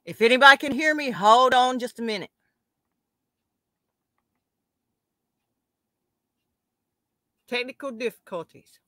If anybody can hear me, hold on just a minute. Technical difficulties.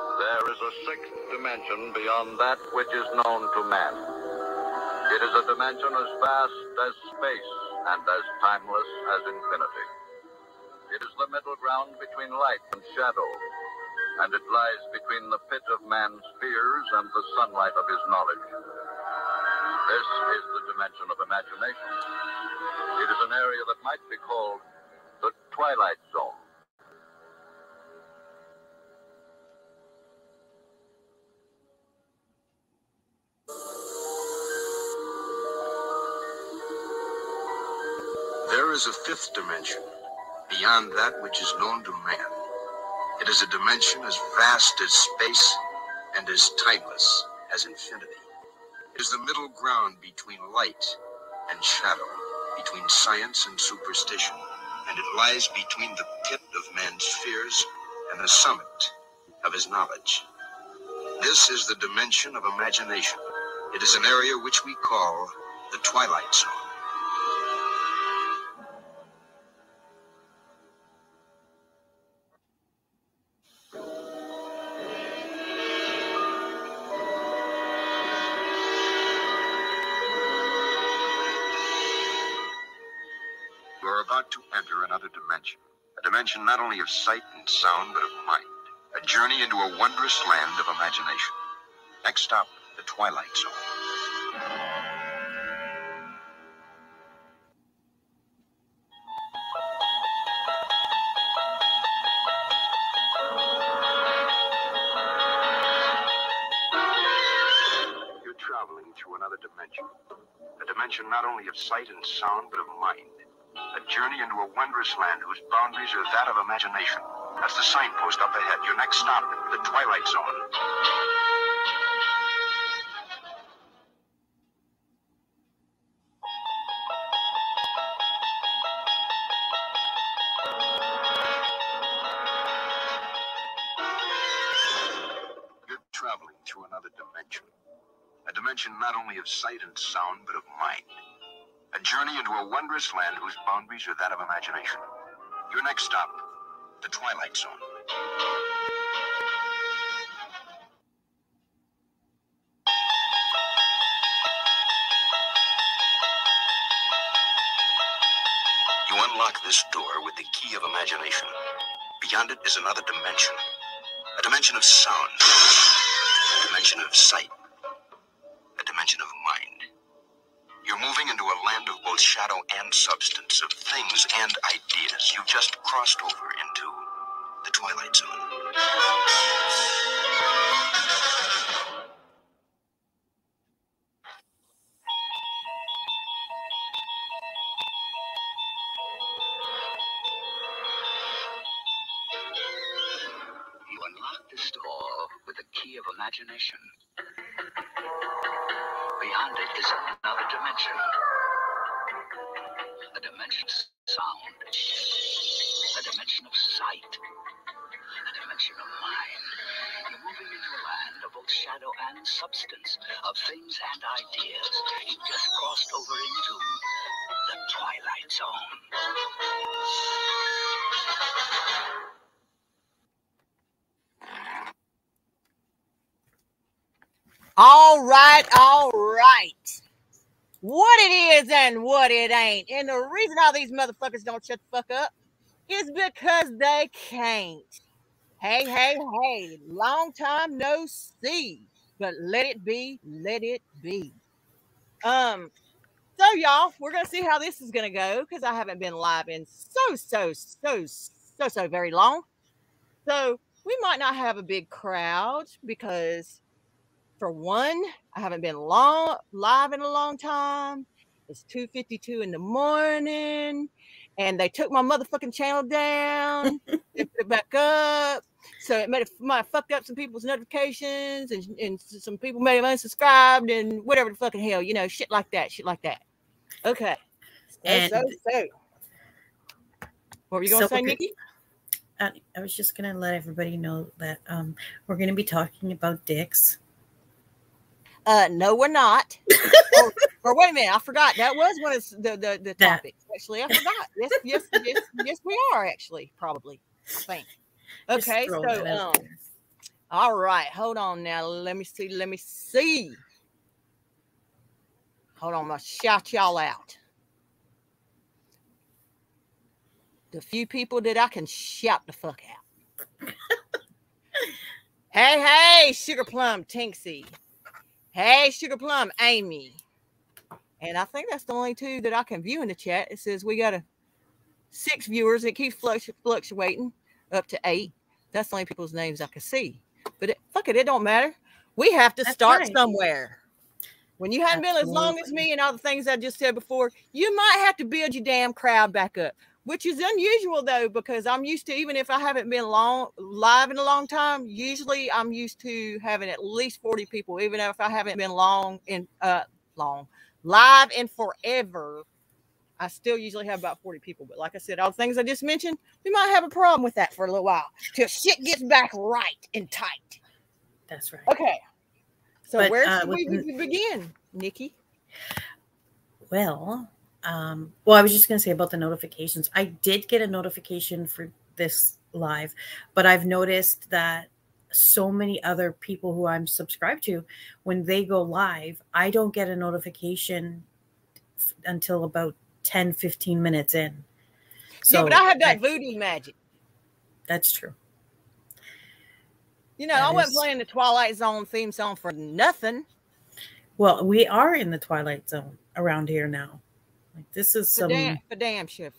There is a sixth dimension beyond that which is known to man. It is a dimension as vast as space and as timeless as infinity. It is the middle ground between light and shadow, and it lies between the pit of man's fears and the sunlight of his knowledge. This is the dimension of imagination. It is an area that might be called the Twilight Zone. There is a fifth dimension, beyond that which is known to man. It is a dimension as vast as space and as timeless as infinity. It is the middle ground between light and shadow, between science and superstition, and it lies between the pit of man's fears and the summit of his knowledge. This is the dimension of imagination. It is an area which we call the Twilight Zone. You're about to enter another dimension, a dimension not only of sight and sound, but of mind, a journey into a wondrous land of imagination. Next stop, the Twilight Zone. You're traveling through another dimension, a dimension not only of sight and sound, but of mind. A journey into a wondrous land whose boundaries are that of imagination. That's the signpost up ahead. Your next stop, the Twilight Zone. You're traveling through another dimension. A dimension not only of sight and sound, but of mind. A journey into a wondrous land whose boundaries are that of imagination. Your next stop, the Twilight Zone. You unlock this door with the key of imagination. Beyond it is another dimension. A dimension of sound. A dimension of sight. A dimension of mind. You're moving into a land of both shadow and substance, of things and ideas. You've just crossed over into the Twilight Zone. imagination. Beyond it is another dimension. A dimension of sound. A dimension of sight. A dimension of mind. You're moving into a land of both shadow and substance, of things and ideas. You just crossed over into the Twilight Zone. All right, all right. What it is and what it ain't. And the reason all these motherfuckers don't shut the fuck up is because they can't. Hey, hey, hey. Long time no see. But let it be, let it be. So y'all, we're gonna see how this is gonna go because I haven't been live in so very long. So we might not have a big crowd because, for one, I haven't been live in a long time. It's 2:52 in the morning, and they took my motherfucking channel down and put it back up. So it might have fucked up some people's notifications, and some people may have unsubscribed and whatever the fucking hell, you know, shit like that. Okay. So. What were you going to say, Nikki? I was just going to let everybody know that we're going to be talking about dicks. No, we're not. or wait a minute, I forgot. That was one of the topics. Actually, I forgot. Yes, we are actually, probably, I think. Okay, so all right, hold on now. Let me see. Hold on, I'm gonna shout y'all out. The few people that I can shout the fuck out. Hey, Sugar Plum Tinksy. Hey, Sugar Plum Amy. And I think that's the only two that I can view in the chat. It says we got 6 viewers. And it keeps fluctuating up to 8. That's the only people's names I can see. But fuck it, it don't matter. We have to start somewhere. When you haven't been as long as me and all the things I just said before, you might have to build your damn crowd back up, which is unusual though, because I'm used to, even if I haven't been live in a long time, usually I'm used to having at least 40 people, even if I haven't been live in forever. I still usually have about 40 people. But like I said, all the things I just mentioned, we might have a problem with that for a little while till shit gets back right and tight. That's right. Okay. So where should we begin, Nikki? Well, I was just going to say about the notifications. I did get a notification for this live, but I've noticed that so many other people who I'm subscribed to, when they go live, I don't get a notification until about 10-15 minutes in. So yeah, but I have that voodoo magic. That's true. You know, I wasn't playing the Twilight Zone theme song for nothing. Well, we are in the Twilight Zone around here now. Like, this is for damn sure.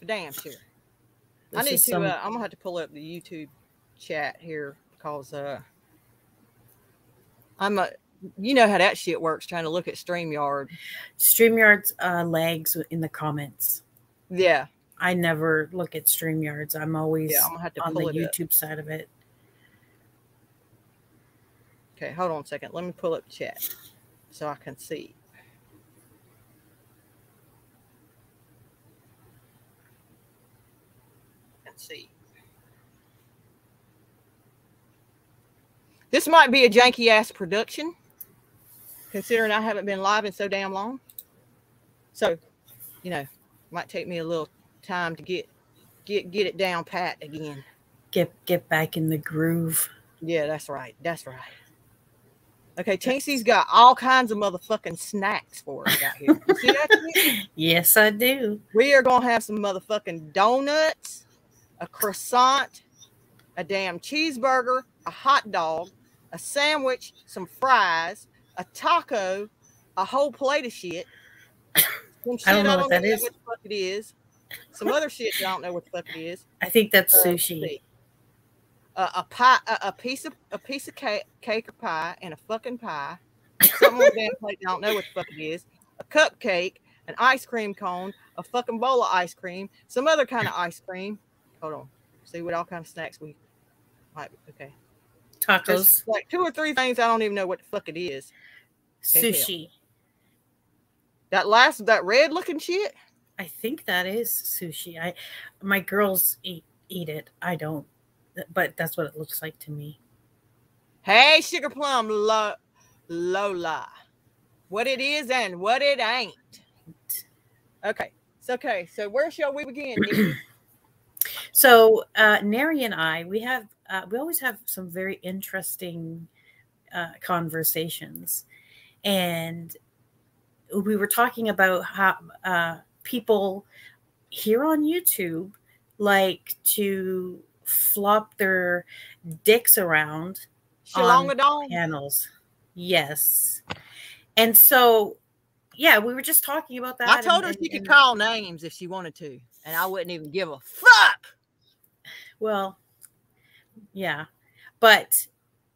I need to. I'm gonna have to pull up the YouTube chat here because you know how that shit works. Trying to look at StreamYard. StreamYard's lags in the comments. Yeah, I never look at StreamYards. I'm always I'm gonna have to on pull the YouTube up. side of it. Okay, hold on a second. Let me pull up the chat so I can see. Let's see. This might be a janky ass production, considering I haven't been live in so damn long. So, you know, might take me a little time to get it down pat again. Get back in the groove. Yeah, that's right. Okay, Tinksy's got all kinds of motherfucking snacks for us out here. You see that? Yes, I do. We are gonna have some motherfucking donuts, a croissant, a damn cheeseburger, a hot dog, a sandwich, some fries, a taco, a whole plate of shit. Some shit I don't know what that is. What the fuck it is. Some other shit I don't know what the fuck it is. I think that's sushi. A pie, a piece of cake or pie, and a fucking pie. Something on the damn plate I don't know what the fuck it is. A cupcake, an ice cream cone, a fucking bowl of ice cream, some other kind of ice cream. Hold on. See what all kind of snacks we might. Okay. Tacos. There's like 2 or 3 things I don't even know what the fuck it is. Can't Sushi. tell. That red looking shit. I think that is sushi. My girls eat it. I don't, but that's what it looks like to me. Hey, Sugar Plum Lola. What it is and what it ain't. Okay. So where shall we begin, Nikki? So Neri and I, we always have some very interesting conversations, and we were talking about how people here on YouTube like to flop their dicks around on panels. Yes. And so, yeah, we were just talking about that. I told her she could call names if she wanted to, and I wouldn't even give a fuck. Well, yeah. But,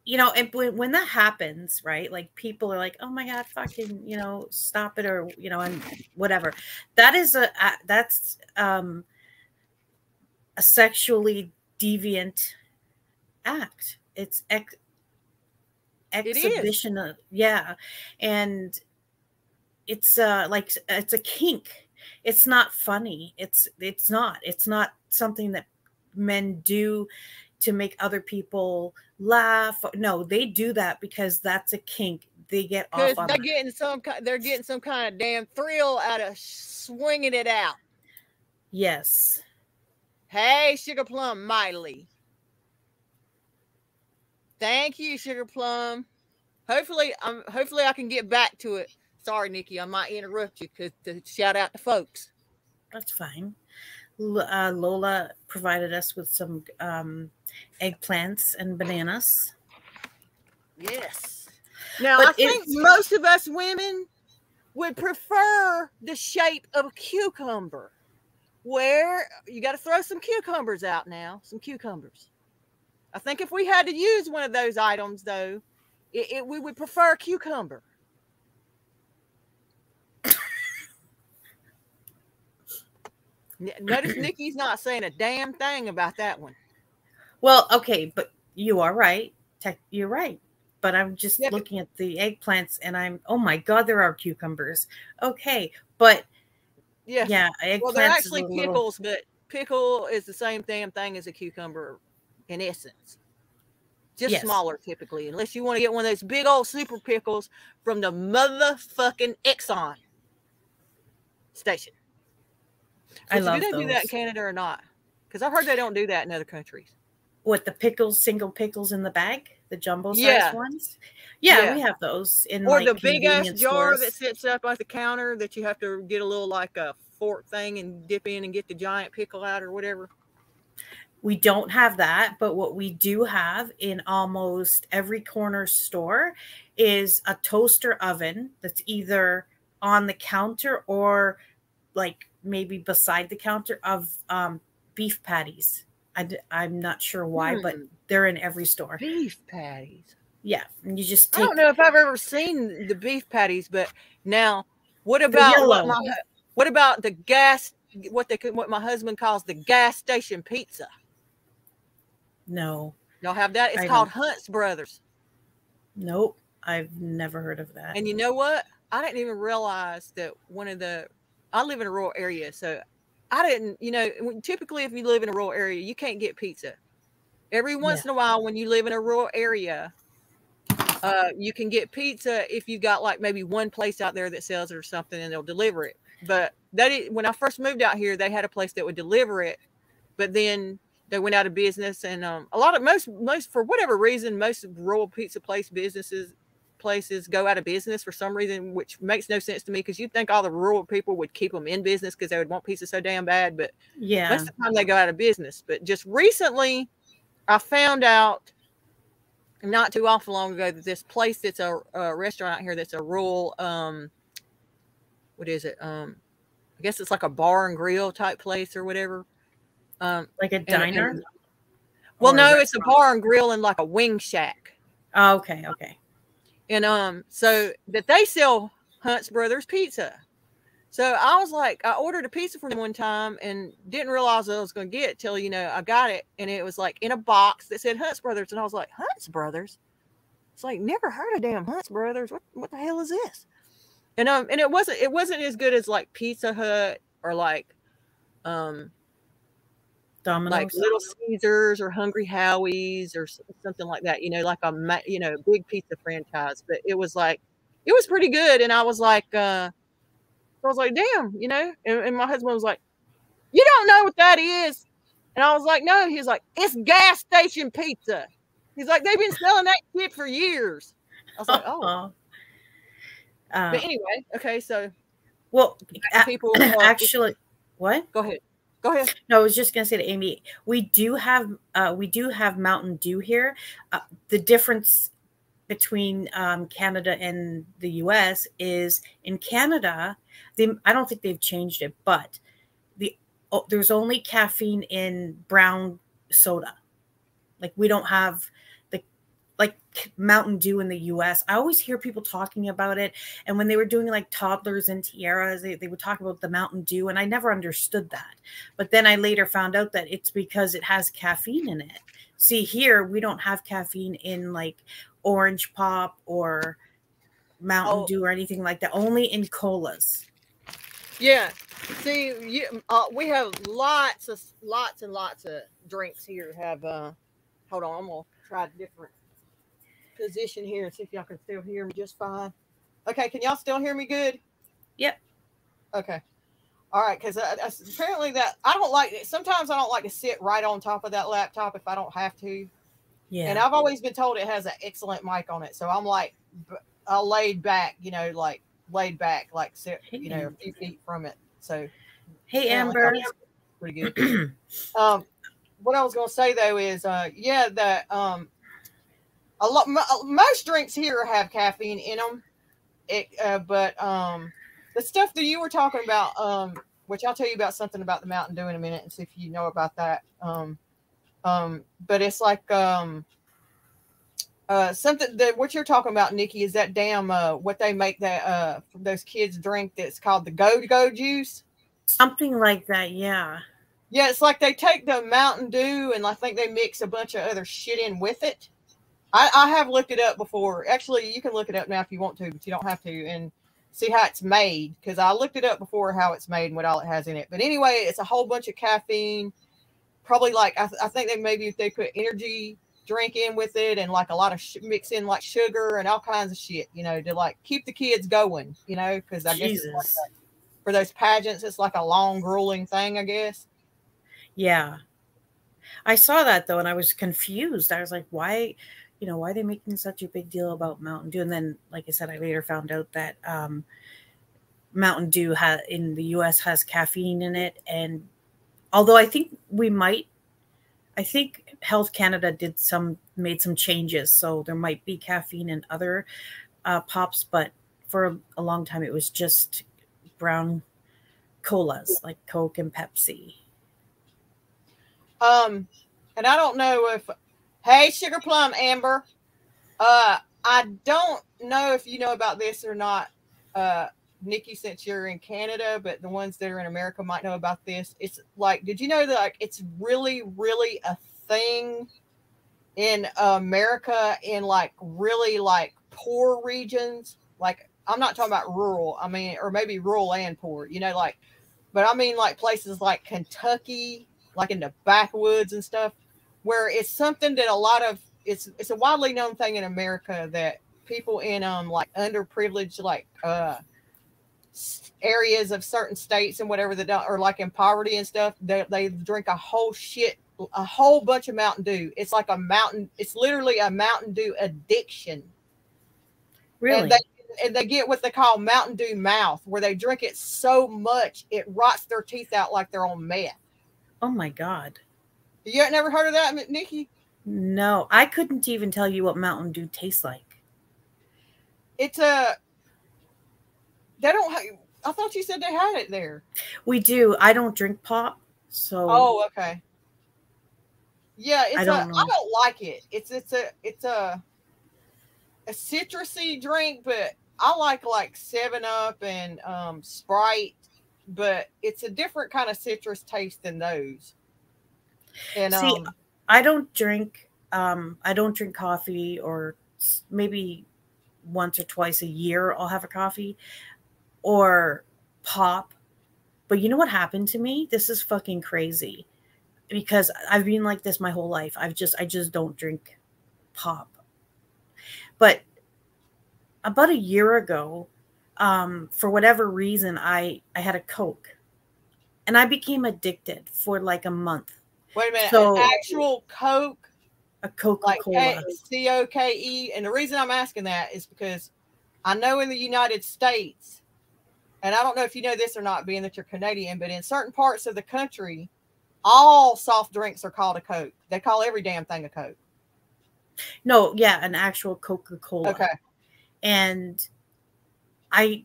you know, and when that happens, right, like people are like, oh my God, fucking, you know, stop it, or, you know, and whatever. That's a sexually deviant act. It's exhibition. Yeah. And it's like, it's a kink. It's not funny. It's not something that men do to make other people laugh. No, they do that because that's a kink. They get off on they're getting some kind of damn thrill out of swinging it out. Yes. Hey, Sugar Plum Miley. Thank you, Sugar Plum. Hopefully I can get back to it. Sorry, Nikki, I might interrupt you to shout out to folks. That's fine. Lola provided us with some eggplants and bananas. Yes. Now, I think most of us women would prefer the shape of a cucumber, where you got to throw some cucumbers out now, some cucumbers. I think if we had to use one of those items, though, we would prefer a cucumber. Notice Nikki's not saying a damn thing about that one. Well, okay, but you are right. You're right. But I'm just looking at the eggplants and oh my God, there are cucumbers. Okay, but yeah, eggplants. Well, they're actually pickles, but pickle is the same damn thing as a cucumber in essence. Just smaller typically, unless you want to get one of those big old super pickles from the motherfucking Exxon station. So I love do they those. do that in Canada or not? Because I've heard they don't do that in other countries. What, the pickles, single pickles in the bag? The jumbo size ones? Yeah, we have those in or like the big ass jar stores that sits up at the counter that you have to get a little like a fork thing and dip in and get the giant pickle out or whatever. We don't have that, but what we do have in almost every corner store is a toaster oven that's either on the counter or like maybe beside the counter of beef patties. I'm not sure why, but they're in every store. Beef patties. Yeah, and you just I don't know if I've ever seen the beef patties, but now what about what about the gas? What my husband calls the gas station pizza? No, y'all have that? It's called Hunt's Brothers. Nope, I've never heard of that. And you know what? I didn't even realize that I live in a rural area, so I didn't, typically if you live in a rural area, you can't get pizza. Every once in a while, when you live in a rural area, you can get pizza if you got like maybe one place out there that sells it or something and they'll deliver it. But when I first moved out here, they had a place that would deliver it, but then they went out of business. And most for whatever reason, most rural pizza places go out of business for some reason, which makes no sense to me, because you'd think all the rural people would keep them in business because they would want pizza so damn bad, but most of the time they go out of business. But just recently I found out not too awful long ago that this place that's a restaurant out here that's a rural what is it, I guess it's like a bar and grill type place or whatever, like a diner. Well, no, it's a bar and grill and like a wing shack. Oh, okay. And so that they sell Hunt's Brothers pizza. So I was like, I ordered a pizza from them one time and didn't realize what I was going to get till, I got it. And it was like in a box that said Hunts Brothers. And I was like, Hunts Brothers? It's like, never heard of damn Hunts Brothers. What the hell is this? And it wasn't as good as like Pizza Hut or like Domino's, like Little Caesars or Hungry Howie's or something like that, like a big pizza franchise. But it was pretty good. And I was like, damn, and my husband was like, you don't know what that is. And I was like, no. He was like, it's gas station pizza. He's like, they've been selling that shit for years. I was like, oh. But anyway, okay, so. Well, people actually, what? Go ahead. No, I was just gonna say to Amy, we do have Mountain Dew here. The difference between Canada and the US is in Canada, I don't think they've changed it, but there's only caffeine in brown soda. Like we don't have like Mountain Dew in the US. I always hear people talking about it. And when they were doing like toddlers and tiaras, they would talk about the Mountain Dew. And I never understood that. But then I later found out that it's because it has caffeine in it. See, here we don't have caffeine in like Orange Pop or Mountain Dew or anything like that. Only in colas. Yeah. See, we have lots and lots of drinks here. Hold on, I'm gonna try a different position here and see if y'all can still hear me just fine. Okay, can y'all still hear me good? Yep. Okay. All right, because apparently that I don't like it. Sometimes I don't like to sit right on top of that laptop if I don't have to. Yeah. And I've always been told it has an excellent mic on it, so I'm like laid back, like sit, a few feet from it. So. Hey, Amber. Pretty good. What I was going to say though is, most drinks here have caffeine in them. But the stuff that you were talking about, which I'll tell you about something about the Mountain Dew in a minute and see if you know about that. But it's like something that what you're talking about, Nikki, is that damn what they make that those kids drink that's called the go-go juice. Something like that, yeah. Yeah, it's like they take the Mountain Dew and I think they mix a bunch of other shit in with it. I have looked it up before. Actually, you can look it up now if you want to, but you don't have to, and see how it's made, because I looked it up before how it's made and what all it has in it. But anyway, it's a whole bunch of caffeine. Probably like I think if they put energy drink in with it and like a lot of mix in like sugar and all kinds of shit, to like keep the kids going, because I guess it's like for those pageants, it's like a long, grueling thing, I guess. Yeah. I saw that, though, and I was confused. I was like, why are they making such a big deal about Mountain Dew? And then, like I said, I later found out that Mountain Dew in the U.S. has caffeine in it. And although I think Health Canada made some changes. So there might be caffeine in other pops, but for a long time, it was just brown colas like Coke and Pepsi. And I don't know if, hey, Sugar Plum Amber, I don't know if you know about this or not, Nikki, since you're in Canada, but the ones that are in America might know about this. It's like, did you know that like it's really, really a thing in America in like really like poor regions? Like, I'm not talking about rural. I mean, or maybe rural and poor, but I mean like places like Kentucky, like in the backwoods and stuff, where it's something that it's a widely known thing in America that people in like underprivileged like areas of certain states and whatever that don't, or like in poverty and stuff, they drink a whole bunch of Mountain Dew. It's like it's literally a Mountain Dew addiction. Really? And they get what they call Mountain Dew mouth, where they drink it so much it rots their teeth out like they're on meth. Oh my God. You never heard of that, Nikki? No, I couldn't even tell you what Mountain Dew tastes like. It's I thought you said they had it there. We do. I don't drink pop, so. Oh, okay. Yeah, I don't like it. It's a citrusy drink, but I like 7-Up and Sprite but it's a different kind of citrus taste than those. And See, I don't drink coffee, or maybe once or twice a year I'll have a coffee or pop. But you know what happened to me? This is fucking crazy, because I've been like this my whole life. I just don't drink pop. But about a year ago, for whatever reason, I had a Coke, and I became addicted for like a month. wait a minute, So, an actual Coke, a Coca-Cola. Coke, and the reason I'm asking that is because I know in the United States, and I don't know if you know this or not, being that you're Canadian, but in certain parts of the country, all soft drinks are called a Coke. They call every damn thing a Coke. No, yeah, an actual Coca-Cola. Okay. And I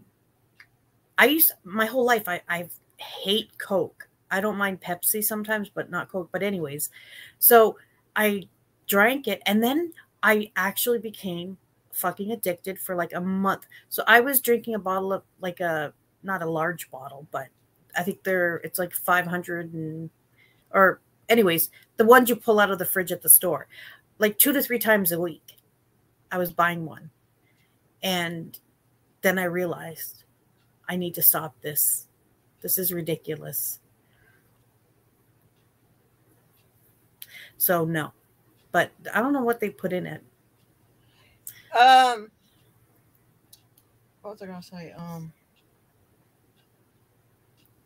used my whole life, I hate Coke. I don't mind Pepsi sometimes, but not Coke. But anyways, so I drank it, and then I actually became fucking addicted for like a month. So I was drinking a bottle of like not a large bottle, but I think it's like 500 or anyways, the ones you pull out of the fridge at the store, like 2 to 3 times a week. I was buying one. And then I realized I need to stop this. This is ridiculous. So no, but I don't know what they put in it. What was I gonna say?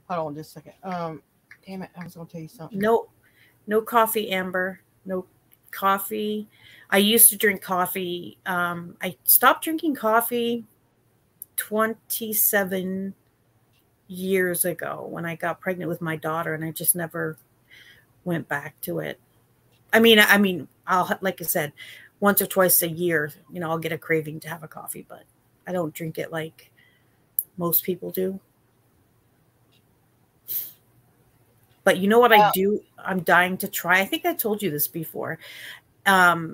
Hold on just a second. Damn it, I was gonna tell you something. No coffee, Amber. No coffee. I used to drink coffee. I stopped drinking coffee 27 years ago when I got pregnant with my daughter, and I just never went back to it. I mean, I'll, like I said, once or twice a year, I'll get a craving to have a coffee, but I don't drink it like most people do. But you know what I do? I'm dying to try. I think I told you this before. That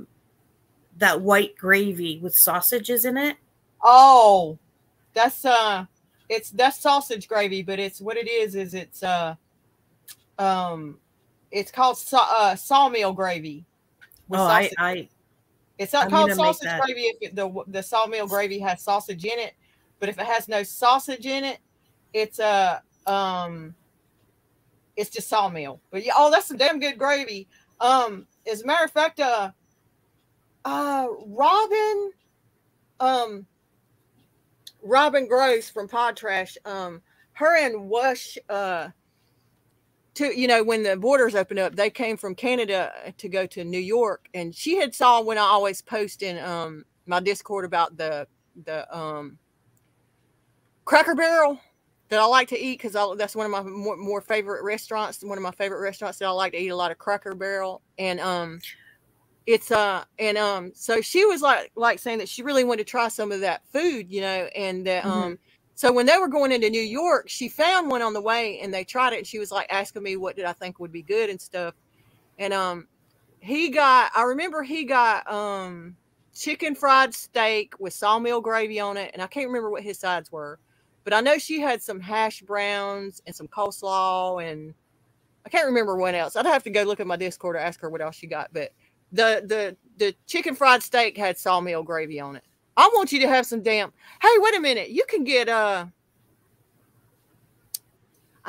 white gravy with sausages in it. Oh, that's sausage gravy, but it's what it is it's called sawmill gravy. It's not called sausage gravy if the sawmill gravy has sausage in it, but if it has no sausage in it, it's just sawmill. But yeah, that's some damn good gravy. As a matter of fact, Robin Gross from Pod Trash, her and Wush, when the borders opened up, they came from Canada to go to New York, and she had saw when I always post in my Discord about the Cracker Barrel that I like to eat, because that's one of my more favorite restaurants. One of my favorite restaurants that I like to eat a lot of Cracker Barrel, and so she was like saying that she really wanted to try some of that food, and that so when they were going into New York, she found one on the way, and they tried it, and she was like asking me what did I think would be good and stuff, and I remember he got chicken fried steak with sawmill gravy on it, and I can't remember what his sides were. But I know she had some hash browns and some coleslaw, and I can't remember what else. I'd have to go look at my Discord to ask her what else she got. But the chicken fried steak had sawmill gravy on it. I want you to have some damn. Hey, wait a minute. You can get I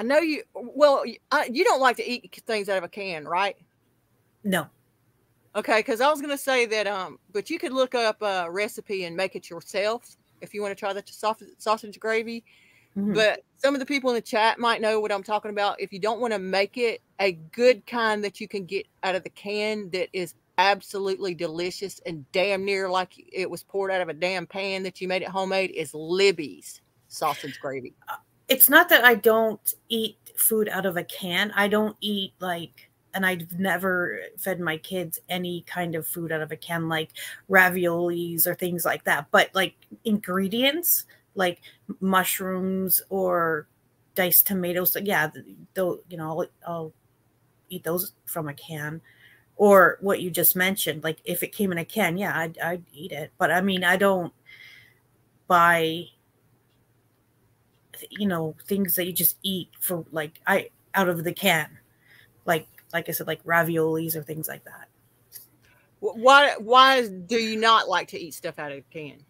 know you. Well, you don't like to eat things out of a can, right? No. Okay, because I was gonna say that. But you could look up a recipe and make it yourself if you want to try the sausage gravy. But some of the people in the chat might know what I'm talking about. If you don't want to make it, a good kind that you can get out of the can that is absolutely delicious and damn near like it was poured out of a damn pan that you made it homemade is Libby's sausage gravy. It's not that I don't eat food out of a can. I don't eat and I've never fed my kids any kind of food out of a can, like raviolis or things like that. But like ingredients, like mushrooms or diced tomatoes, yeah, I'll eat those from a can. Or what you just mentioned, like if it came in a can, yeah, I'd eat it. But I mean, I don't buy you know, things that you just eat for like out of the can, like I said, like raviolis or things like that. Why do you not like to eat stuff out of a can?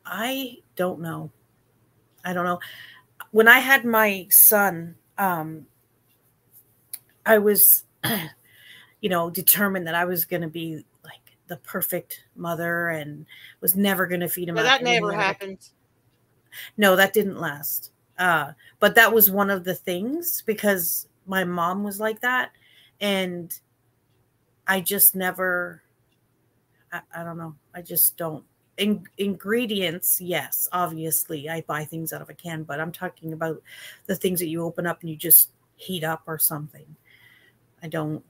I don't know. I don't know. When I had my son, I was, you know, determined that I was going to be like the perfect mother and was never going to feed him. But that never happened. No, that didn't last. But that was one of the things, because my mom was like that. And I just never, I don't know. I just don't. Ingredients, yes, obviously I buy things out of a can, but I'm talking about the things that you open up and you just heat up or something. I don't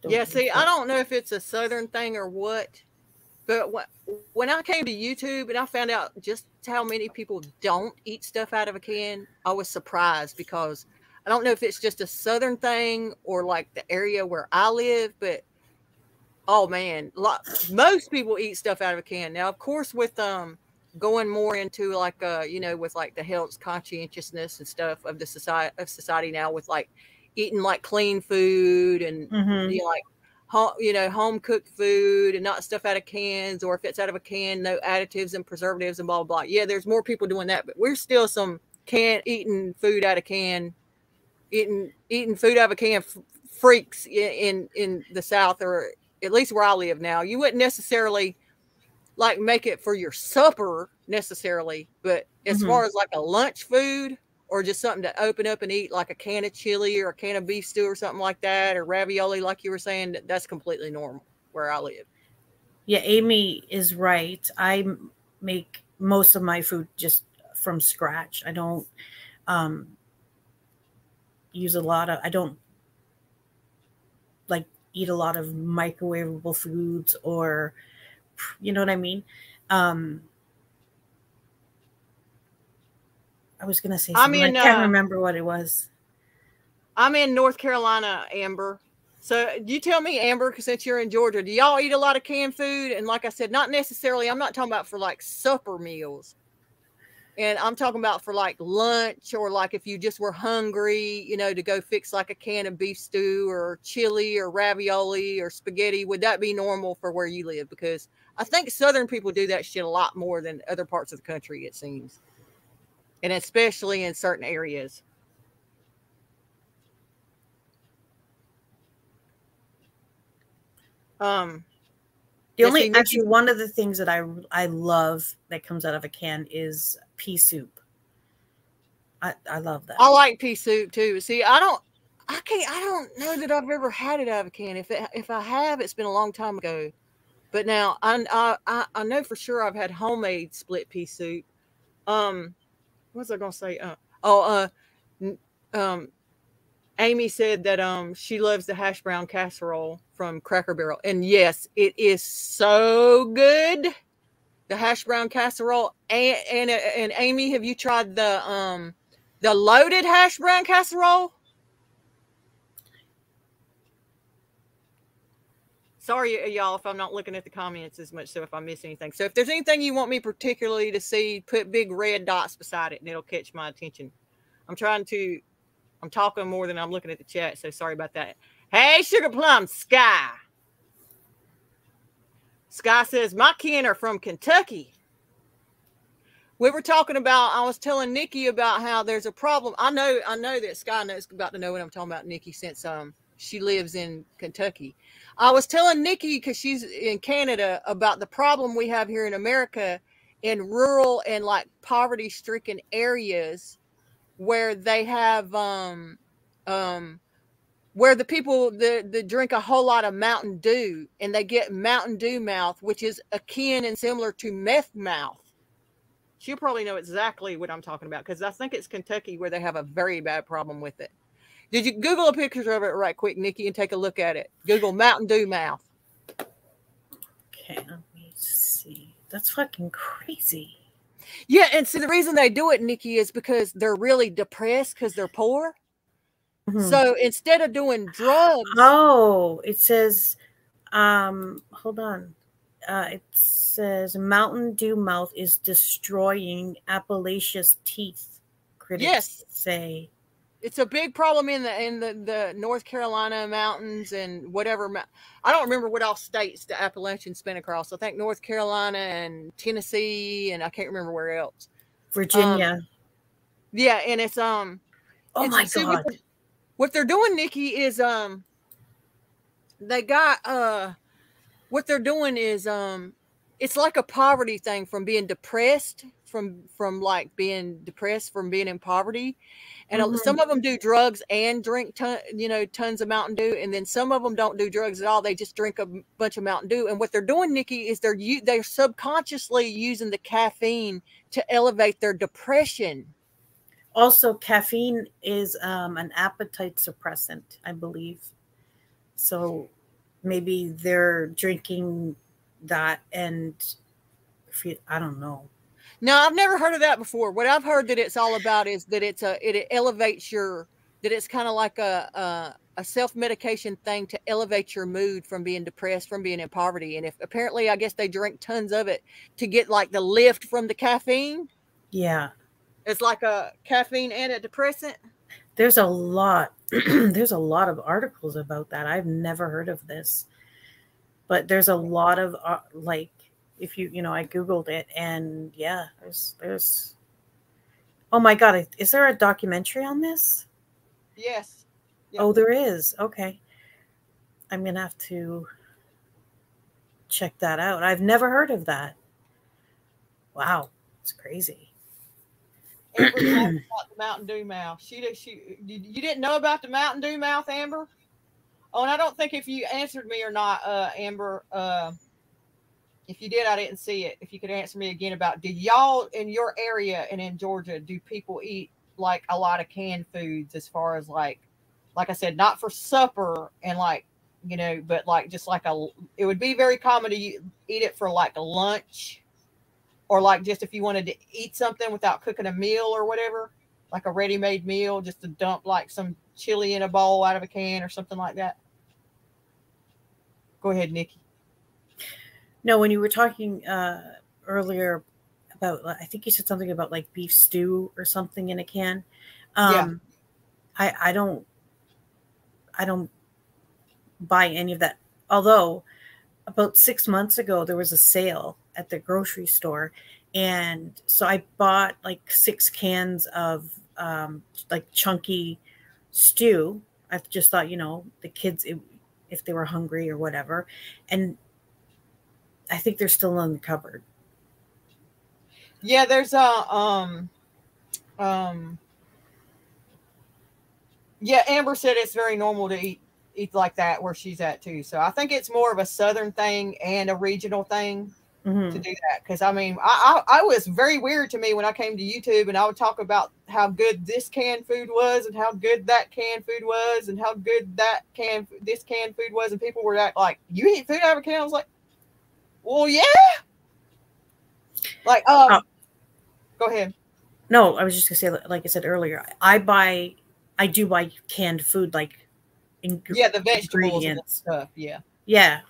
yeah, see, I don't know if it's a Southern thing or what, but when I came to YouTube and I found out just how many people don't eat stuff out of a can, I was surprised, because I don't know if it's just a Southern thing or like the area where I live, but oh man, most people eat stuff out of a can. Now, of course, with going more into like you know, with like the health conscientiousness and stuff of the society now, with like eating like clean food and you know, like home cooked food and not stuff out of cans, or if it's out of a can, no additives and preservatives and blah blah blah. Yeah, there's more people doing that, but we're still some eating food out of can, eating food out of a can freaks in the South, or at least where I live now. You wouldn't necessarily like make it for your supper necessarily, but as far as like a lunch food or just something to open up and eat, like a can of chili or a can of beef stew or something like that, or ravioli, like you were saying, that's completely normal where I live. Yeah, Amy is right. I make most of my food just from scratch. I don't use a lot of, I don't like eat a lot of microwavable foods, or, you know what I mean? I was going to say something. I can't remember what it was. I'm in North Carolina, Amber. So you tell me, Amber, because since you're in Georgia, do y'all eat a lot of canned food? And like I said, not necessarily, I'm not talking about for like supper meals. And I'm talking about for like lunch, or like if you just were hungry, you know, to go fix like a can of beef stew or chili or ravioli or spaghetti. Would that be normal for where you live? Because I think Southern people do that shit a lot more than other parts of the country, it seems. And especially in certain areas. Actually one of the things that I love that comes out of a can is pea soup. I love that. I like pea soup too. See, I don't know that I've ever had it out of a can. If I have, it's been a long time ago. But now I know for sure I've had homemade split pea soup. What was I gonna say? Amy said that she loves the hash brown casserole from Cracker Barrel, and yes, it is so good. The hash brown casserole, and Amy, have you tried the loaded hash brown casserole? Sorry, y'all, if I'm not looking at the comments as much, so if I miss anything. So if there's anything you want me particularly to see, put big red dots beside it, and it'll catch my attention. I'm talking more than I'm looking at the chat, so sorry about that. Hey, Sugar Plum, Sky. Sky says, my kin are from Kentucky. We were talking about, I was telling Nikki about how there's a problem. I know that Sky knows about to know what I'm talking about, Nikki, since she lives in Kentucky. I was telling Nikki, because she's in Canada, about the problem we have here in America in rural and like poverty-stricken areas, where they have where the people that drink a whole lot of Mountain Dew, and they get Mountain Dew mouth, which is akin and similar to meth mouth. She'll probably know exactly what I'm talking about, because I think it's Kentucky where they have a very bad problem with it. Did you Google a picture of it right quick, Nikki, and take a look at it? Google Mountain Dew mouth. Okay, let me see. That's fucking crazy. Yeah, and see, the reason they do it, Nikki, is because they're really depressed because they're poor. So instead of doing drugs. Oh, it says, hold on. It says Mountain Dew mouth is destroying Appalachia's teeth. Critics Yes. say It's a big problem in the North Carolina mountains and whatever. I don't remember what all states the Appalachians span across. I think North Carolina and Tennessee, and I can't remember where else. Virginia. Yeah, and it's oh my God. What they're doing, Nikki, is they got what they're doing is it's like a poverty thing from being depressed, from like being depressed from being in poverty. And some of them do drugs and drink tons of Mountain Dew, and then some of them don't do drugs at all. They just drink a bunch of Mountain Dew. And what they're doing, Nikki, is they're subconsciously using the caffeine to elevate their depression. Also, caffeine is an appetite suppressant, I believe. So maybe they're drinking that, and I don't know. No, I've never heard of that before. What I've heard that it's all about is that it elevates that it's kind of like a self-medication thing to elevate your mood from being depressed, from being in poverty. And apparently, I guess they drink tons of it to get like the lift from the caffeine. Yeah. It's like a caffeine antidepressant. There's a lot of articles about that. I've never heard of this, but there's a lot of like, if I Googled it, and yeah, there's, oh my God. Is there a documentary on this? Yes. Yep. Oh, there is. Okay. I'm going to have to check that out. I've never heard of that. Wow. It's crazy. Amber talked about the Mountain Dew mouth. You didn't know about the Mountain Dew mouth, Amber? Oh, and I don't think if you answered me or not, Amber, if you did, I didn't see it. If you could answer me again about, do y'all in your area and in Georgia, do people eat like a lot of canned foods as far as like I said, not for supper and like, but like just like it would be very common to eat it for like a lunch, or like just if you wanted to eat something without cooking a meal or whatever, like a ready-made meal, just to dump like some chili in a bowl out of a can or something like that. Go ahead, Nikki. No, when you were talking earlier about, I think you said something about like beef stew or something in a can. Yeah. I don't buy any of that. Although about 6 months ago, there was a sale at the grocery store. And so I bought like 6 cans of like chunky stew. I just thought, the kids, if they were hungry or whatever. And I think they're still in the cupboard. Yeah, there's yeah, Amber said it's very normal to eat like that where she's at too. So I think it's more of a southern thing and a regional thing to do that. Because I mean, I was very weird to me when I came to YouTube and I would talk about how good this canned food was and how good that canned food was and how good this canned food was, and people were like, "You eat food out of a can?" I was like, well, yeah. Like, go ahead. No, I was just gonna say, like I said earlier, I do buy canned food, like the vegetables and stuff. Yeah. Yeah.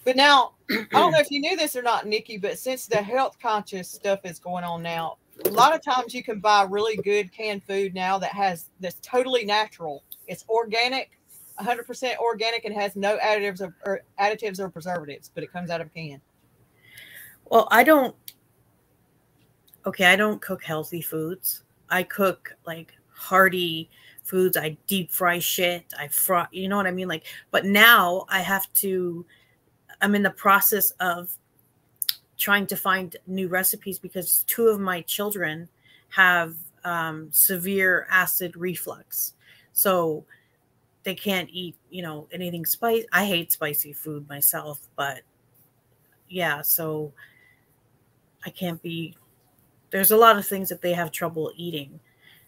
But now, I don't know if you knew this or not, Nikki, but since the health conscious stuff is going on now, a lot of times you can buy really good canned food now that's totally natural. It's organic, 100% organic, and has no additives or preservatives, but it comes out of a can. Well, I don't cook healthy foods. I cook like hearty foods. I deep fry shit. I fry, you know what I mean? Like, but now I'm in the process of trying to find new recipes because 2 of my children have severe acid reflux. So they can't eat, anything spicy. I hate spicy food myself, but yeah, so I can't there's a lot of things that they have trouble eating.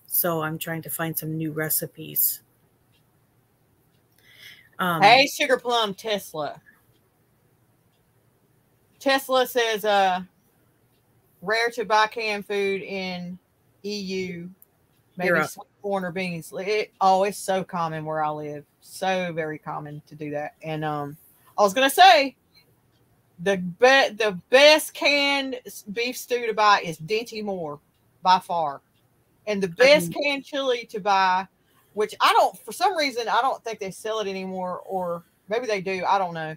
So I'm trying to find some new recipes. Hey, Sugar Plum Tesla. Tesla says, rare to buy canned food in EU, maybe sweet corn or beans. It's so common where I live. So very common to do that. And I was going to say, The best canned beef stew to buy is Dinty Moore by far. And the best canned chili to buy, which I don't, for some reason, I don't think they sell it anymore, or maybe they do. I don't know.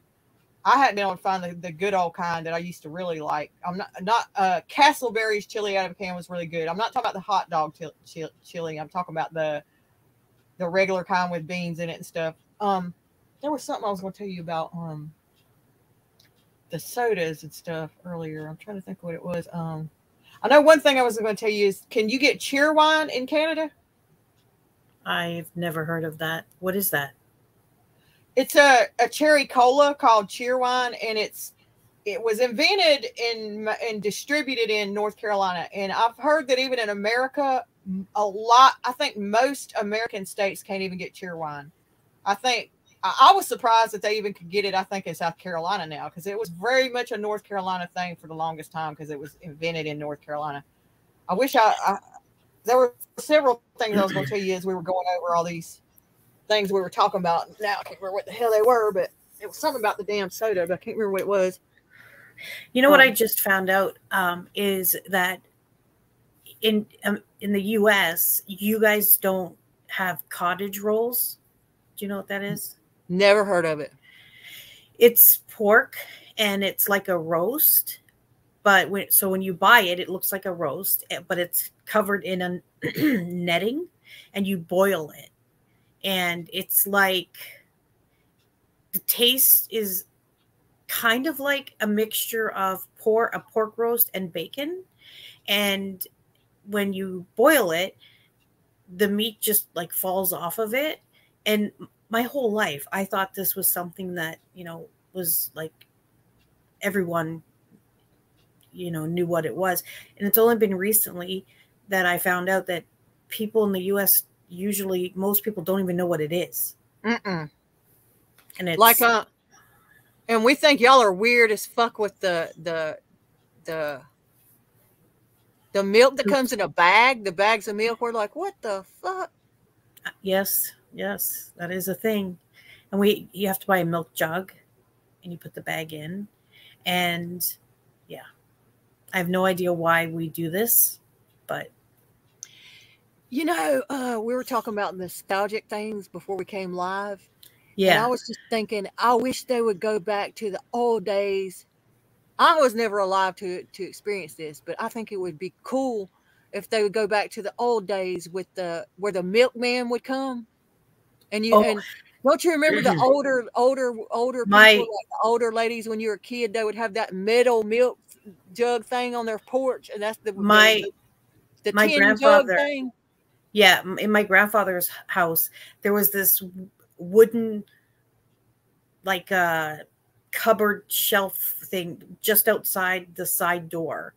I hadn't been able to find the good old kind that I used to really like. I'm not Castleberry's chili out of a can was really good. I'm not talking about the hot dog chili. I'm talking about the regular kind with beans in it and stuff. There was something I was going to tell you about the sodas and stuff earlier. I'm trying to think what it was. I know one thing I was going to tell you is, can you get cheer wine in Canada? I've never heard of that. What is that? It's a cherry cola called Cheerwine, and it was invented and distributed in North Carolina. And I've heard that even in America, I think most American states can't even get Cheerwine. I was surprised that they even could get it, I think, in South Carolina now, because it was very much a North Carolina thing for the longest time, because it was invented in North Carolina. I wish there were several things I was going to tell you as we were going over all these things we were talking about. Now I can't remember what the hell they were, but it was something about the damn soda, but I can't remember what it was. You know what I just found out is that in the U.S., you guys don't have cottage rolls. Do you know what that is? Never heard of it. It's pork, and it's like a roast. But when you buy it, it looks like a roast, but it's covered in a netting, and you boil it. And it's like, the taste is kind of like a mixture of a pork roast and bacon. And when you boil it, the meat just like falls off of it. And my whole life, I thought this was something that, was like everyone, knew what it was. And it's only been recently that I found out that people in the U.S., usually most people don't even know what it is. And it's like, and we think y'all are weird as fuck with the milk that comes in a bag, the bags of milk. We're like, what the fuck? Yes, that is a thing. And you have to buy a milk jug, and you put the bag in. And yeah, I have no idea why we do this, but we were talking about nostalgic things before we came live. Yeah. And I was just thinking, I wish they would go back to the old days. I was never alive to experience this, but I think it would be cool if they would go back to the old days with where the milkman would come. And and don't you remember the older people, like the older ladies, when you were a kid, they would have that metal milk jug thing on their porch, and that's the tin jug thing. Yeah, in my grandfather's house, there was this wooden, like a cupboard shelf thing just outside the side door.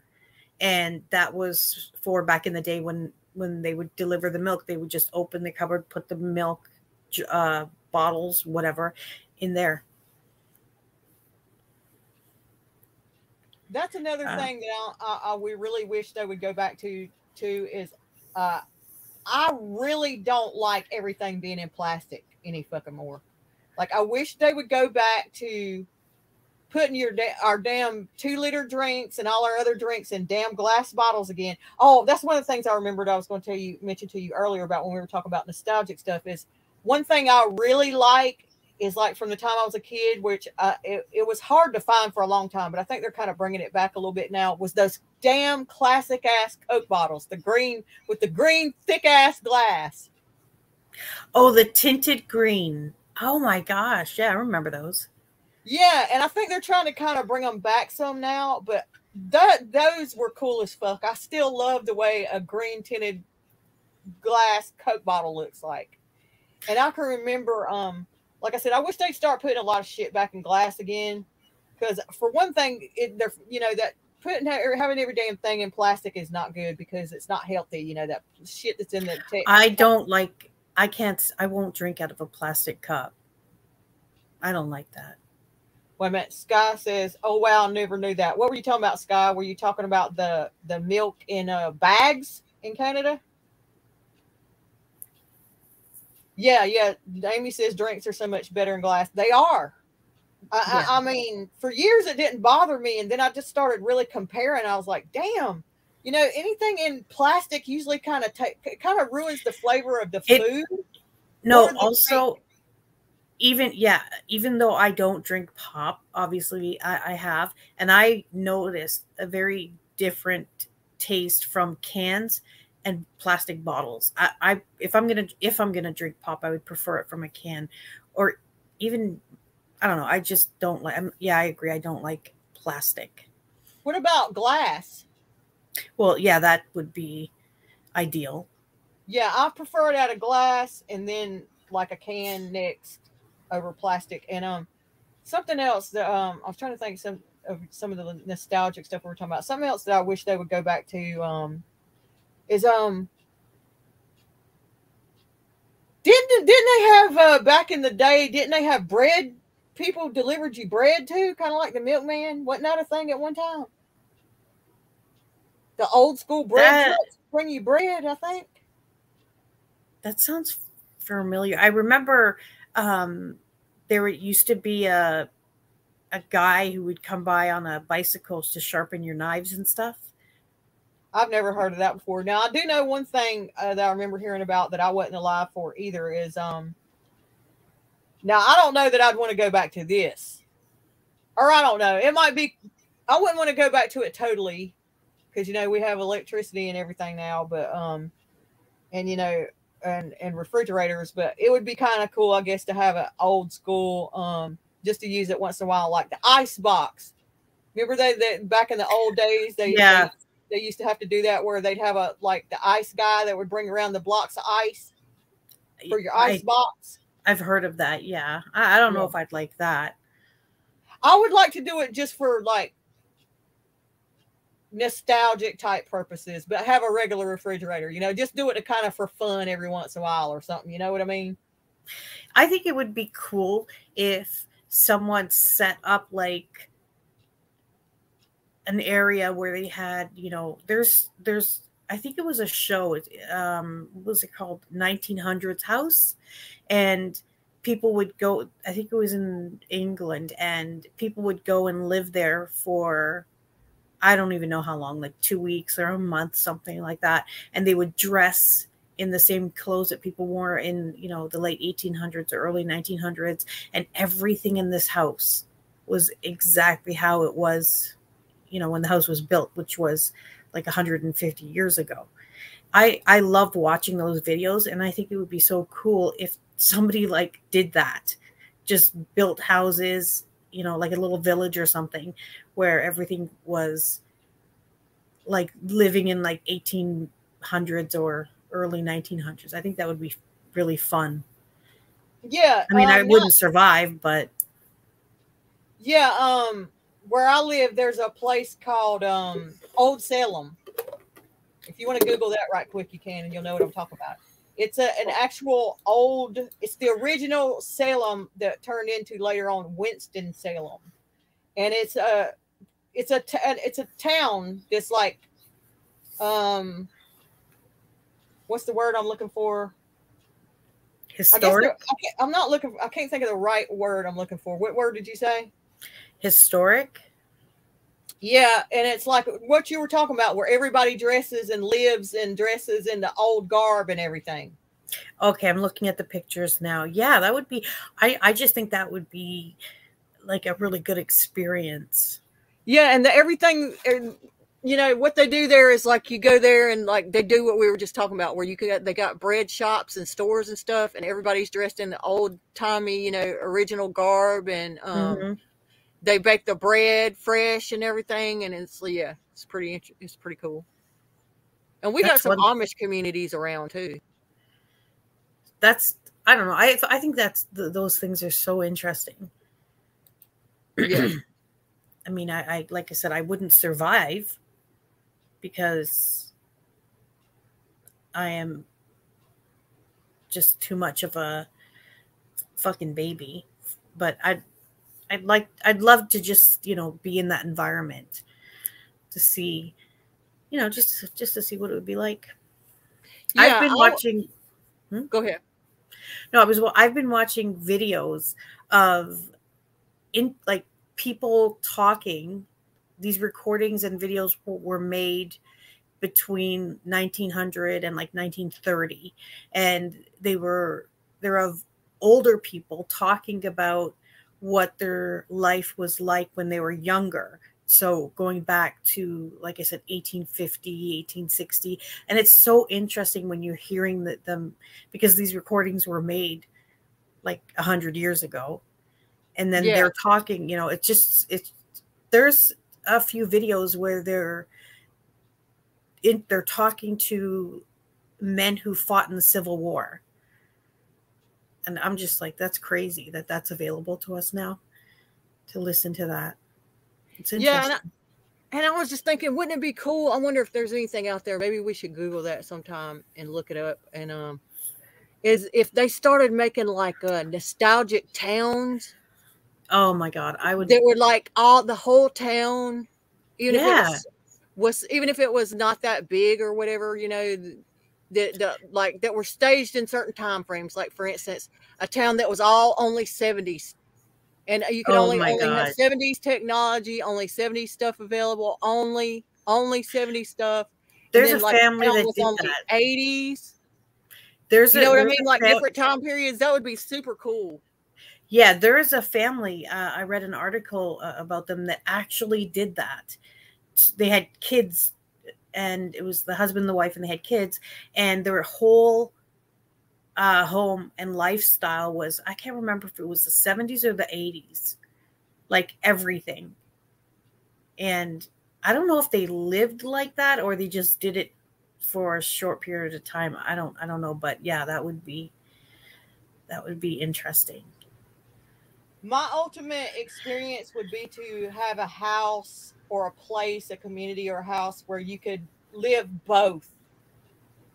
And that was for back in the day when they would deliver the milk. They would just open the cupboard, put the milk bottles, whatever, in there. That's another thing that we really wish they would go back to is I really don't like everything being in plastic any fucking more. Like, I wish they would go back to putting our damn 2-liter drinks and all our other drinks in damn glass bottles again. Oh, that's one of the things I remembered I was going to mention to you earlier about when we were talking about nostalgic stuff. Is one thing I really like is, like, from the time I was a kid, which it was hard to find for a long time, but I think they're kind of bringing it back a little bit now, was those damn classic ass Coke bottles, the green thick ass glass. Oh, the tinted green. Oh my gosh. Yeah, I remember those. Yeah, and I think they're trying to kind of bring them back some now, but those were cool as fuck. I still love the way a green tinted glass Coke bottle looks like. And I can remember, like I said, I wish they'd start putting a lot of shit back in glass again. Because for one thing, that having every damn thing in plastic is not good, because it's not healthy. That shit that's in the I won't drink out of a plastic cup. I don't like that. Wait a minute. Sky says, oh, wow, never knew that. What were you talking about, Sky? Were you talking about the milk in bags in Canada? Yeah. Amy says drinks are so much better in glass. They are. I mean, for years it didn't bother me, and then I just started really comparing. I was like, damn, you know, anything in plastic usually kind of ruins the flavor of the food. No, also, even though I don't drink pop, obviously I have, and I noticed a very different taste from cans and plastic bottles. If I'm gonna drink pop, I would prefer it from a can, or even, I don't know. I just don't like. Yeah, I agree. I don't like plastic. What about glass? Well, yeah, that would be ideal. Yeah, I prefer it out of glass, and then like a can next over plastic. And something else that I was trying to think of some of the nostalgic stuff we were talking about. Something else that I wish they would go back to is didn't they have back in the day? Didn't they have bread? People delivered you bread too, kind of like the milkman. Wasn't that a thing at one time? The old school bread trucks bring you bread, I think. That sounds familiar. I remember there used to be a guy who would come by on a bicycle to sharpen your knives and stuff. I've never heard of that before. Now, I do know one thing that I remember hearing about that I wasn't alive for either is now, I don't know that I'd want to go back to this. Or I don't know. It might be, I wouldn't want to go back to it totally because, you know, we have electricity and everything now, but, and, you know, and refrigerators, but it would be kind of cool, I guess, to have an old school, just to use it once in a while, like the ice box. Remember they back in the old days, they used to have to do that where they'd have like the ice guy that would bring around the blocks of ice for your ice box. I've heard of that. Yeah. I don't know if I'd like that. I would like to do it just for like nostalgic type purposes, but have a regular refrigerator, you know, just do it to kind of for fun every once in a while or something. You know what I mean? I think it would be cool if someone set up like an area where they had, you know, there's I think it was a show. What was it called? 1900s House. And people would go, I think it was in England, and people would go and live there for, I don't even know how long, like 2 weeks or a month, something like that. And they would dress in the same clothes that people wore in, you know, the late 1800s or early 1900s. And everything in this house was exactly how it was, you know, when the house was built, which was like 150 years ago. I love watching those videos, and I think it would be so cool if somebody like did that, just built houses, you know, like a little village or something where everything was like living in like 1800s or early 1900s. I think that would be really fun. Yeah. I mean, I wouldn't survive, but yeah. Where I live, there's a place called Old Salem. If you want to Google that right quick, you can, and you'll know what I'm talking about. It's an actual old, it's the original Salem that turned into later on Winston-Salem. And it's a town that's like, what's the word I'm looking for? Historic? I can't think of the right word I'm looking for. What word did you say? Historic? Yeah, and it's like what you were talking about, where everybody dresses and lives and dresses in the old garb and everything. Okay, I'm looking at the pictures now. Yeah, that would be, I just think that would be like a really good experience. Yeah, and everything, you know, what they do there is like you go there and like they do what we were just talking about, where they got bread shops and stores and stuff, and everybody's dressed in the old timey, you know, original garb, and they bake the bread fresh and everything, and it's pretty cool. And we got some Amish communities around too. I don't know. I think those things are so interesting. Yeah. I mean, I like I said, I wouldn't survive because I am just too much of a fucking baby. But I'd love to just, you know, be in that environment to see, you know, just to see what it would be like. Yeah, I've been watching. Go ahead. No, I've been watching videos of, in like people talking. These recordings and videos were made between 1900 and like 1930, and they're of older people talking about what their life was like when they were younger. So going back to, like I said, 1850, 1860. And it's so interesting when you're hearing them, because these recordings were made like 100 years ago. And then they're talking, you know, there's a few videos where they're talking to men who fought in the Civil War. And I'm just like, that's crazy that that's available to us now, to listen to that. It's interesting. Yeah, and I was just thinking, wouldn't it be cool? I wonder if there's anything out there. Maybe we should Google that sometime and look it up. And is if they started making like nostalgic towns. Oh my God, I would. That were like the whole town, even if it was even if it was not that big or whatever, you know, that were staged in certain time frames. Like for instance, a town that was all only 70s. And you could only have 70s technology, only 70s stuff available, only 70s stuff. There's a family that did that. 80s. You know what I mean? Like different time periods. That would be super cool. Yeah, there is a family. I read an article about them that actually did that. They had kids, and it was the husband and the wife, and they had kids, and their whole home and lifestyle was, I can't remember if it was the 70s or the 80s, like everything. And I don't know if they lived like that or they just did it for a short period of time. I don't know, but yeah, that would be interesting. My ultimate experience would be to have a house or a place, a community or a house where you could live both.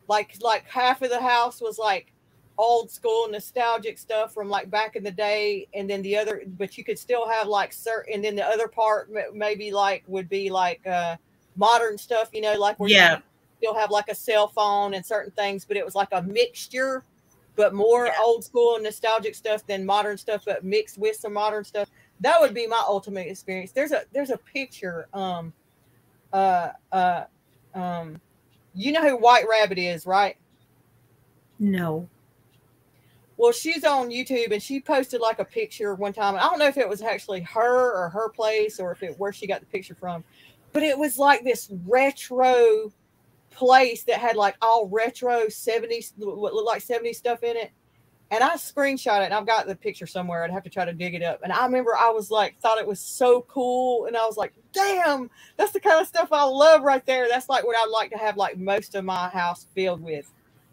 Like half of the house was like old school nostalgic stuff from like back in the day, and then the other, but you could still have like certain, and then the other part maybe like would be like modern stuff, you know, like where you still have like a cell phone and certain things, but it was like a mixture, but more old school and nostalgic stuff than modern stuff, but mixed with some modern stuff. That would be my ultimate experience. There's a picture. You know who White Rabbit is, right? No. Well, she's on YouTube, and she posted like a picture one time. I don't know if it was actually her or her place or where she got the picture from, but it was like this retro place that had like all retro 70s, what looked like 70s stuff in it. And I screenshot it, and I've got the picture somewhere. I'd have to try to dig it up. And I remember I was like, thought it was so cool. And I was like, damn, that's the kind of stuff I love right there. That's like what I'd like to have like most of my house filled with.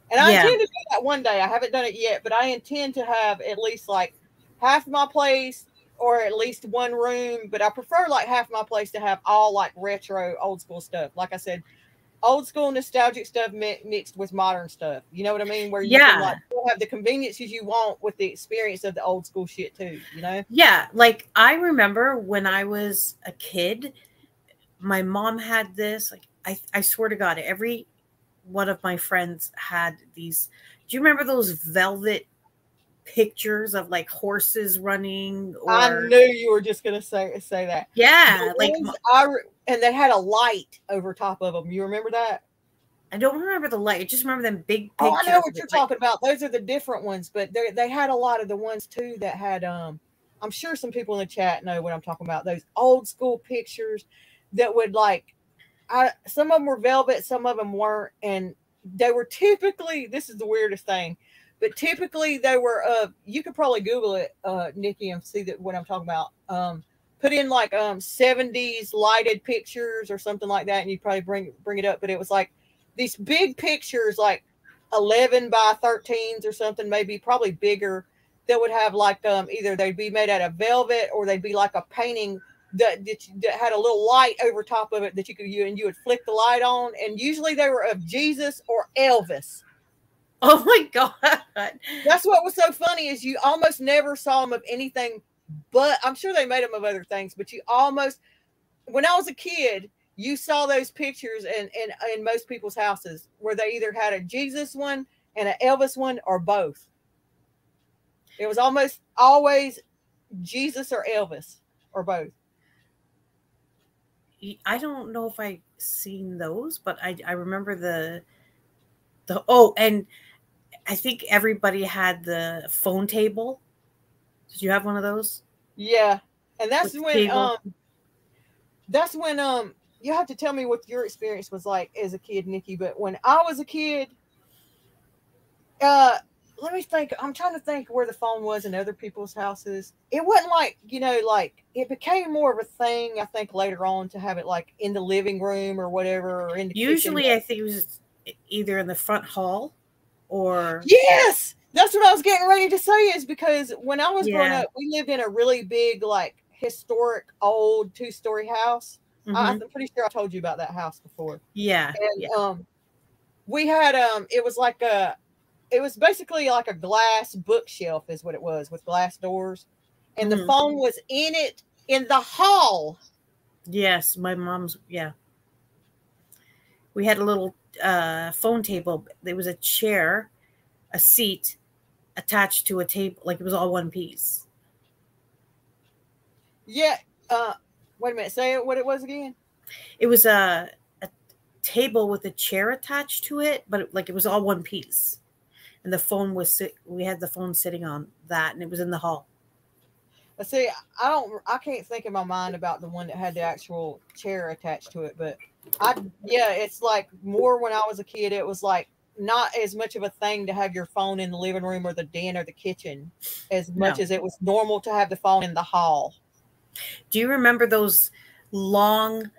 And I intend to do that one day. I haven't done it yet, but I intend to have at least like half my place or at least one room. But I prefer like half my place to have all like retro old school stuff. Like I said, old school nostalgic stuff mixed with modern stuff. You know what I mean? Where you can like still have the conveniences you want with the experience of the old school shit too, you know? Yeah. Like I remember when I was a kid, my mom had this, like I swear to God, every one of my friends had these. Do you remember those velvet pictures of like horses running? I knew you were just going to say that. Yeah. And they had a light over top of them. You remember that? I don't remember the light. I just remember them big pictures. Oh, I know what you're talking about. Those are the different ones, but they had a lot of the ones too that had, I'm sure some people in the chat know what I'm talking about. Those old school pictures that would like, some of them were velvet, some of them weren't. And they were typically, this is the weirdest thing, but typically they were, you could probably Google it, Nikki, and see what I'm talking about. Put in like 70s lighted pictures or something like that, and you probably bring it up. But it was like these big pictures, like 11 by 13s or something, maybe probably bigger, that would have like either they'd be made out of velvet or they'd be like a painting that had a little light over top of it that you would flick the light on, and usually they were of Jesus or Elvis. Oh my God. That's what was so funny, is you almost never saw them of anything. But I'm sure they made them of other things. But you almost, when I was a kid, you saw those pictures in most people's houses where they either had a Jesus one and an Elvis one or both. It was almost always Jesus or Elvis or both? I don't know if I seen those, but I remember the and I think everybody had the phone table. Did you have one of those? Yeah. And that's With the when table? you have to tell me what your experience was like as a kid, Nikki. But when I was a kid, let me think. I'm trying to think where the phone was in other people's houses. It wasn't like, like it became more of a thing, I think, later on to have it like in the living room or whatever, or in the Usually, kitchen. I think it was either in the front hall or. Yes, that's what I was getting ready to say. Is because when I was growing Yeah. up, we lived in a really big, like historic, old 2-story house. I'm pretty sure I told you about that house before. Yeah. And Yeah. we had it was basically like a glass bookshelf is what it was, with glass doors, and the phone was in it in the hall. Yes, my mom's. Yeah. We had a little phone table. There was a chair, a seat attached to a table, like it was all one piece. Yeah. Wait a minute. Say what it was again. It was a table with a chair attached to it, but it was all one piece. And the phone we had the phone sitting on that, and it was in the hall. See, I can't think in my mind about the one that had the actual chair attached to it, but it's like more when I was a kid, it was like not as much of a thing to have your phone in the living room or the den or the kitchen as much as it was normal to have the phone in the hall. Do you remember those long,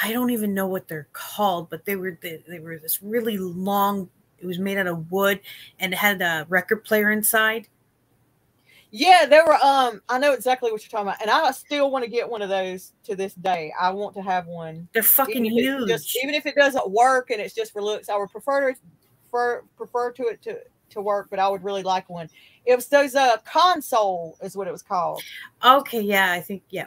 I don't even know what they're called, but they were this really long, it was made out of wood and it had a record player inside. Yeah, they were I know exactly what you're talking about, and I still want to get one of those to this day. I want to have one. They're fucking huge. Even if it doesn't work and it's just for looks, I would prefer it to work, but I would really like one. It was those console is what it was called. Okay, yeah, I think yeah.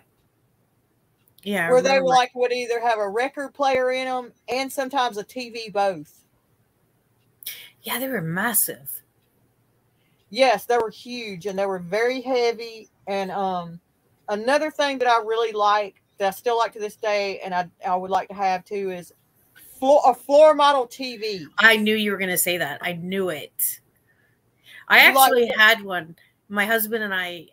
Where they would either have a record player in them and sometimes a TV both. Yeah, they were massive. Yes, they were huge and they were very heavy. And another thing that I really like, that I still like to this day, and I would like to have too, is a floor model TV. I knew you were going to say that. I knew it. I actually had one. My husband and I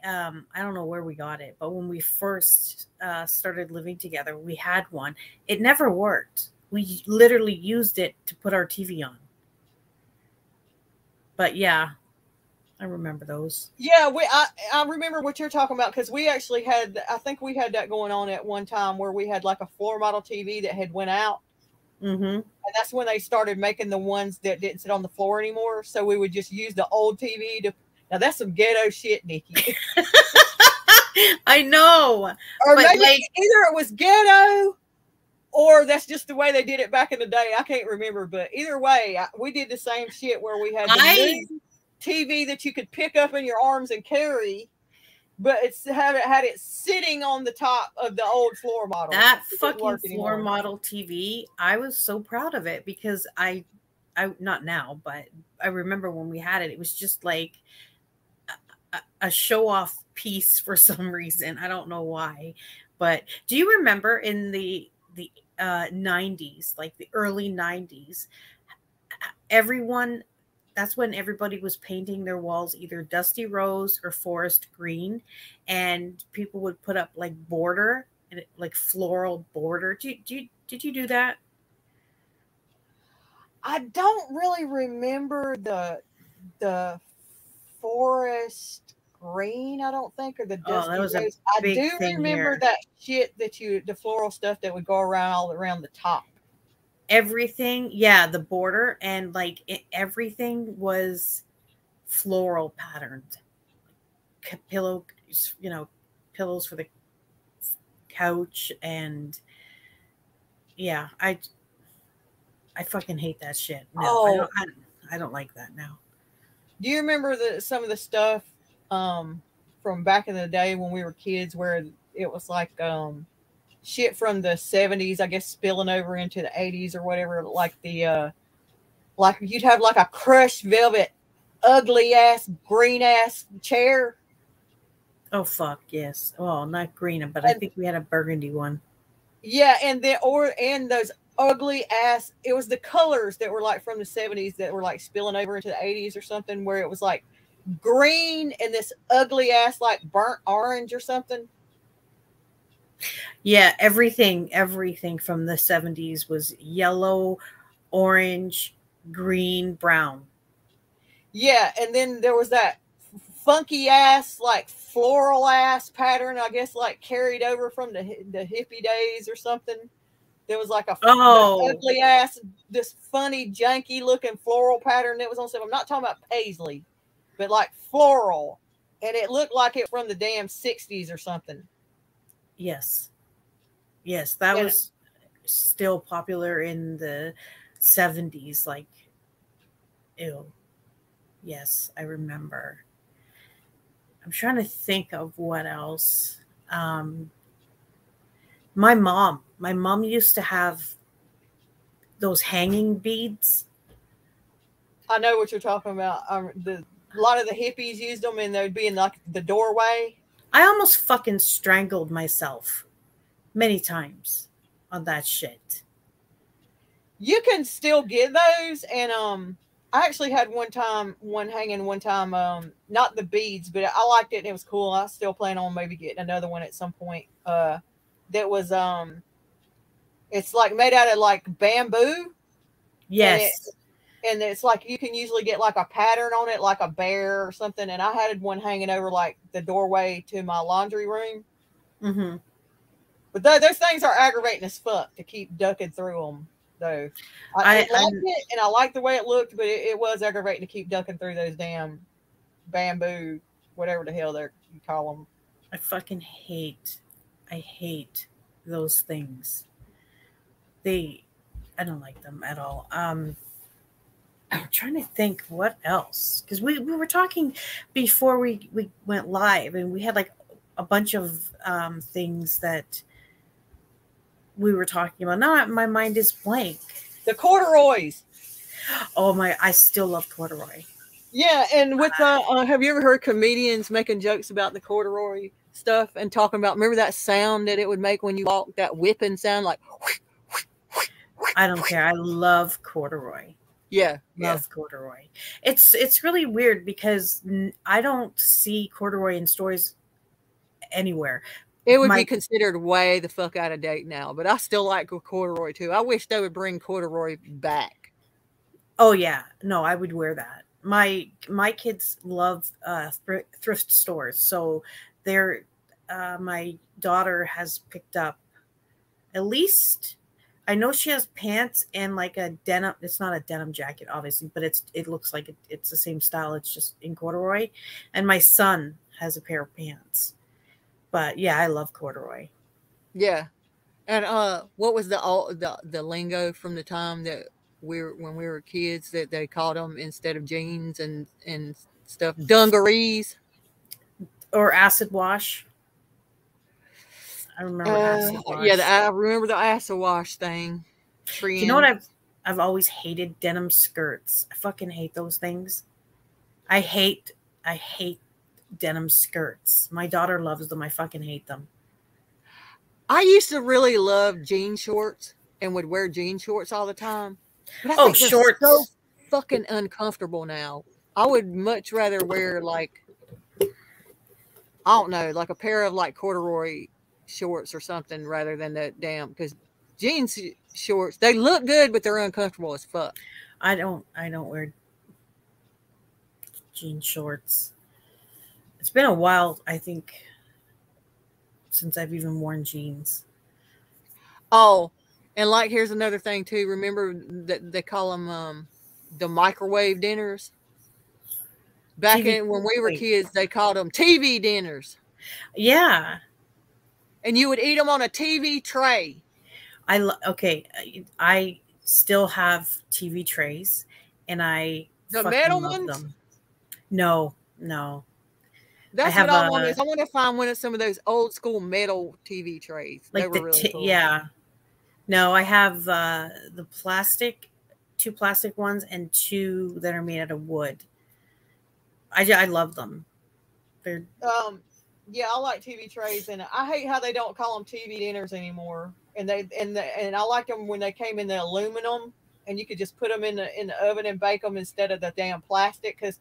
don't know where we got it, but when we first started living together, we had one. It never worked. We literally used it to put our TV on. But yeah, I remember those. Yeah, I remember what you're talking about, because we actually I think we had that going on at one time where we had like a floor model TV that had went out. And that's when they started making the ones that didn't sit on the floor anymore. So we would just use the old TV to. Now that's some ghetto shit, Nikki. I know. Or maybe either it was ghetto or that's just the way they did it back in the day. I can't remember, but either way, we did the same shit where we had the new TV that you could pick up in your arms and carry, but had it sitting on the top of the old floor model. That fucking floor model TV, I was so proud of it because I not now, but I remember when we had it, it was just like a show-off piece for some reason. I don't know why. But do you remember in the 90s, like the early 90s, that's when everybody was painting their walls either dusty rose or forest green, and people would put up like border and like floral border. Did you do that? I don't really remember the forest green, I don't think, or the dusty that was rose. I do remember here. That shit the floral stuff that would go all around the top. Everything, yeah, the border and like everything was floral patterned. Pillows for the couch, and yeah, I fucking hate that shit. No, I don't like that now. Do you remember some of the stuff from back in the day when we were kids, where it was like shit from the 70s, I guess, spilling over into the 80s or whatever, like like you'd have like a crushed velvet, ugly ass, green ass chair. Oh fuck yes. Well, not green, but I think we had a burgundy one. Yeah, and those ugly ass. It was the colors that were like from the 70s that were like spilling over into the 80s or something, where it was like green and this ugly ass like burnt orange or something. Yeah, everything from the 70s was yellow, orange, green, brown. Yeah, and then there was that funky ass, like floral ass pattern, I guess, like carried over from the hippie days or something. There was like a ugly ass, this funny, janky looking floral pattern that was on stuff. I'm not talking about paisley, but like floral, and it looked like it from the damn 60s or something. Yes, yes, that was still popular in the 70s. Like, ew. Yes, I remember. I'm trying to think of what else. My mom used to have those hanging beads. I know what you're talking about. A lot of the hippies used them, and they'd be in like the doorway. I almost fucking strangled myself many times on that shit. You can still get those, and I actually had one hanging one time, not the beads, but I liked it and it was cool. I still plan on maybe getting another one at some point. That was it's like made out of like bamboo. Yes. And it's like you can usually get like a pattern on it, like a bear or something. And I had one hanging over like the doorway to my laundry room. Mm-hmm. But those things are aggravating as fuck to keep ducking through them, though. I liked it, and I liked the way it looked, but it was aggravating to keep ducking through those damn bamboo, whatever the hell you call them. I fucking hate those things. I don't like them at all. I'm trying to think what else, because we were talking before we went live, and we had like a bunch of things that we were talking about. Now my mind is blank. The corduroys. Oh my! I still love corduroy. Yeah, and with have you ever heard comedians making jokes about the corduroy stuff and talking about? Remember that sound that it would make when you walk? That whipping sound, like. I don't care. I love corduroy. Yeah, love corduroy. It's really weird because I don't see corduroy in stores anywhere. It would be considered way the fuck out of date now, but I still like corduroy too. I wish they would bring corduroy back. Oh yeah, no, I would wear that. My kids love thrift stores, so they're my daughter has picked up at least. I know she has pants and like a denim. It's not a denim jacket, obviously, but it looks like it's the same style. It's just in corduroy. And my son has a pair of pants. But yeah, I love corduroy. Yeah, and what was the lingo from the time that when we were kids that they called them instead of jeans and stuff, dungarees or acid wash. I remember acid wash. Yeah, I remember the acid wash thing. You know what I've always hated? Denim skirts. I fucking hate those things. I hate denim skirts. My daughter loves them. I fucking hate them. I used to really love jean shorts and would wear jean shorts all the time. But I think shorts so fucking uncomfortable now. I would much rather wear like, I don't know, like a pair of like corduroy shorts or something rather than that damn, because jeans shorts, they look good, but they're uncomfortable as fuck. I don't wear jean shorts. It's been a while, I think, since I've even worn jeans. Oh, and like here's another thing too. Remember that they call them the microwave dinners? Back when we were kids, they called them TV dinners. Yeah. And you would eat them on a TV tray. I still have TV trays, and the metal ones. Them. No. That's what I want. I want to find one of some of those old school metal TV trays. Like they were really cool. Yeah. No, I have the two plastic ones, and two that are made out of wood. I love them. They're Yeah, I like TV trays, and I hate how they don't call them TV dinners anymore. And I like them when they came in the aluminum, and you could just put them in the oven and bake them instead of the damn plastic. Because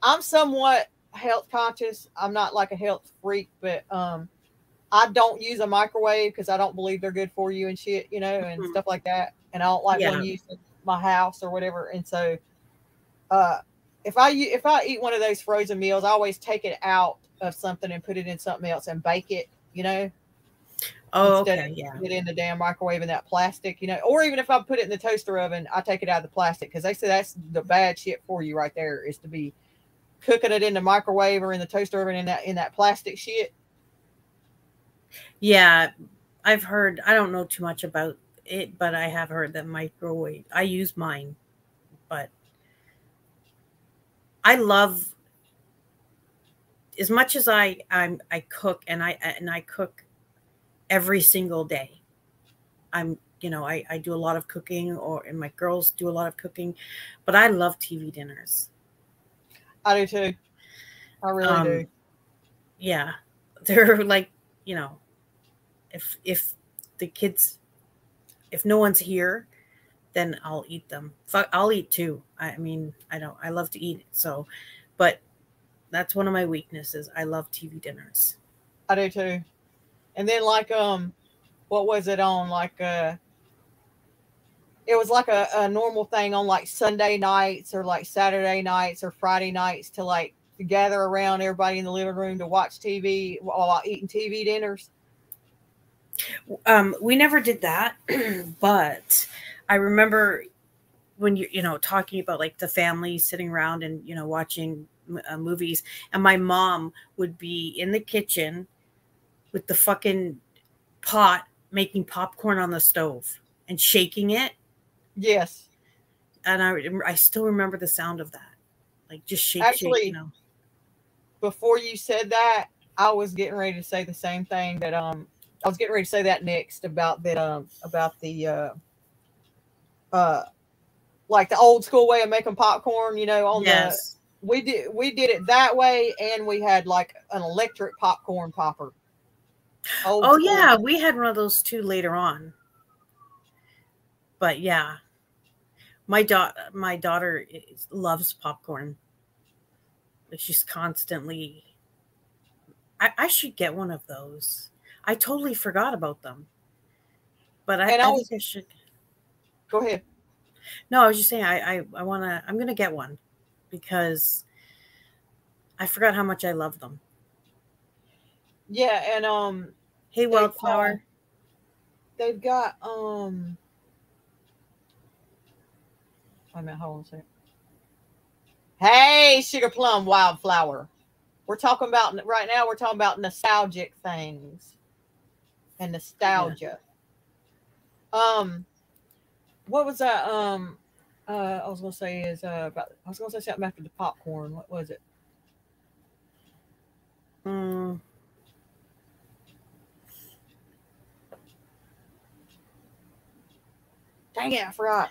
I'm somewhat health conscious. I'm not like a health freak, but I don't use a microwave because I don't believe they're good for you and shit, you know, and stuff like that. And I don't like Yeah. one used in my house or whatever. And so, uh, if I eat one of those frozen meals, I always take it out of something and put it in something else and bake it, you know, Oh, instead okay. of Yeah. putting it in the damn microwave in that plastic, you know. Or even if I put it in the toaster oven, I take it out of the plastic because they say that's the bad shit for you right there, is to be cooking it in the microwave or in the toaster oven in that plastic shit. Yeah. I've heard, I don't know too much about it, but I have heard that microwave, I use mine, but I love, as much as I cook, and I cook every single day. I do a lot of cooking, and my girls do a lot of cooking, but I love TV dinners. I do too. I really do. Yeah. They're like, if the kids, if no one's here, then I'll eat them. I'll eat too. I mean, I love to eat. So, but that's one of my weaknesses. I love TV dinners. I do too. And then like, what was it on? Like, it was like a normal thing on like Sunday nights or like Saturday nights or Friday nights to like to gather around everybody in the living room to watch TV while eating TV dinners. We never did that, but I remember when talking about like the family sitting around and watching movies, and my mom would be in the kitchen with the fucking pot making popcorn on the stove and shaking it. Yes. And I still remember the sound of that, like just shake. Actually, before you said that, I was getting ready to say the same thing that I was getting ready to say that next about that about the like the old school way of making popcorn, yes. We did it that way, and we had like an electric popcorn popper. Oh yeah, we had one of those too later on. But yeah, my daughter loves popcorn. She's constantly. I should get one of those. I totally forgot about them. But I think I should. Go ahead. No, I was just saying I'm gonna get one because I forgot how much I love them. Yeah, and hey, Wildflower. They've got wait a minute, hold on a second. Hey, Sugar Plum Wildflower. We're talking about right now, we're talking about nostalgic things and nostalgia. Yeah. What was that? I was gonna say I was gonna say something after the popcorn. What was it? Dang it, I forgot.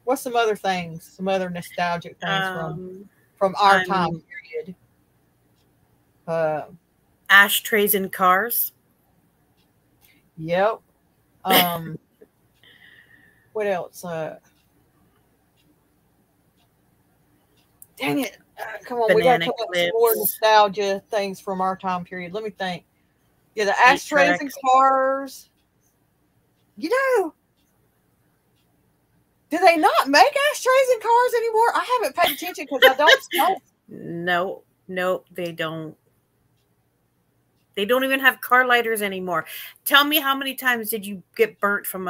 What's some other things? Some other nostalgic things from our time period? Ashtrays in cars. Yep. What else? Dang it. Come on, we got to come up with some more nostalgia things from our time period. Let me think. Yeah, the ashtrays and cars. Do they not make ashtrays and cars anymore? I haven't paid attention because I don't smoke. No, they don't. They don't even have car lighters anymore. Tell me, how many times did you get burnt from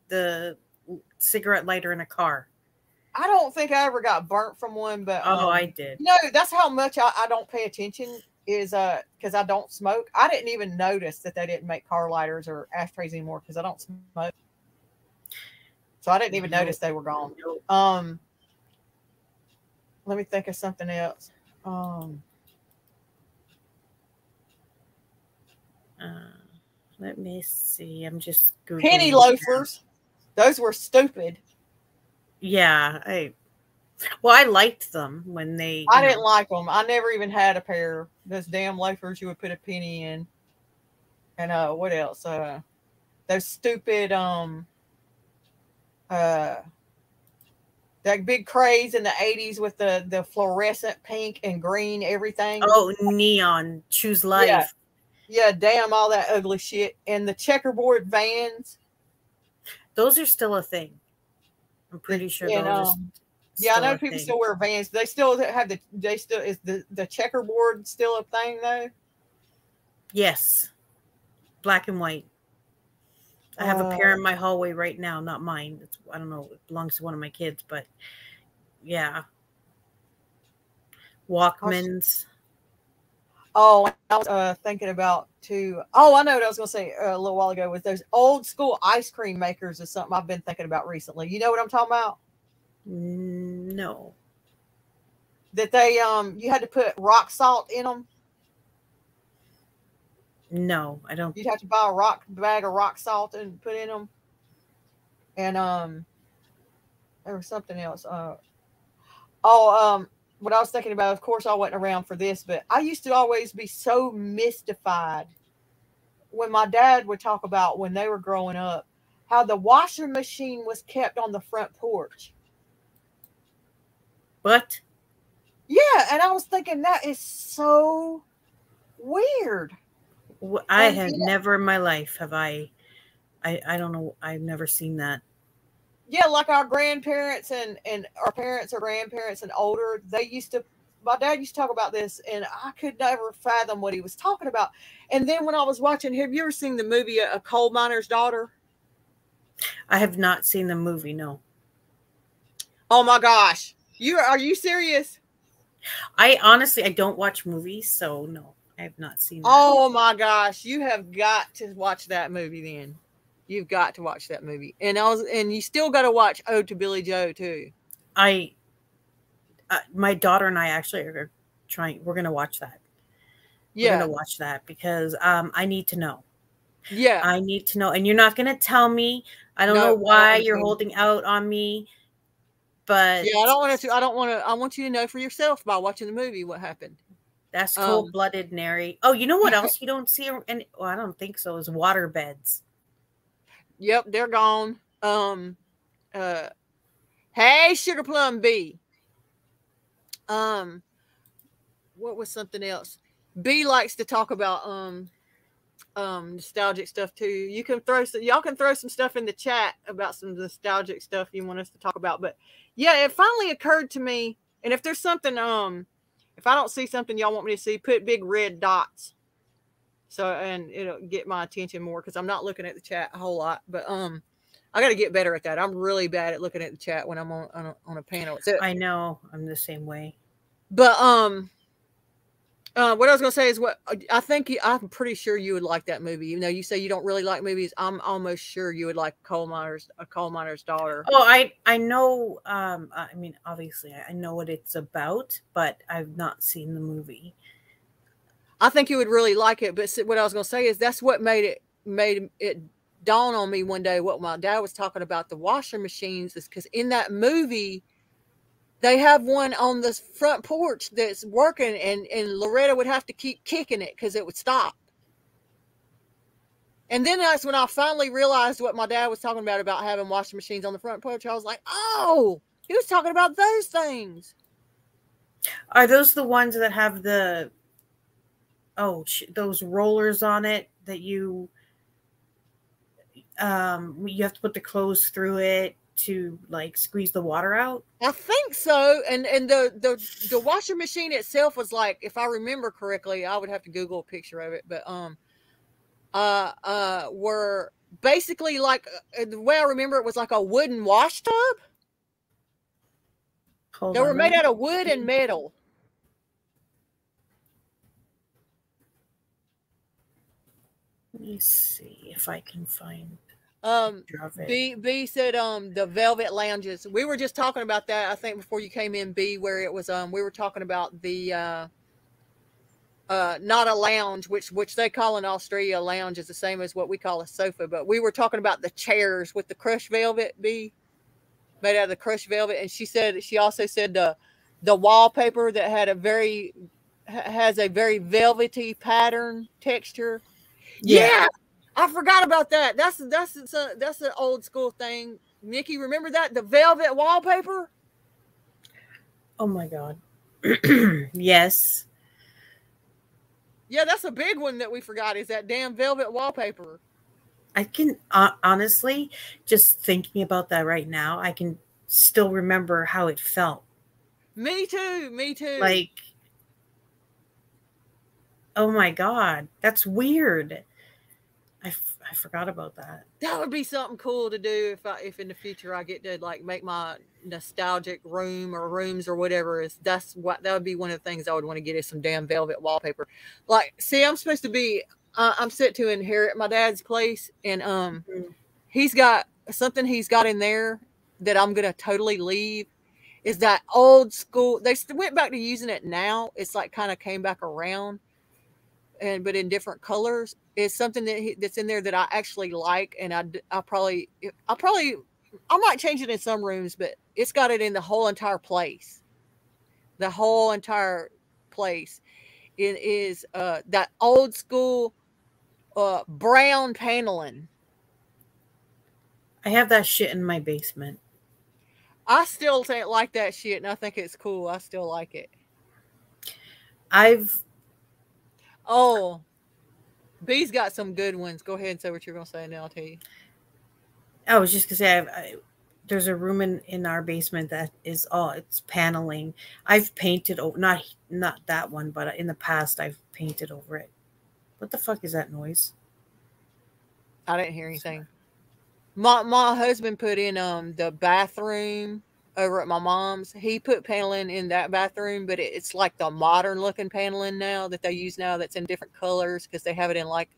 the cigarette lighter in a car? I don't think I ever got burnt from one, but I did. That's how much I don't pay attention, is because I don't smoke. I didn't even notice that they didn't make car lighters or ashtrays anymore because I don't smoke. So I didn't even notice they were gone. Let me think of something else. Let me see. I'm just Googling penny loafers. Those were stupid. Yeah, Well, I liked them when they. I didn't like them. I never even had a pair. Those damn loafers you would put a penny in. And what else? Those stupid that big craze in the 80s with the fluorescent pink and green everything. Oh, neon, choose life. Yeah. Yeah, damn all that ugly shit. And the checkerboard Vans. Those are still a thing. I'm pretty sure those are yeah, I know people still wear Vans. They still have is the checkerboard still a thing though? Yes. Black and white. I have a pair in my hallway right now, not mine. I don't know, it belongs to one of my kids, but yeah. Walkmans. Oh, I was thinking about too. Oh, I know what I was going to say a little while ago was those old school ice cream makers is something I've been thinking about recently. You know what I'm talking about? No. That they you had to put rock salt in them. No, I don't. You'd have to buy a bag of rock salt and put in them. And there was something else. What I was thinking about, of course, I wasn't around for this, but I used to always be so mystified when my dad would talk about when they were growing up, how the washing machine was kept on the front porch. What? Yeah, and I was thinking that is so weird. I have never in my life have I don't know. I've never seen that. Yeah, like our grandparents and our parents or grandparents and older, my dad used to talk about this, and I could never fathom what he was talking about. And then when I was watching, have you ever seen the movie A Coal Miner's Daughter? I have not seen the movie, no. Oh my gosh. Are you serious? I honestly don't watch movies, so no, I have not seen that. Oh my gosh, you have got to watch that movie then. You've got to watch that movie. And you still got to watch Ode to Billy Joe too. My daughter and I actually are we're going to watch that. Yeah. We're going to watch that because I need to know. Yeah. I need to know. And you're not going to tell me. I don't know why you're holding out on me. But yeah, I want you to know for yourself by watching the movie what happened. That's cold-blooded, Nary. Oh, you know what else you don't see? I don't think so. Is water beds. Yep, they're gone. Hey, Sugar Plum B. What was something else? B likes to talk about nostalgic stuff too. Y'all can throw some stuff in the chat about some nostalgic stuff you want us to talk about. But yeah, it finally occurred to me. And if there's something, if I don't see something y'all want me to see, put big red dots. So, and it'll get my attention more because I'm not looking at the chat a whole lot. But I got to get better at that. I'm really bad at looking at the chat when I'm on a panel. So, I know I'm the same way. But what I was gonna say is I'm pretty sure you would like that movie. Even though you say you don't really like movies, I'm almost sure you would like A Coal Miner's Daughter. Oh, I know. I mean, obviously, I know what it's about, but I've not seen the movie. I think you would really like it. But what I was gonna say is that's what made it dawn on me one day. What my dad was talking about the washer machines is because in that movie, they have one on the front porch that's working, and Loretta would have to keep kicking it because it would stop. And then that's when I finally realized what my dad was talking about having washing machines on the front porch. I was like, oh, he was talking about those things. Are those the ones that have those rollers on it that you have to put the clothes through it to like squeeze the water out? I think so. And the washer machine itself was like, if I remember correctly, I would have to Google a picture of it, but were basically like the way I remember it was like a wooden wash tub. They were made out of wood and metal. Let me see if I can find B said the velvet lounges. We were just talking about that, I think, before you came in, B, where it was we were talking about the not a lounge, which they call in Australia a lounge is the same as what we call a sofa, but we were talking about the chairs with the crushed velvet, B. made out of the crushed velvet. And she also said the wallpaper that had has a very velvety pattern texture. Yeah, I forgot about that. That's an old school thing. Nikki, remember that? The velvet wallpaper? Oh my God. Yes. Yeah, that's a big one that we forgot, is that damn velvet wallpaper. I can honestly, just thinking about that right now, I can still remember how it felt. Me too. Me too. Like, oh my God, that's weird. I forgot about that. That would be something cool to do if in the future I get to like make my nostalgic room or rooms or whatever. That would be one of the things I would want to get, is some damn velvet wallpaper. Like, see, I'm supposed to be I'm set to inherit my dad's place, and he's got something he's got in there that I'm gonna totally leave. Is that old school? They went back to using it now. It's like kind of came back around, but in different colors. Is something that's in there that I actually like, and I might change it in some rooms, but it's got it in the whole entire place. The whole entire place. It is that old school brown paneling. I have that shit in my basement. I still like that shit, and I think it's cool. I still like it. Oh, B's got some good ones. Go ahead and say what you're going to say, and then I'll tell you. I was just going to say, there's a room in our basement that is it's paneling. I've painted over, not that one, but in the past I've painted over it. What the fuck is that noise? I didn't hear anything. My husband put in the bathroom over at my mom's. He put paneling in that bathroom, but it's like the modern looking paneling now that they use now, that's in different colors, because they have it in like,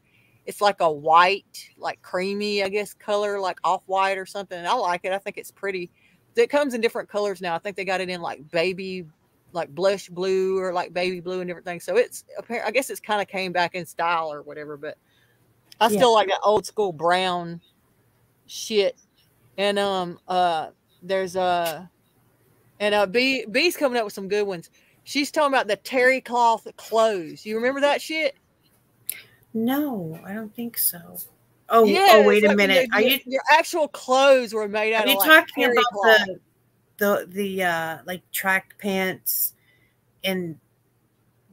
it's like a white, like creamy, I guess, color, like off-white or something. And I like it. I think it's pretty. It comes in different colors now. I think they got it in like baby, like blush blue or like baby blue and different things. So I guess it's kind of came back in style or whatever, but I still like that old school brown shit. And there's B's coming up with some good ones. She's talking about the terry cloth clothes. You remember that shit? No, I don't think so. Oh, yeah, oh, wait a minute. Your actual clothes were made out of like talking terry about cloth. the like track pants and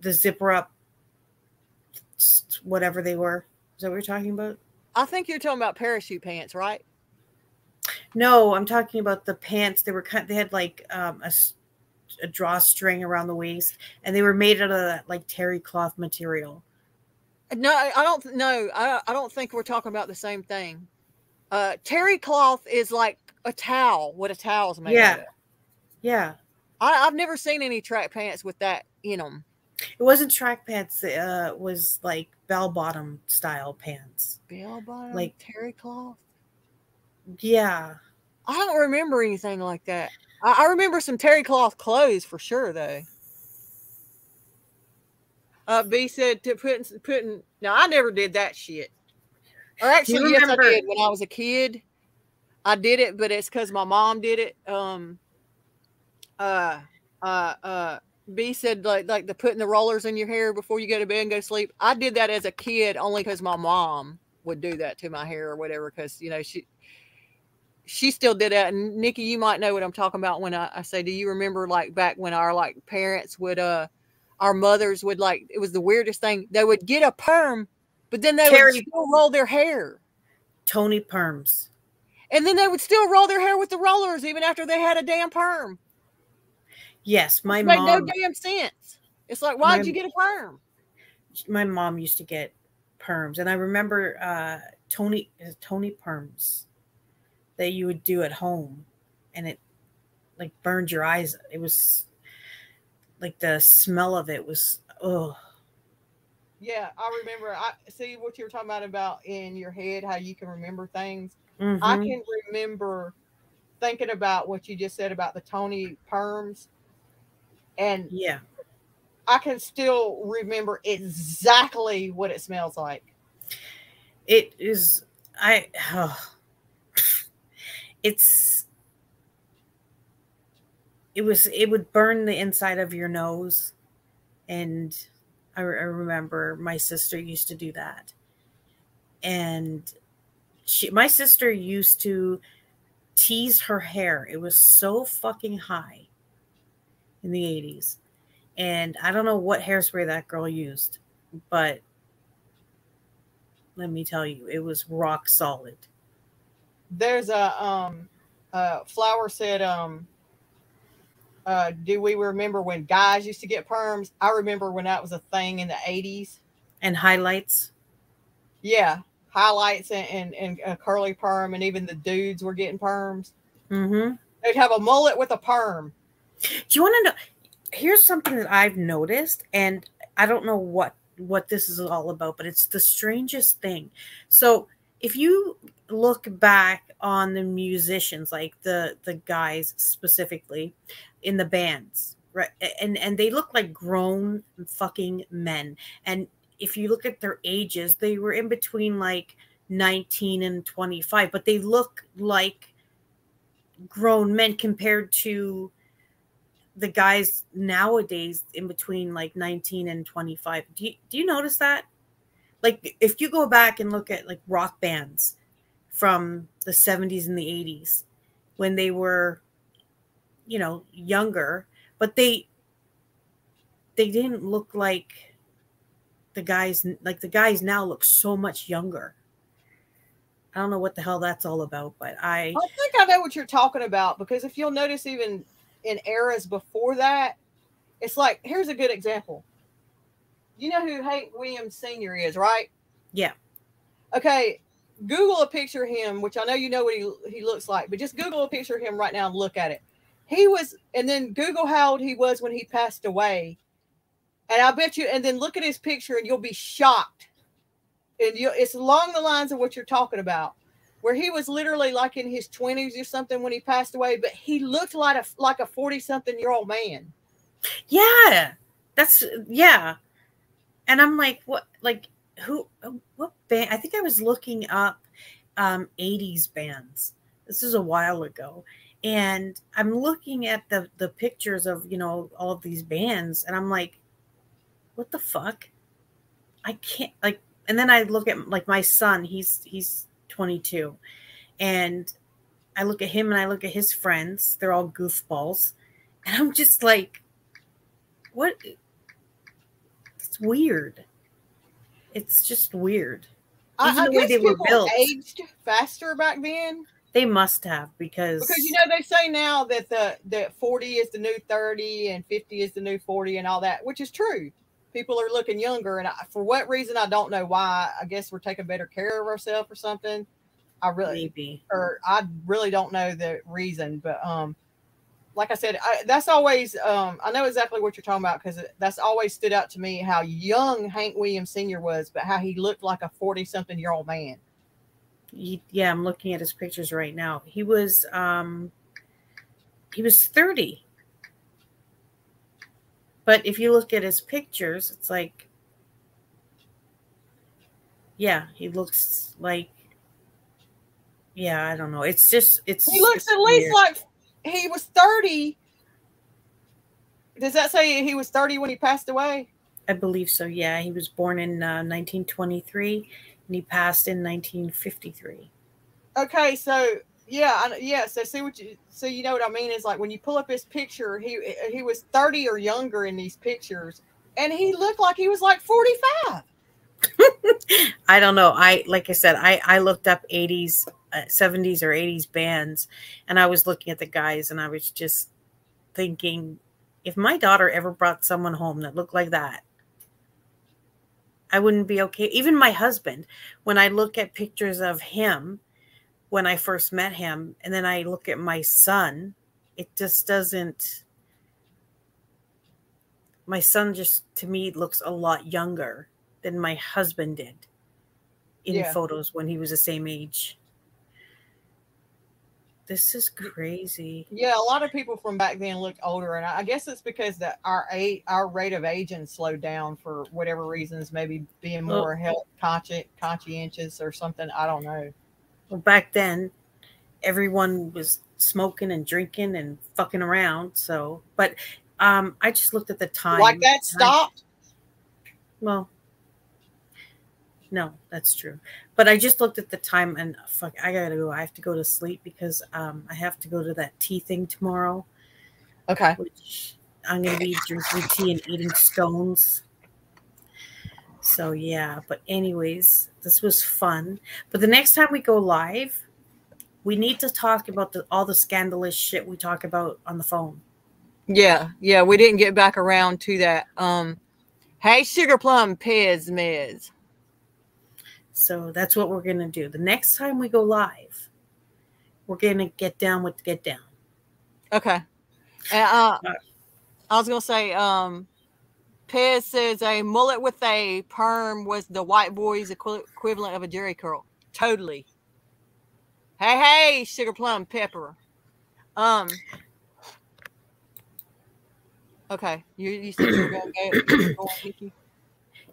the zipper up, whatever they were? Is that what you're talking about? I think you're talking about parachute pants, right? No, I'm talking about the pants. They had like a drawstring around the waist, and they were made out of that like terry cloth material. No, I don't know. I don't think we're talking about the same thing. Terry cloth is like a towel. What a towel is made out of. Yeah. I've never seen any track pants with that in them. It wasn't track pants. It was like bell bottom style pants. Bell bottom, like terry cloth. Yeah. I don't remember anything like that. I remember some terry cloth clothes for sure, though. B said to putting. No, I never did that shit. Or actually, yes, I did when I was a kid. I did it, but it's because my mom did it. B said like the putting the rollers in your hair before you go to bed and go to sleep. I did that as a kid only because my mom would do that to my hair or whatever. Because she still did that. And Nikki, you might know what I'm talking about when I say, do you remember like back when our like parents would our mothers would like, it was the weirdest thing. They would get a perm, but then they would still roll their hair. Tony perms. And then they would still roll their hair with the rollers even after they had a damn perm. Yes, my mom. Made no damn sense. It's like, why'd you get a perm? My mom used to get perms. And I remember Tony perms that you would do at home. And it like burned your eyes. It was like the smell of it was, oh. Yeah, I remember. I see what you were talking about in your head, how you can remember things. Mm-hmm. I can remember thinking about what you just said about the Tony perms. And yeah, I can still remember exactly what it smells like. It is, it's it would burn the inside of your nose. And I remember my sister used to do that. And my sister used to tease her hair. It was so fucking high in the 80s. And I don't know what hairspray that girl used, but let me tell you, it was rock solid. There's a Flower said, do we remember when guys used to get perms? I remember when that was a thing in the 80s. And highlights. Yeah. Highlights and a curly perm, and even the dudes were getting perms. Mm-hmm. They'd have a mullet with a perm. Do you want to know? Here's something that I've noticed, and I don't know what this is all about, but it's the strangest thing. So if you look back on the musicians, like the guys specifically in the bands, right, and they look like grown fucking men, and if you look at their ages, they were in between like 19 and 25, but they look like grown men compared to the guys nowadays in between like 19 and 25. Do you notice that? Like if you go back and look at like rock bands from the 70s and the 80s when they were, you know, younger, but they didn't look like the guys now look so much younger. I don't know what the hell that's all about, but I think I know what you're talking about, because if you'll notice, even in eras before that, it's like, here's a good example. You know who Hank Williams Sr. is, right? Yeah. Okay, Google a picture of him, which I know you know what he looks like, but just Google a picture of him right now and look at it. And then Google how old he was when he passed away. And I bet you, and then look at his picture and you'll be shocked. And it's along the lines of what you're talking about, where he was literally like in his 20s or something when he passed away, but he looked like a 40-something-year-old man. Yeah. Yeah. And I'm like, what band? I think I was looking up 80s bands. This is a while ago. And I'm looking at the pictures of, you know, all of these bands, and I'm like, what the fuck? I can't, like, and then I look at like my son, he's 22, and I look at him and I look at his friends, they're all goofballs, and I'm just like, what? It's weird. It's just weird. Even the way they were built. Aged faster back then. They must have, because you know they say now that the 40 is the new 30 and 50 is the new 40 and all that, which is true. People are looking younger, and for what reason I don't know why. I guess we're taking better care of ourselves or something. I really don't know the reason, but like I said, that's always I know exactly what you're talking about, because that's always stood out to me how young Hank Williams Sr. was, but how he looked like a 40-something-year-old man. Yeah, I'm looking at his pictures right now. He was 30. But if you look at his pictures, it's like, yeah, he looks like, yeah, I don't know. He looks at least like he was 30. Does that say he was 30 when he passed away? I believe so. Yeah, he was born in 1923 and he passed in 1953. Okay, so yeah. So you know what I mean? Is like when you pull up his picture, he was 30 or younger in these pictures, and he looked like he was like 45. I don't know. Like I said, I looked up 80s, 70s or 80s bands, and I was looking at the guys, and I was just thinking, if my daughter ever brought someone home that looked like that, I wouldn't be okay. Even my husband, when I look at pictures of him when I first met him, and then I look at my son, it just doesn't. My son just, to me, looks a lot younger than my husband did in photos when he was the same age. This is crazy. Yeah, a lot of people from back then looked older, and I guess it's because our rate of aging slowed down for whatever reasons, maybe being more health conscientious or something. I don't know. Well, back then, everyone was smoking and drinking and fucking around. So, but I just looked at the time. Like that stopped? Well, no, that's true. But I just looked at the time and fuck, I gotta go. I have to go to sleep because I have to go to that tea thing tomorrow. Okay. Which I'm gonna be drinking tea and eating scones. So yeah, but anyways, this was fun. But the next time we go live, we need to talk about all the scandalous shit we talk about on the phone. Yeah, we didn't get back around to that. Hey, Sugar Plum, Pez Mez. So that's what we're gonna do. The next time we go live, we're gonna get down with get down. Okay. And I was gonna say, Pez says a mullet with a perm was the white boy's equivalent of a Jerry curl. Totally. Hey, Sugar Plum Pepper. Okay. You said you were going to go on, Nikki?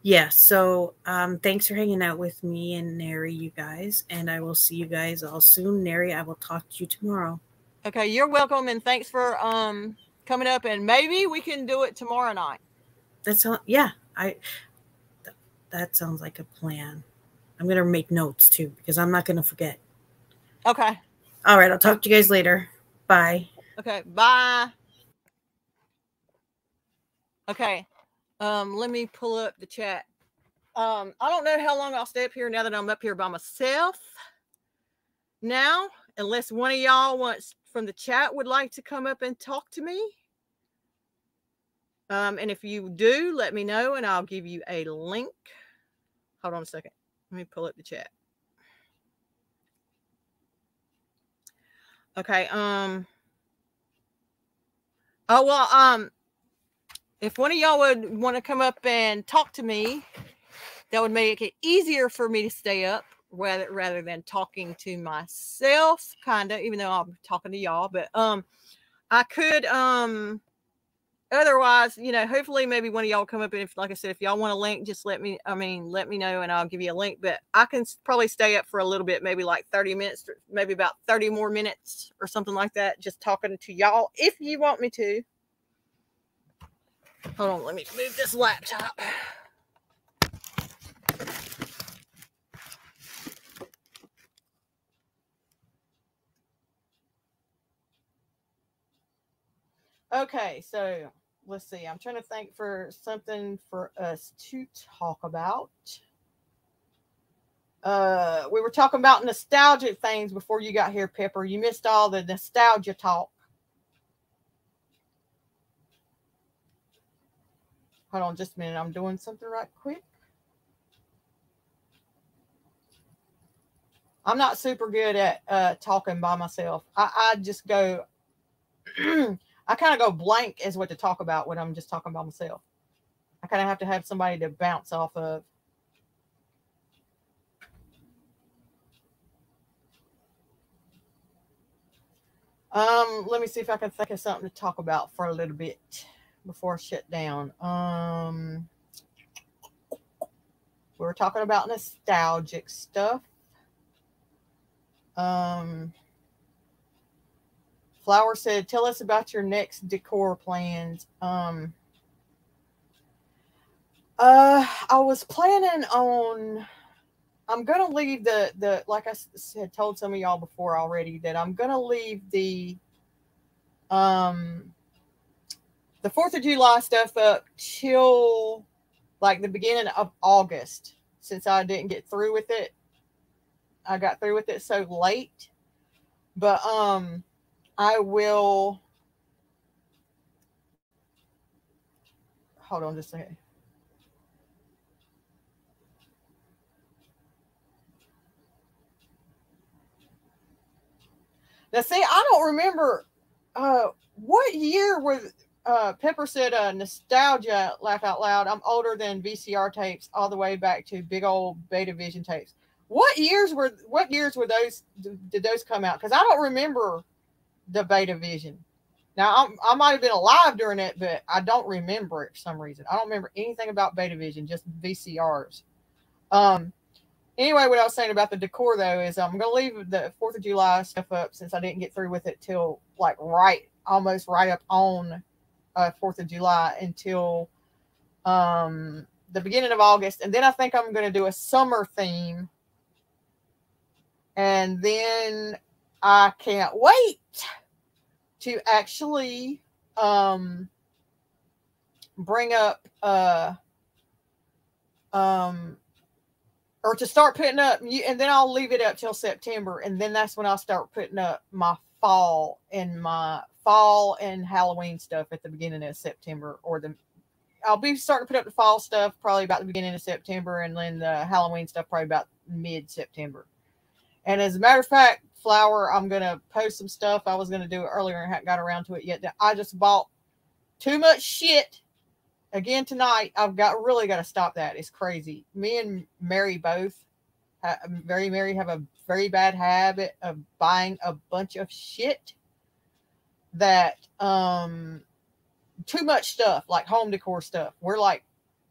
Yeah. So thanks for hanging out with me and Neri, you guys. And I will see you guys all soon. Neri, I will talk to you tomorrow. Okay. You're welcome. And thanks for coming up. And maybe we can do it tomorrow night. That sounds like a plan. I'm going to make notes too, because I'm not going to forget. Okay. All right. I'll talk to you guys later. Bye. Okay. Bye. Okay. Let me pull up the chat. I don't know how long I'll stay up here now that I'm up here by myself. Now, unless one of y'all from the chat would like to come up and talk to me. And if you do, let me know and I'll give you a link. Hold on a second. Let me pull up the chat. Okay. If one of y'all would want to come up and talk to me, that would make it easier for me to stay up rather than talking to myself, kind of, even though I'm talking to y'all. But I could otherwise, hopefully maybe one of y'all come up, and if, like I said, if y'all want a link, just let me know and I'll give you a link. But I can probably stay up for a little bit, maybe like 30 minutes, maybe about 30 more minutes or something like that, just talking to y'all if you want me to. Hold on, let me move this laptop. Okay, so let's see. I'm trying to think for something for us to talk about. We were talking about nostalgic things before you got here, Pepper. You missed all the nostalgia talk. Hold on just a minute. I'm doing something right quick. I'm not super good at talking by myself. I just go, I kind of go blank as what to talk about when I'm just talking by myself. I kind of have to have somebody to bounce off of. Let me see if I can think of something to talk about for a little bit before I shut down. We were talking about nostalgic stuff. Flower said, tell us about your next decor plans. I was planning on, I'm going to leave the, like I said, told some of y'all before already, that I'm going to leave the 4th of July stuff up till like the beginning of August, since I didn't get through with it. I got through with it so late, but, I will, hold on just a second. Now, see, I don't remember what year was Pepper said nostalgia, laugh out loud. I'm older than VCR tapes all the way back to big old Betavision tapes. What years were those? Did those come out? Because I don't remember the Betavision. Now, I might have been alive during it, but I don't remember it for some reason. I don't remember anything about Betavision, just VCRs. Anyway, what I was saying about the decor though is I'm gonna leave the 4th of July stuff up since I didn't get through with it till like almost right up on 4th of July until the beginning of August, and then I think I'm gonna do a summer theme, and then I can't wait to actually bring up or to start putting up, and then I'll leave it up till September, and then that's when I'll start putting up my fall and Halloween stuff at the beginning of September, I'll be starting to put up the fall stuff probably about the beginning of September, and then the Halloween stuff probably about mid-September. And as a matter of fact, Flower, I'm going to post some stuff. I was going to do it earlier and hadn't got around to it yet. I just bought too much shit again tonight. Really got to stop that. It's crazy. Me and Mary both, Mary have a very bad habit of buying a bunch of shit that, too much stuff, like home decor stuff. We're like,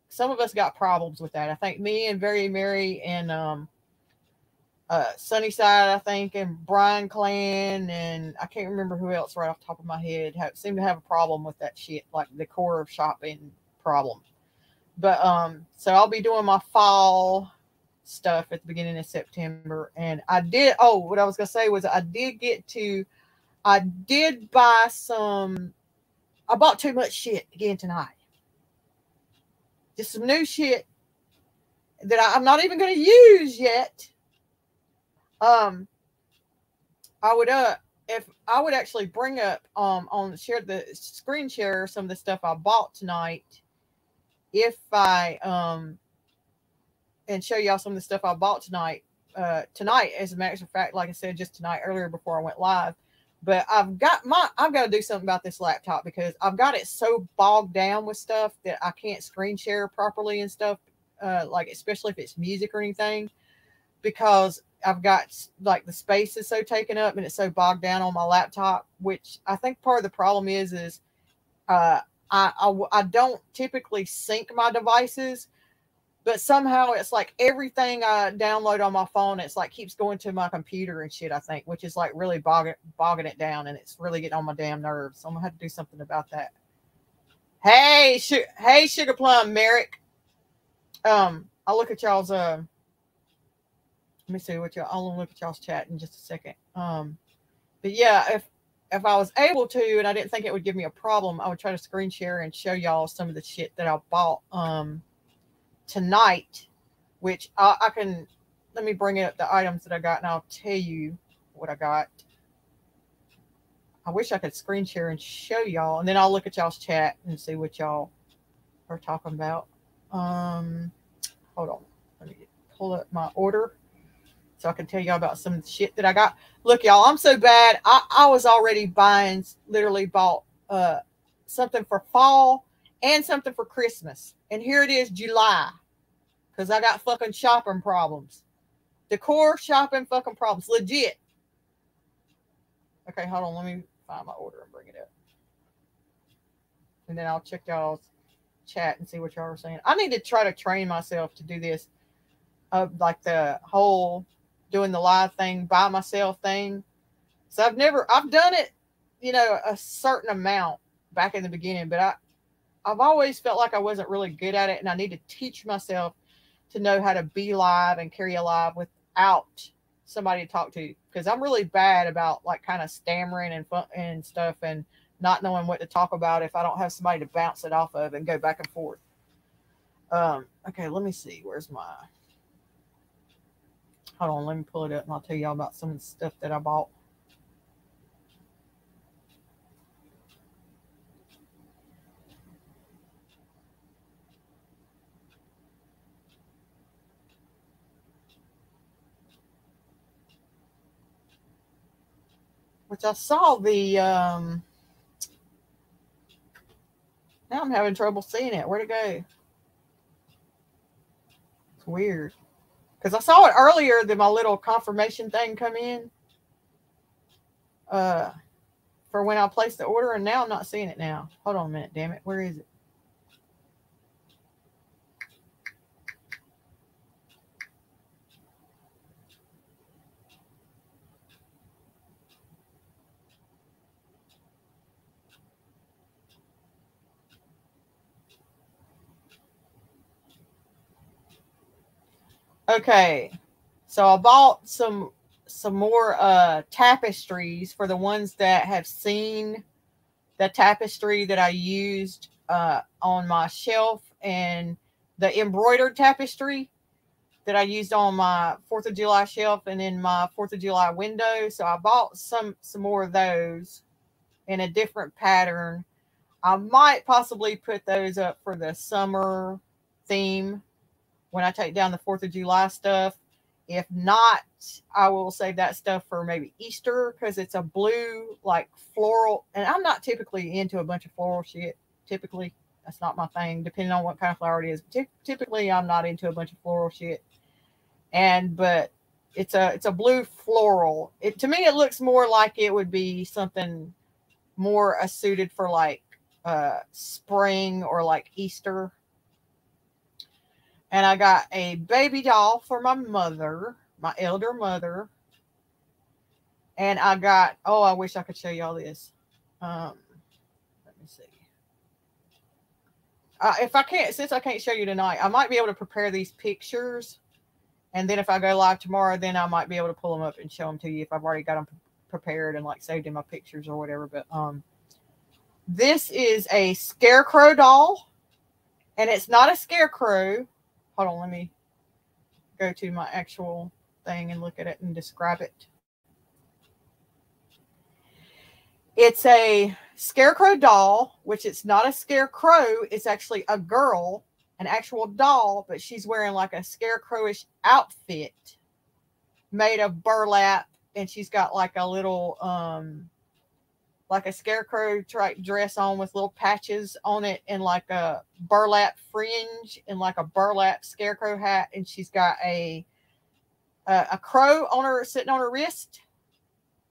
some of us got problems with that. I think me and Mary and, Sunnyside, I think, and Brian Clan, and I can't remember who else right off the top of my head seem to have a problem with that shit, like the core shopping problem. But so I'll be doing my fall stuff at the beginning of September. And what I was gonna say was I bought too much shit again tonight. Just some new shit that I'm not even going to use yet. If I would actually bring up share the screen share some of the stuff I bought tonight, if I and show y'all some of the stuff I bought tonight. Tonight, as a matter of fact, like I said, just tonight earlier before I went live. But I've got to do something about this laptop because I've got it so bogged down with stuff that I can't screen share properly and stuff, like especially if it's music or anything, because I've got like the space is so taken up and it's so bogged down on my laptop, which I think part of the problem is I don't typically sync my devices, but somehow it's like everything I download on my phone, it's like keeps going to my computer and shit, I think, which is like really bogging it down, and it's really getting on my damn nerves. So I'm gonna have to do something about that. Hey, Sugar Plum, Merrick. I'll look at y'all's let me see what I'll look at y'all's chat in just a second. But yeah, if I was able to, and I didn't think it would give me a problem, I would try to screen share and show y'all some of the shit that I bought tonight, which I can, let me bring up the items that I got and I'll tell you what I got. I wish I could screen share and show y'all, and then I'll look at y'all's chat and see what y'all are talking about. Hold on, let me pull up my order so I can tell y'all about some shit that I got. Look, y'all, I'm so bad. I was already literally bought something for fall and something for Christmas. And here it is, July, because I got fucking shopping problems. Decor shopping fucking problems. Legit. Okay, hold on. Let me find my order and bring it up. And then I'll check y'all's chat and see what y'all are saying. I need to try to train myself to do this. Like the whole doing the live thing by myself thing. So I've done it, a certain amount back in the beginning, but I've always felt like I wasn't really good at it, and I need to teach myself to know how to be live and carry a live without somebody to talk to, because I'm really bad about like kind of stammering and stuff and not knowing what to talk about if I don't have somebody to bounce it off of and go back and forth. Okay, let me see. Where's my... Hold on, let me pull it up and I'll tell y'all about some of the stuff that I bought. Which I saw now I'm having trouble seeing it. Where'd it go? It's weird. Because I saw it earlier that my little confirmation thing come in for when I placed the order, and now I'm not seeing it now. Hold on a minute, damn it. Where is it? Okay, so I bought some more tapestries for the ones that have seen the tapestry that I used on my shelf, and the embroidered tapestry that I used on my 4th of July shelf and in my 4th of July window. So I bought some more of those in a different pattern. I might possibly put those up for the summer theme when I take down the 4th of July stuff. If not, I will save that stuff for maybe Easter, because it's a blue, like floral. And I'm not typically into a bunch of floral shit. Typically, that's not my thing, depending on what kind of flower it is. Typically, I'm not into a bunch of floral shit. But it's a blue floral. To me, it looks more like it would be something more suited for like spring or like Easter. And I got a baby doll for my mother, my elder mother. And I got, oh, I wish I could show y'all this. Let me see. If I can't, since I can't show you tonight, I might be able to prepare these pictures. And then if I go live tomorrow, then I might be able to pull them up and show them to you if I've already got them prepared and like saved in my pictures or whatever. But this is a scarecrow doll. And it's not a scarecrow. Hold on, let me go to my actual thing and look at it and describe it. It's a scarecrow doll, which it's not a scarecrow. It's actually a girl, an actual doll, but she's wearing like a scarecrowish outfit made of burlap. And she's got like a little, like a scarecrow type dress on with little patches on it and like a burlap fringe and like a burlap scarecrow hat. And she's got a crow on her, sitting on her wrist.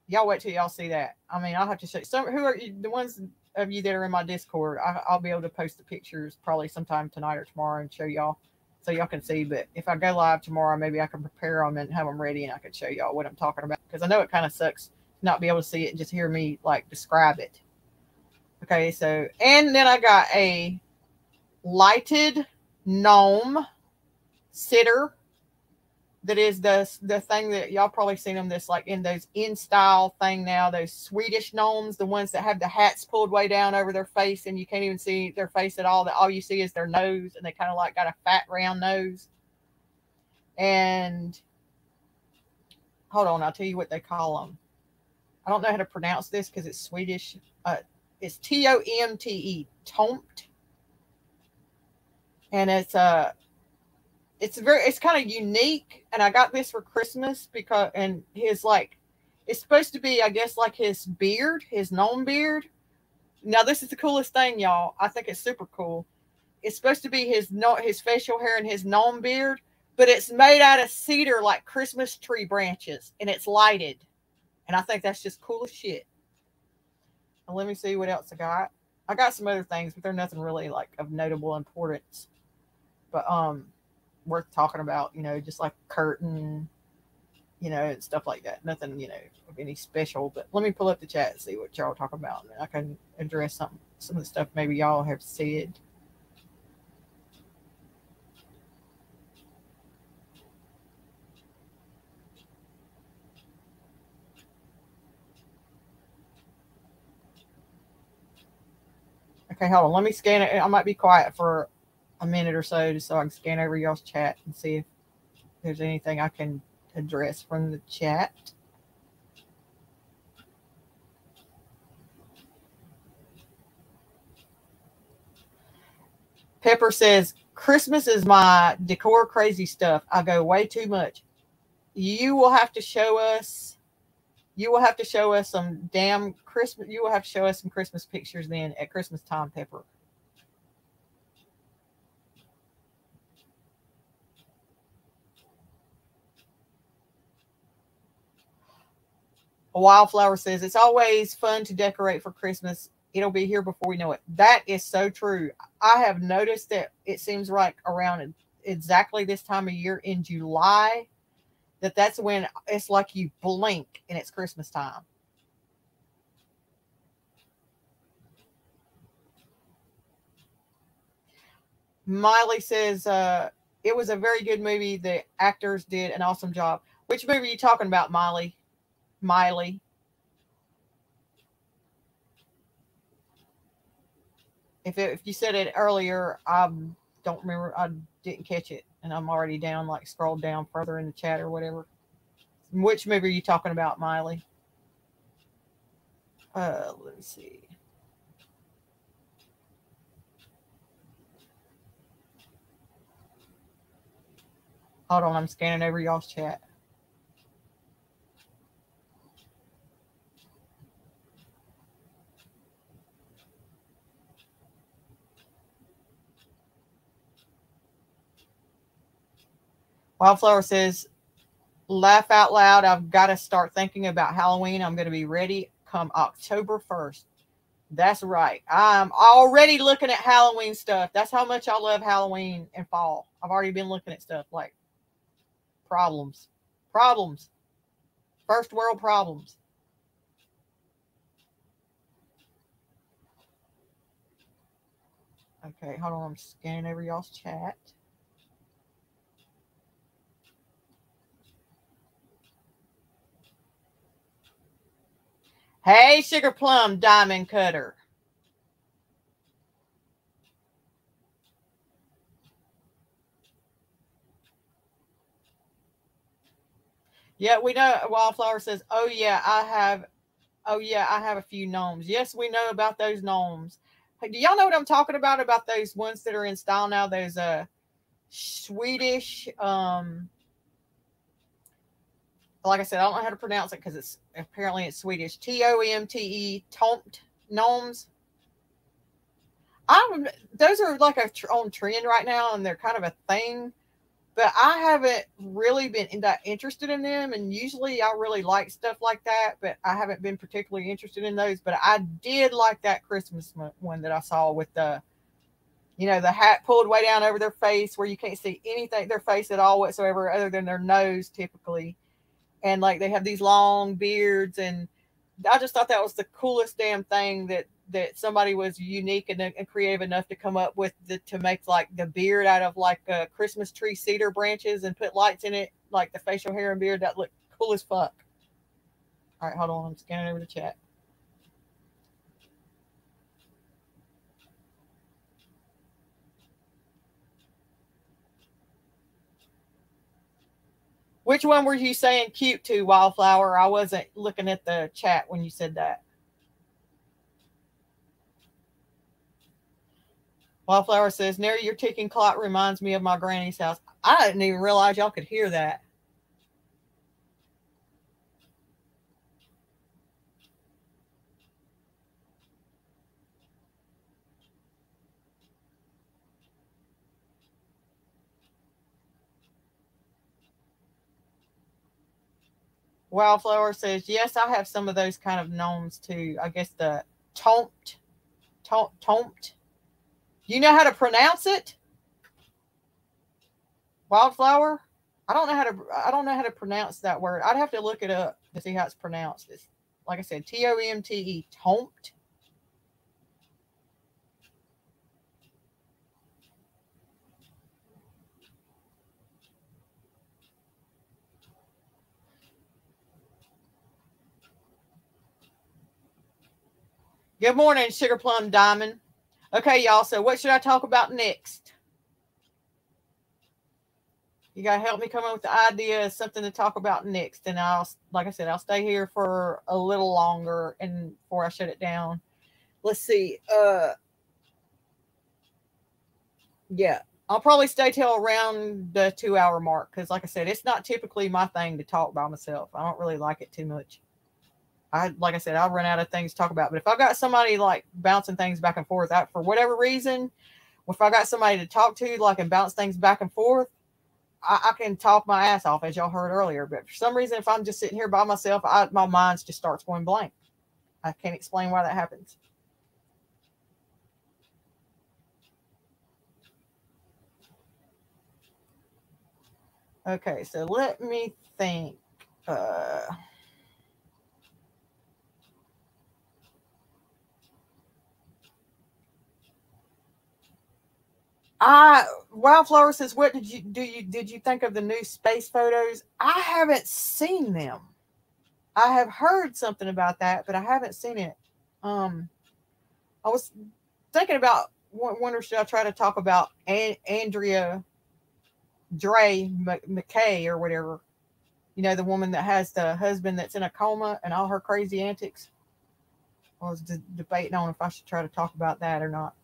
Y'all wait till y'all see that. I mean, I'll have to show you. Who are you, the ones of you that are in my Discord? I'll be able to post the pictures probably sometime tonight or tomorrow and show y'all so y'all can see. But if I go live tomorrow, maybe I can prepare them and have them ready and I can show y'all what I'm talking about, because I know it kind of sucks not be able to see it and just hear me like describe it. Okay, so, and then I got a lighted gnome sitter that is the thing that y'all probably seen them this like in those in style thing now, those Swedish gnomes, the ones that have the hats pulled way down over their face and you can't even see their face at all, that all you see is their nose, and they kind of like got a fat round nose. And hold on, I'll tell you what they call them. I don't know how to pronounce this because it's Swedish. It's Tomte, Tomt. And it's kind of unique. And I got this for Christmas because, and his like, it's supposed to be, I guess, like his beard, his gnome beard. Now, this is the coolest thing, y'all. I think it's super cool. It's supposed to be his facial hair and his gnome beard, but it's made out of cedar, like Christmas tree branches, and it's lighted. And I think that's just cool as shit. And let me see what else I got. I got some other things, but they're nothing really like of notable importance. But worth talking about, you know, just like curtain, you know, and stuff like that. Nothing, you know, of any special. But let me pull up the chat and see what y'all talking about, and I can address some of the stuff maybe y'all have said. Okay, hold on. Let me scan it. I might be quiet for a minute or so just so I can scan over y'all's chat and see if there's anything I can address from the chat. Pepper says, Christmas is my decor crazy stuff. I go way too much. You will have to show us some damn Christmas. You will have to show us some Christmas pictures then at Christmas time, Pepper. A Wildflower says, it's always fun to decorate for Christmas. It'll be here before we know it. That is so true. I have noticed that it seems like around exactly this time of year in July, that's when it's like you blink and it's Christmas time. Miley says, It was a very good movie. The actors did an awesome job. Which movie are you talking about, Miley? Miley. If you said it earlier, I don't remember. I didn't catch it, and I'm already down, like scrolled down further in the chat or whatever. Which movie are you talking about, Miley? Let me see. Hold on, I'm scanning over y'all's chat. Wildflower says, laugh out loud. I've got to start thinking about Halloween. I'm going to be ready come October 1st. That's right. I'm already looking at Halloween stuff. That's how much I love Halloween and fall. I've already been looking at stuff like problems. First world problems. Okay, hold on. I'm scanning over y'all's chat. Hey, Sugar Plum Diamond Cutter. Yeah, we know. Wildflower says, oh yeah, I have a few gnomes. Yes, we know about those gnomes. Hey, do y'all know what I'm talking about? About those ones that are in style now? Those Swedish, like I said, I don't know how to pronounce it because it's Swedish. Tomte Tomt gnomes. Those are like on trend right now, and they're kind of a thing. But I haven't really been that interested in them. And usually I really like stuff like that, but I haven't been particularly interested in those. But I did like that Christmas one that I saw with the hat pulled way down over their face where you can't see anything, their face at all whatsoever, other than their nose typically. And like they have these long beards. And I just thought that was the coolest damn thing that somebody was unique and creative enough to come up with to make like the beard out of like Christmas tree cedar branches and put lights in it, like the facial hair and beard. That looked cool as fuck. All right, hold on. I'm scanning over the chat. Which one were you saying cute to, Wildflower? I wasn't looking at the chat when you said that. Wildflower says, Nary, your ticking clock reminds me of my granny's house. I didn't even realize y'all could hear that. Wildflower says, yes, I have some of those kind of gnomes too. I guess the Tomt. You know how to pronounce it? Wildflower? I don't know how to pronounce that word. I'd have to look it up to see how it's pronounced. It's, like I said, Tomte, Tomt. Good morning, Sugar Plum Diamond. Okay, y'all. So what should I talk about next? You got to help me come up with the idea of something to talk about next. And like I said, I'll stay here for a little longer and before I shut it down. Let's see. Yeah, I'll probably stay till around the 2-hour mark. Because like I said, it's not typically my thing to talk by myself. I don't really like it too much. Like I said, I'll run out of things to talk about. But if I got somebody like bouncing things back and forth, for whatever reason, if I got somebody to talk to, like, and bounce things back and forth, I can talk my ass off, as y'all heard earlier. But for some reason, if I'm just sitting here by myself, my mind just starts going blank. I can't explain why that happens. Okay, so let me think. Wildflower says, what did you think of the new space photos? I haven't seen them. I have heard something about that, but I haven't seen it. I was thinking about, wonder should I try to talk about Andrea McCray or whatever. You know, the woman that has the husband that's in a coma and all her crazy antics. I was debating on if I should try to talk about that or not.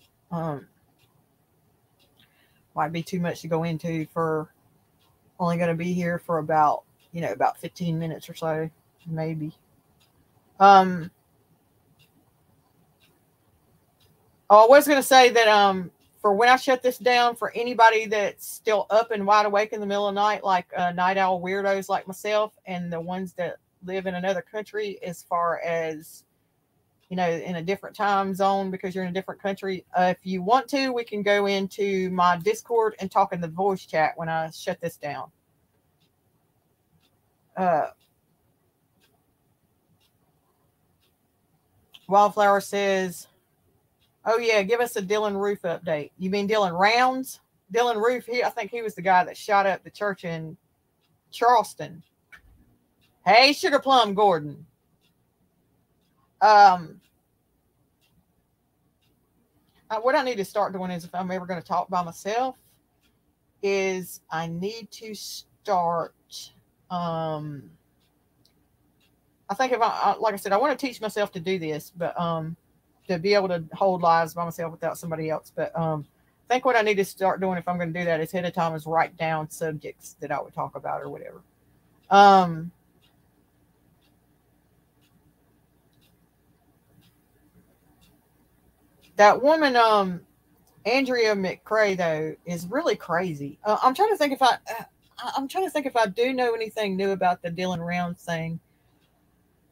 Might be too much to go into for only going to be here for about 15 minutes or so, maybe. I was going to say that for when I shut this down, for anybody that's still up and wide awake in the middle of the night, like night owl weirdos like myself, and the ones that live in another country, as far as, in a different time zone because you're in a different country. If you want to, we can go into my Discord and talk in the voice chat when I shut this down. Wildflower says, oh yeah, give us a Dylan Roof update. You mean Dylan Rounds? Dylan Roof, I think he was the guy that shot up the church in Charleston. Hey, Sugar Plum Gordon. What I need to start doing is, if I'm ever going to talk by myself, is I need to start. I think if like I said, I want to teach myself to do this, but to be able to hold lives by myself without somebody else. But I think what I need to start doing if I'm going to do that is ahead of time is write down subjects that I would talk about or whatever. That woman, Andrea McCray, though, is really crazy. I'm trying to think if I do know anything new about the Dylan Rounds thing.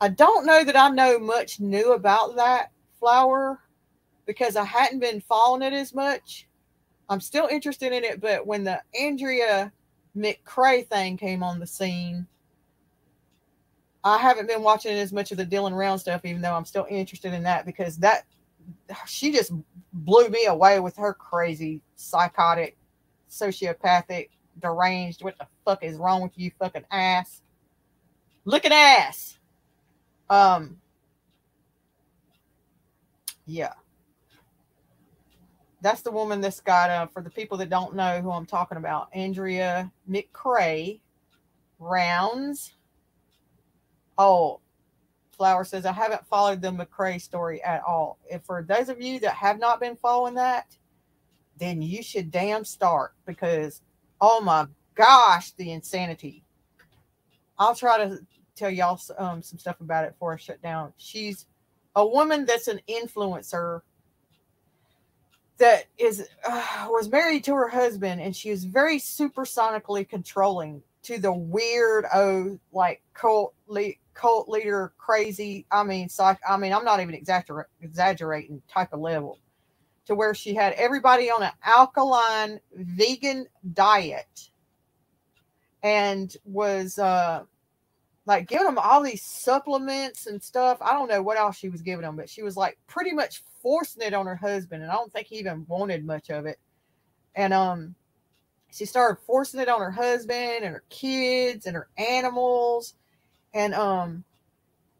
I don't know that I know much new about that, Flower, because I hadn't been following it as much. I'm still interested in it, but when the Andrea McCray thing came on the scene, I haven't been watching as much of the Dylan Rounds stuff, even though I'm still interested in that, because she just blew me away with her crazy, psychotic, sociopathic, deranged, what the fuck is wrong with you, fucking ass? Looking ass. Yeah. That's the woman that's got, for the people that don't know who I'm talking about, Andrea McCray Rounds. Oh, Flower says, I haven't followed the McCray story at all. If for those of you that have not been following that, then you should damn start, because, oh my gosh, the insanity. I'll try to tell y'all some stuff about it before I shut down. She's a woman that's an influencer that was married to her husband, and she is very supersonically controlling to the weird, like cult leader, crazy. I'm not even exaggerating type of level, to where she had everybody on an alkaline vegan diet and was like giving them all these supplements and stuff. I don't know what else she was giving them, but she was like pretty much forcing it on her husband, and I don't think he even wanted much of it. And she started forcing it on her husband and her kids and her animals, and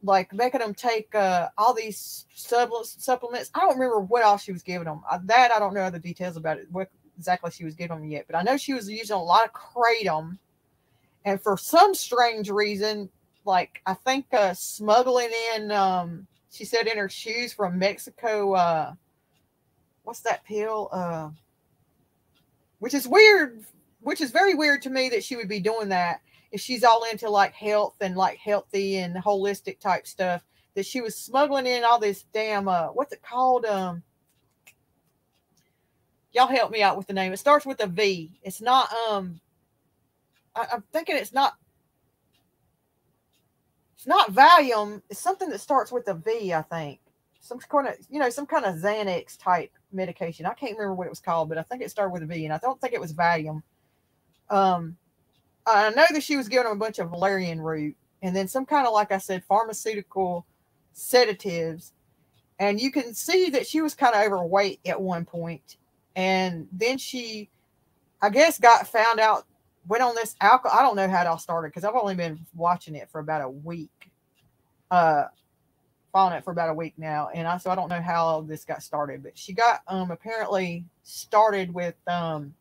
like making them take all these supplements. I don't remember what else she was giving them. I don't know the details about it, what exactly she was giving them yet, but I know she was using a lot of kratom, and for some strange reason, like I think smuggling in, she said in her shoes from Mexico, what's that pill? Which is weird, which is very weird to me that she would be doing that if she's all into like health and like healthy and holistic type stuff, that she was smuggling in all this damn, what's it called? Y'all help me out with the name. It starts with a V. It's not, I'm thinking it's not Valium. It's something that starts with a V, I think. Some kind of Xanax type medication. I can't remember what it was called, but I think it started with a V, and I don't think it was Valium. I know that she was giving them a bunch of valerian root, and then some kind of, like I said, pharmaceutical sedatives. And you can see that she was kind of overweight at one point. And then she, I guess, got found out, went on this alcohol. I don't know how it all started because I've only been watching it for about a week. Following it for about a week now. And so I don't know how this got started, but she got apparently started with on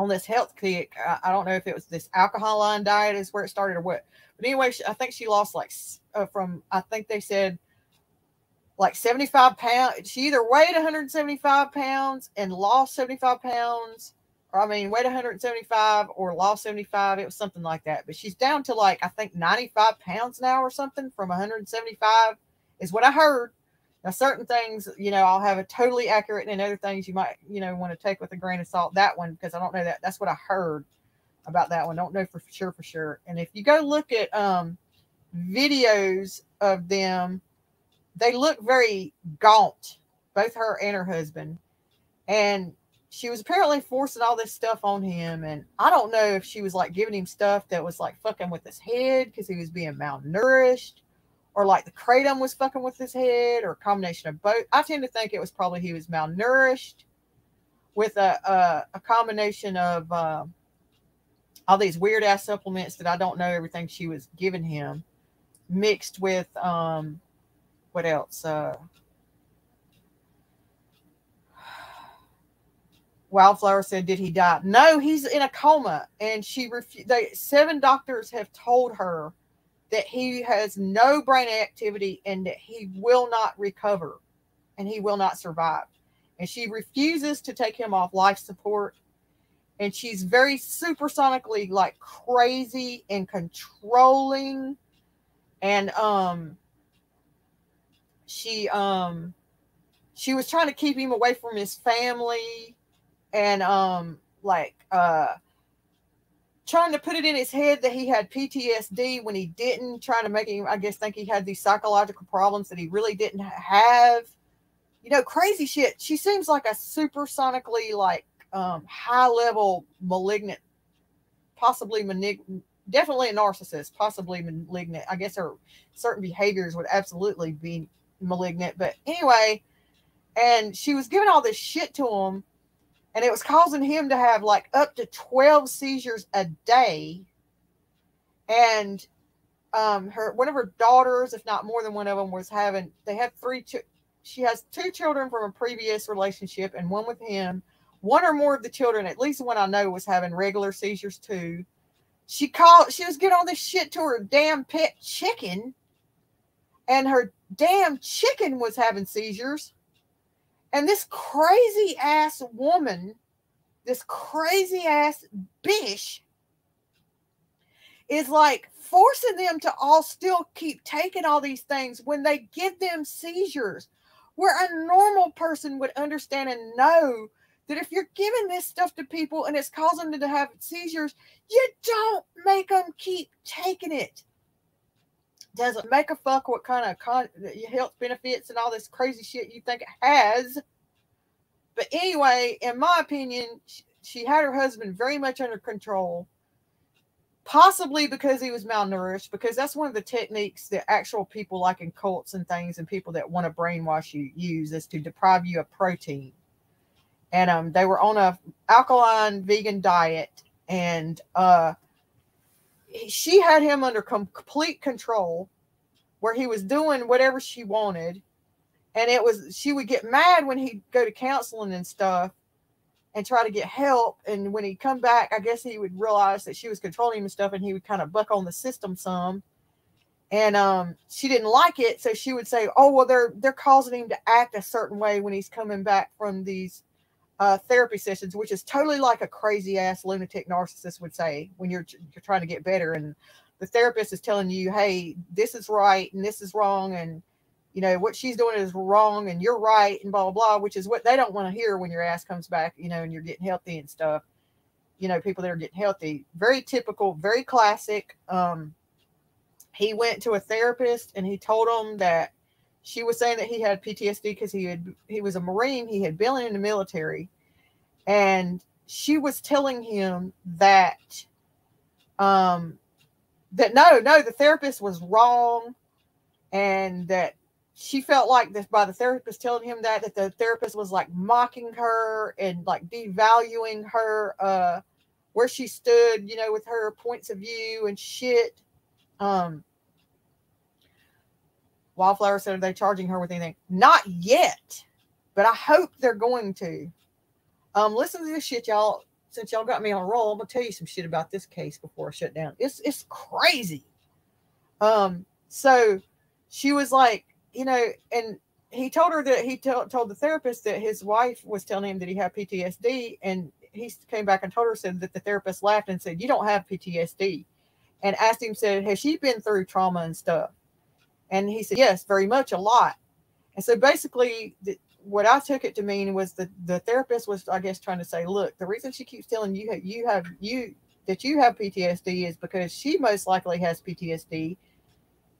this health kick. I don't know if it was this alcohol-line diet is where it started or what. But anyway, I think she lost like I think they said like 75 pounds. She either weighed 175 pounds and lost 75 pounds, or I mean, weighed 175 or lost 75. It was something like that. But she's down to like, I think 95 pounds now or something from 175 is what I heard. Now, certain things, I'll have a totally accurate, and other things you might, want to take with a grain of salt. That one, because I don't know that. That's what I heard about that one. Don't know for sure. And if you go look at videos of them, they look very gaunt, both her and her husband. And she was apparently forcing all this stuff on him. And I don't know if she was like giving him stuff that was like fucking with his head because he was being malnourished, or like the kratom was fucking with his head, or a combination of both. I tend to think it was probably he was malnourished with a combination of all these weird ass supplements that I don't know everything she was giving him, mixed with what else? Wildflower said, "Did he die?" No, he's in a coma, and she refused. 7 doctors have told her that he has no brain activity and that he will not recover and he will not survive. And she refuses to take him off life support. And she's very supersonically like crazy and controlling. And she was trying to keep him away from his family, and trying to put it in his head that he had PTSD when he didn't, trying to make him, I guess, think he had these psychological problems that he really didn't have. Crazy shit. She seems like a supersonically, like, high-level malignant, possibly definitely a narcissist, possibly malignant. I guess her certain behaviors would absolutely be malignant. But anyway, and she was giving all this shit to him, and it was causing him to have like up to 12 seizures a day. And one of her daughters, if not more than one of them, they had 3. She has 2 children from a previous relationship and one with him. One or more of the children, at least the one I know, was having regular seizures too. She was getting all this shit to her damn pet chicken, and her damn chicken was having seizures. And this crazy ass woman, this crazy ass bitch, is like forcing them to all still keep taking all these things when they give them seizures, where a normal person would understand and know that if you're giving this stuff to people and it's causing them to have seizures, you don't make them keep taking it. Doesn't make a fuck what kind of health benefits and all this crazy shit you think it has. But anyway, in my opinion, she had her husband very much under control, possibly because he was malnourished, because that's one of the techniques that actual people like in cults and things and people that want to brainwash you use, is to deprive you of protein. And they were on a alkaline vegan diet, and she had him under complete control, where he was doing whatever she wanted. And she would get mad when he'd go to counseling and stuff and try to get help. And when he'd come back, I guess he would realize that she was controlling him and stuff, and he would kind of buck on the system some. And she didn't like it. So she would say, "Oh, well, they're causing him to act a certain way when he's coming back from these therapy sessions," which is totally like a crazy ass lunatic narcissist would say when you're trying to get better. And the therapist is telling you, "Hey, this is right and this is wrong, and what she's doing is wrong and you're right," and blah, blah, blah, which is what they don't want to hear when your ass comes back, and you're getting healthy and stuff. People that are getting healthy. Very typical, very classic. He went to a therapist and he told him that she was saying that he had PTSD because he was a Marine. He had been in the military, and she was telling him that no, the therapist was wrong, and that she felt like this by the therapist telling him that the therapist was like mocking her and like devaluing her, where she stood, you know, with her points of view and shit. Wildflower said, are they charging her with anything? Not yet, but I hope they're going to. Listen to this shit, y'all. Since y'all got me on a roll, I'm gonna tell you some shit about this case before I shut down. It's crazy. So she was like, you know, and he told her that he told the therapist that his wife was telling him that he had PTSD, and he came back and told her, said that the therapist laughed and said, you don't have PTSD, and asked him, said, has she been through trauma and stuff? And he said, yes, very much, a lot. And so basically what I took it to mean was that the therapist was, I guess, trying to say, look, the reason she keeps telling you that you have PTSD is because she most likely has PTSD,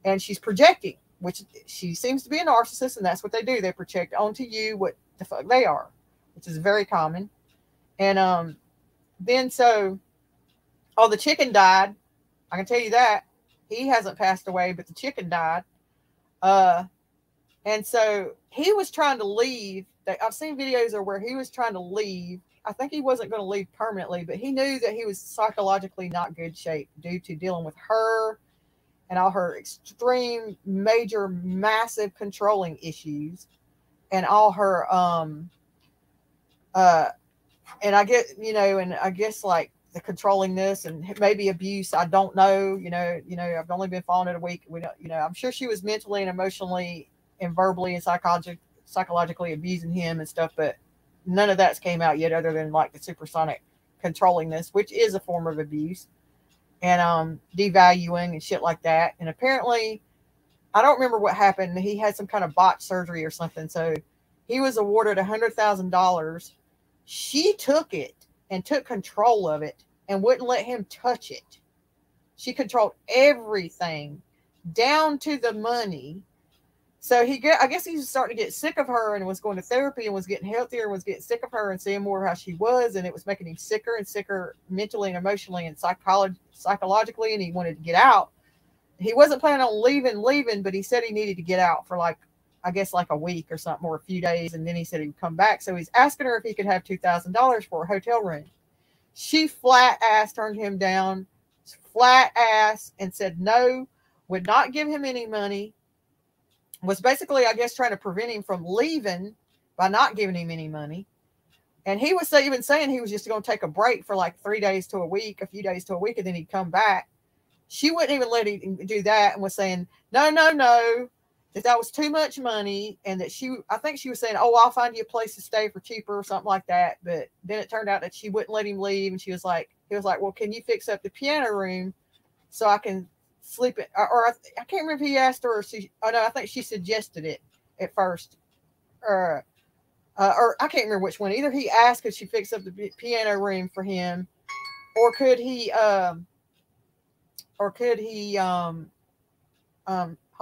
and she's projecting, which she seems to be a narcissist, and that's what they do. They project onto you what the fuck they are, which is very common. And then so, oh, the chicken died. I can tell you that. He hasn't passed away, but the chicken died. And so he was trying to leave. I've seen videos of where he was trying to leave. I think he wasn't going to leave permanently, but he knew that he was psychologically not good shape due to dealing with her and all her extreme, major, massive controlling issues, and all her, and I get, you know, and I guess like the controllingness and maybe abuse. I don't know, you know, I've only been following it a week. We don't, you know, I'm sure she was mentally and emotionally and verbally and psychologically abusing him and stuff, but none of that's came out yet other than like the supersonic controllingness, which is a form of abuse, and devaluing and shit like that. And apparently, I don't remember what happened. He had some kind of botched surgery or something. So he was awarded $100,000. She took it and took control of it and wouldn't let him touch it. She controlled everything down to the money. So I guess he was starting to get sick of her and was going to therapy and was getting healthier and was getting sick of her and seeing more of how she was. And it was making him sicker and sicker mentally and emotionally and psychologically. And he wanted to get out. He wasn't planning on leaving, but he said he needed to get out for like, I guess like a week or something, or a few days. And then he said he would come back. So he's asking her if he could have $2,000 for a hotel room. She flat ass turned him down, flat ass, and said no, would not give him any money. Was basically, I guess, trying to prevent him from leaving by not giving him any money. And he was even saying he was just going to take a break for like 3 days to a week, a few days to a week, and then he'd come back. She wouldn't even let him do that and was saying, no, that was too much money. And that I think she was saying, oh, I'll find you a place to stay for cheaper or something like that. But then it turned out that she wouldn't let him leave. And he was like, well, can you fix up the piano room so I can sleep it? Or I can't remember if he asked her or I think she suggested it at first. Or I can't remember which one. Either he asked, could she fix up the piano room for him, or could he hold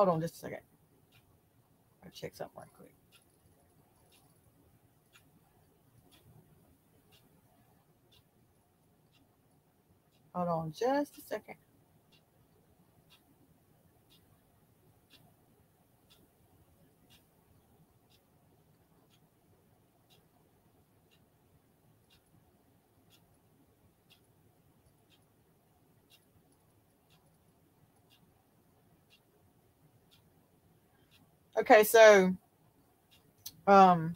on just a second. I'll check something right quick. Hold on just a second. Okay, so oh,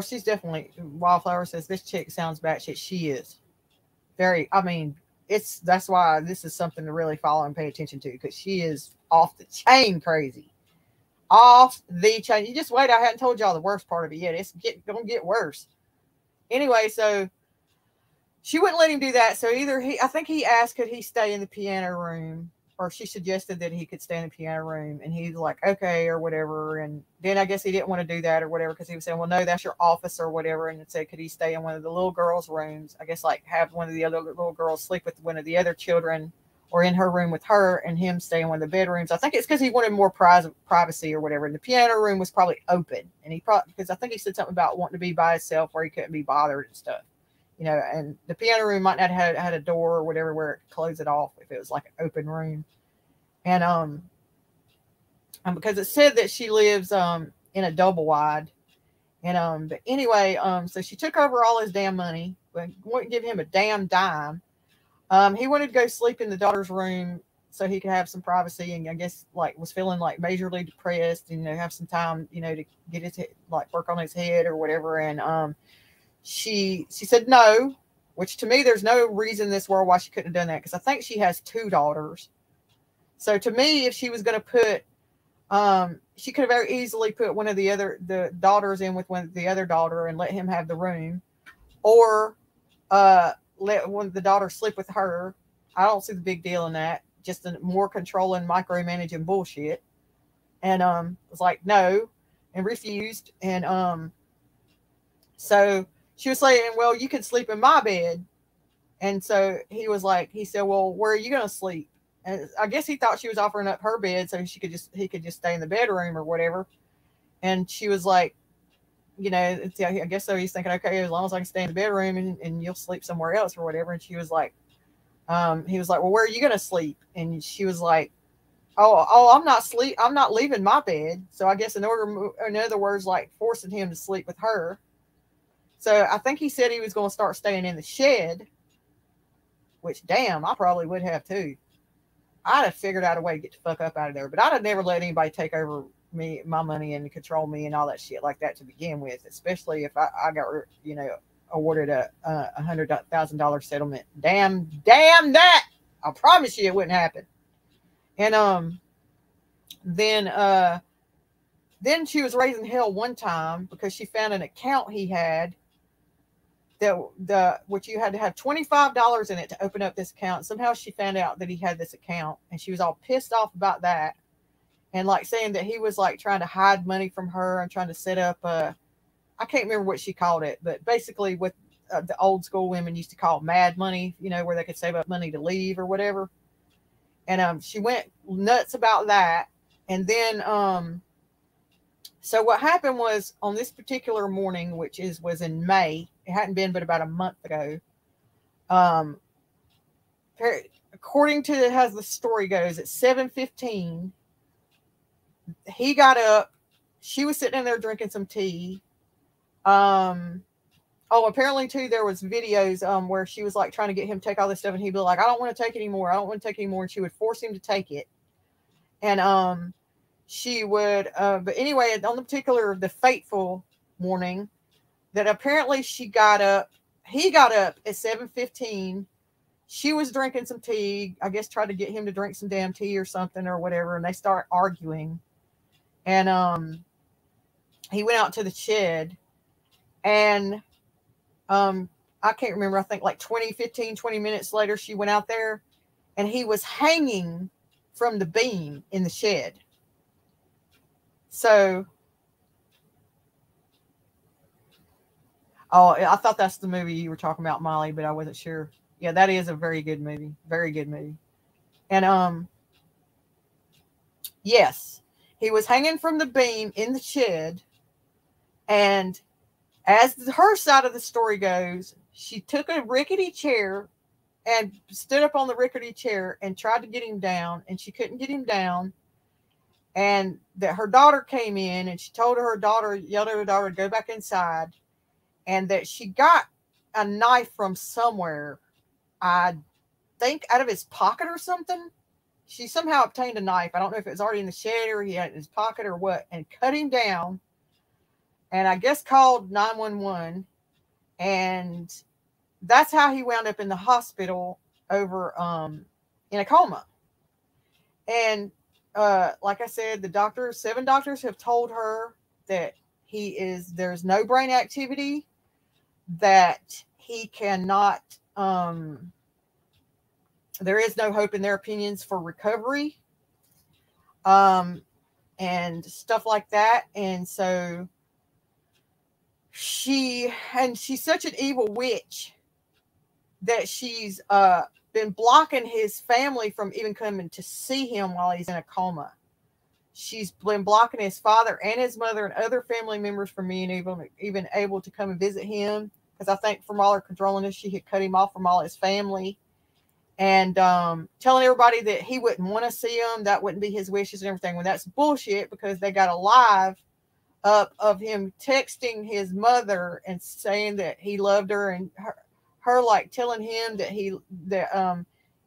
she's definitely, Wildflower says this chick sounds batshit. She is very, I mean, that's why this is something to really follow and pay attention to, because she is off the chain crazy. Off the chain. You just wait. I hadn't told y'all the worst part of it yet. It's gonna get worse. Anyway, so she wouldn't let him do that. So I think he asked, could he stay in the piano room, or she suggested that he could stay in the piano room, and he's like, okay, or whatever. And then I guess he didn't want to do that or whatever, because he was saying, well, no, that's your office or whatever. And it said, could he stay in one of the little girls' rooms? I guess like have one of the other little girls sleep with one of the other children, or in her room with her, and him stay in one of the bedrooms. I think it's because he wanted more privacy or whatever. And the piano room was probably open, and because I think he said something about wanting to be by himself where he couldn't be bothered and stuff. you know, and the piano room might not have had a door or whatever where it could close it off if it was like an open room. And because it said that she lives in a double wide. And but anyway, so she took over all his damn money, but wouldn't give him a damn dime. He wanted to go sleep in the daughter's room so he could have some privacy, and I guess like was feeling like majorly depressed, and, you know, have some time, you know, to get his like work on his head or whatever. And she said no, which to me there's no reason in this world why she couldn't have done that, because I think she has 2 daughters. So to me, if she was going to put she could have very easily put one of the daughters in with one of the other daughter and let him have the room, or let one of the daughters sleep with her. I don't see the big deal in that. Just a more controlling, micromanaging bullshit. And was like no, and refused. And so she was saying, well, you can sleep in my bed. And so he said, well, where are you going to sleep? And I guess he thought she was offering up her bed so he could just stay in the bedroom or whatever. And she was like, you know, I guess so. He's thinking, okay, as long as I can stay in the bedroom and you'll sleep somewhere else or whatever. And she was like, he was like, well, where are you going to sleep? And she was like, oh, I'm not leaving my bed. So I guess in other words, like forcing him to sleep with her. So I think he said he was going to start staying in the shed, which damn, I probably would have too. I'd have figured out a way to get the fuck up out of there, but I'd have never let anybody take over my money and control me and all that shit like that to begin with, especially if I got, you know, awarded a $100,000 settlement. Damn that. I promise you it wouldn't happen. And then she was raising hell one time because she found an account he had which you had to have $25 in it to open up this account. Somehow she found out that he had this account, and she was all pissed off about that, and like saying that he was like trying to hide money from her and trying to set up I can't remember what she called it, but basically what the old school women used to call mad money, you know, where they could save up money to leave or whatever. And she went nuts about that. And then so what happened was on this particular morning, which was in May, it hadn't been but about a month ago. According to how the story goes, at 7:15, he got up. She was sitting in there drinking some tea. Apparently too, there was videos where she was like trying to get him to take all this stuff, and he'd be like, I don't want to take anymore. I don't want to take anymore. And she would force him to take it. And she would, but anyway, on the fateful morning that apparently he got up at 7:15. She was drinking some tea, I guess tried to get him to drink some damn tea or something or whatever. And they start arguing. And he went out to the shed, and I can't remember. I think like 20 minutes later, she went out there, and he was hanging from the beam in the shed. So, I thought that's the movie you were talking about, Molly, but I wasn't sure. Yeah, that is a very good movie. Very good movie. And yes, he was hanging from the beam in the shed, and as her side of the story goes, she took a rickety chair and stood up on the rickety chair and tried to get him down, and she couldn't get him down. And that her daughter came in, and she yelled at her daughter to go back inside, and that she got a knife from somewhere, I think out of his pocket or something. She somehow obtained a knife. I don't know if it was already in the shed or he had it in his pocket or what, and cut him down. And I guess called 911. And that's how he wound up in the hospital over in a coma. And like I said, 7 doctors have told her that there's no brain activity, that he cannot, there is no hope in their opinions for recovery, and stuff like that. And so she's such an evil witch that she's been blocking his family from even coming to see him while he's in a coma. She's been blocking his father and his mother and other family members from being even able to come and visit him. because I think from all her controllingness, she had cut him off from all his family. And telling everybody that he wouldn't want to see him, that wouldn't be his wishes and everything. When that's bullshit, because they got a live up of him texting his mother and saying that he loved her, and her like telling him that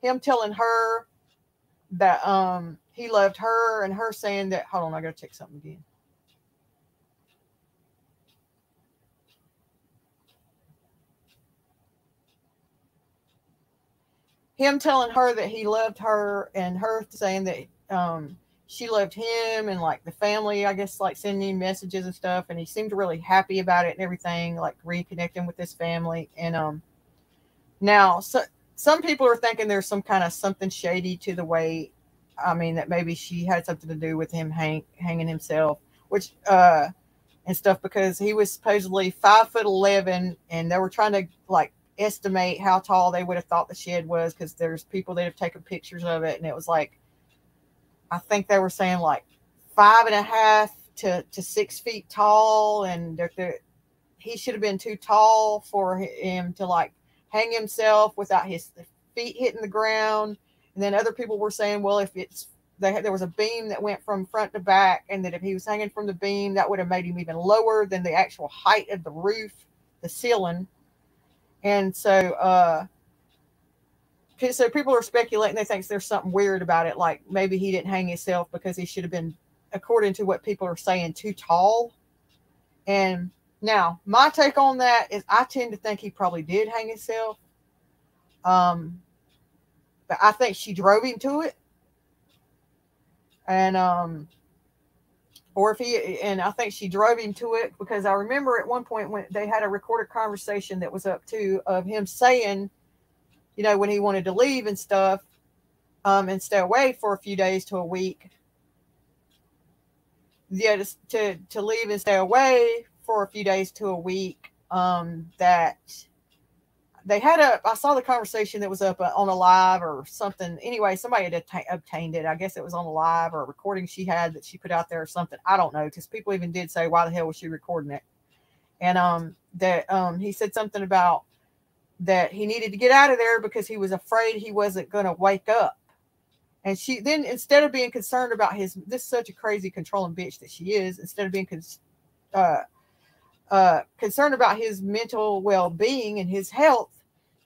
him telling her that he loved her, and her saying that, hold on, I gotta check something again. Him telling her that he loved her, and her saying that she loved him, and like the family, I guess, like sending messages and stuff. And he seemed really happy about it and everything, like reconnecting with his family. And now, so some people are thinking there's some kind of something shady to the way, I mean, that maybe she had something to do with him hanging himself, which and stuff, because he was supposedly 5'11", and they were trying to like estimate how tall they would have thought the shed was, because there's people that have taken pictures of it, and it was like, I think they were saying like 5.5 to 6 feet tall, and he should have been too tall for him to like hang himself without his feet hitting the ground. And then other people were saying, well, if there was a beam that went from front to back, and that if he was hanging from the beam, that would have made him even lower than the actual height of the roof, the ceiling. And so people are speculating. They think there's something weird about it. Like maybe he didn't hang himself because he should have been, according to what people are saying, too tall. And now my take on that is I tend to think he probably did hang himself. But I think she drove him to it. And, and I think she drove him to it, because I remember at one point when they had a recorded conversation that was up too, of him saying, you know, when he wanted to leave and stuff, and stay away for a few days to a week. Yeah, to leave and stay away for a few days to a week. That they had I saw the conversation that was up on a live or something. Anyway, somebody had obtained it. I guess it was on a live or a recording she had that she put out there or something. I don't know, because people even did say, why the hell was she recording it? And he said something about that he needed to get out of there because he was afraid he wasn't going to wake up. And she then, instead of being concerned about this is such a crazy controlling bitch that she is, instead of being concerned about his mental well-being and his health,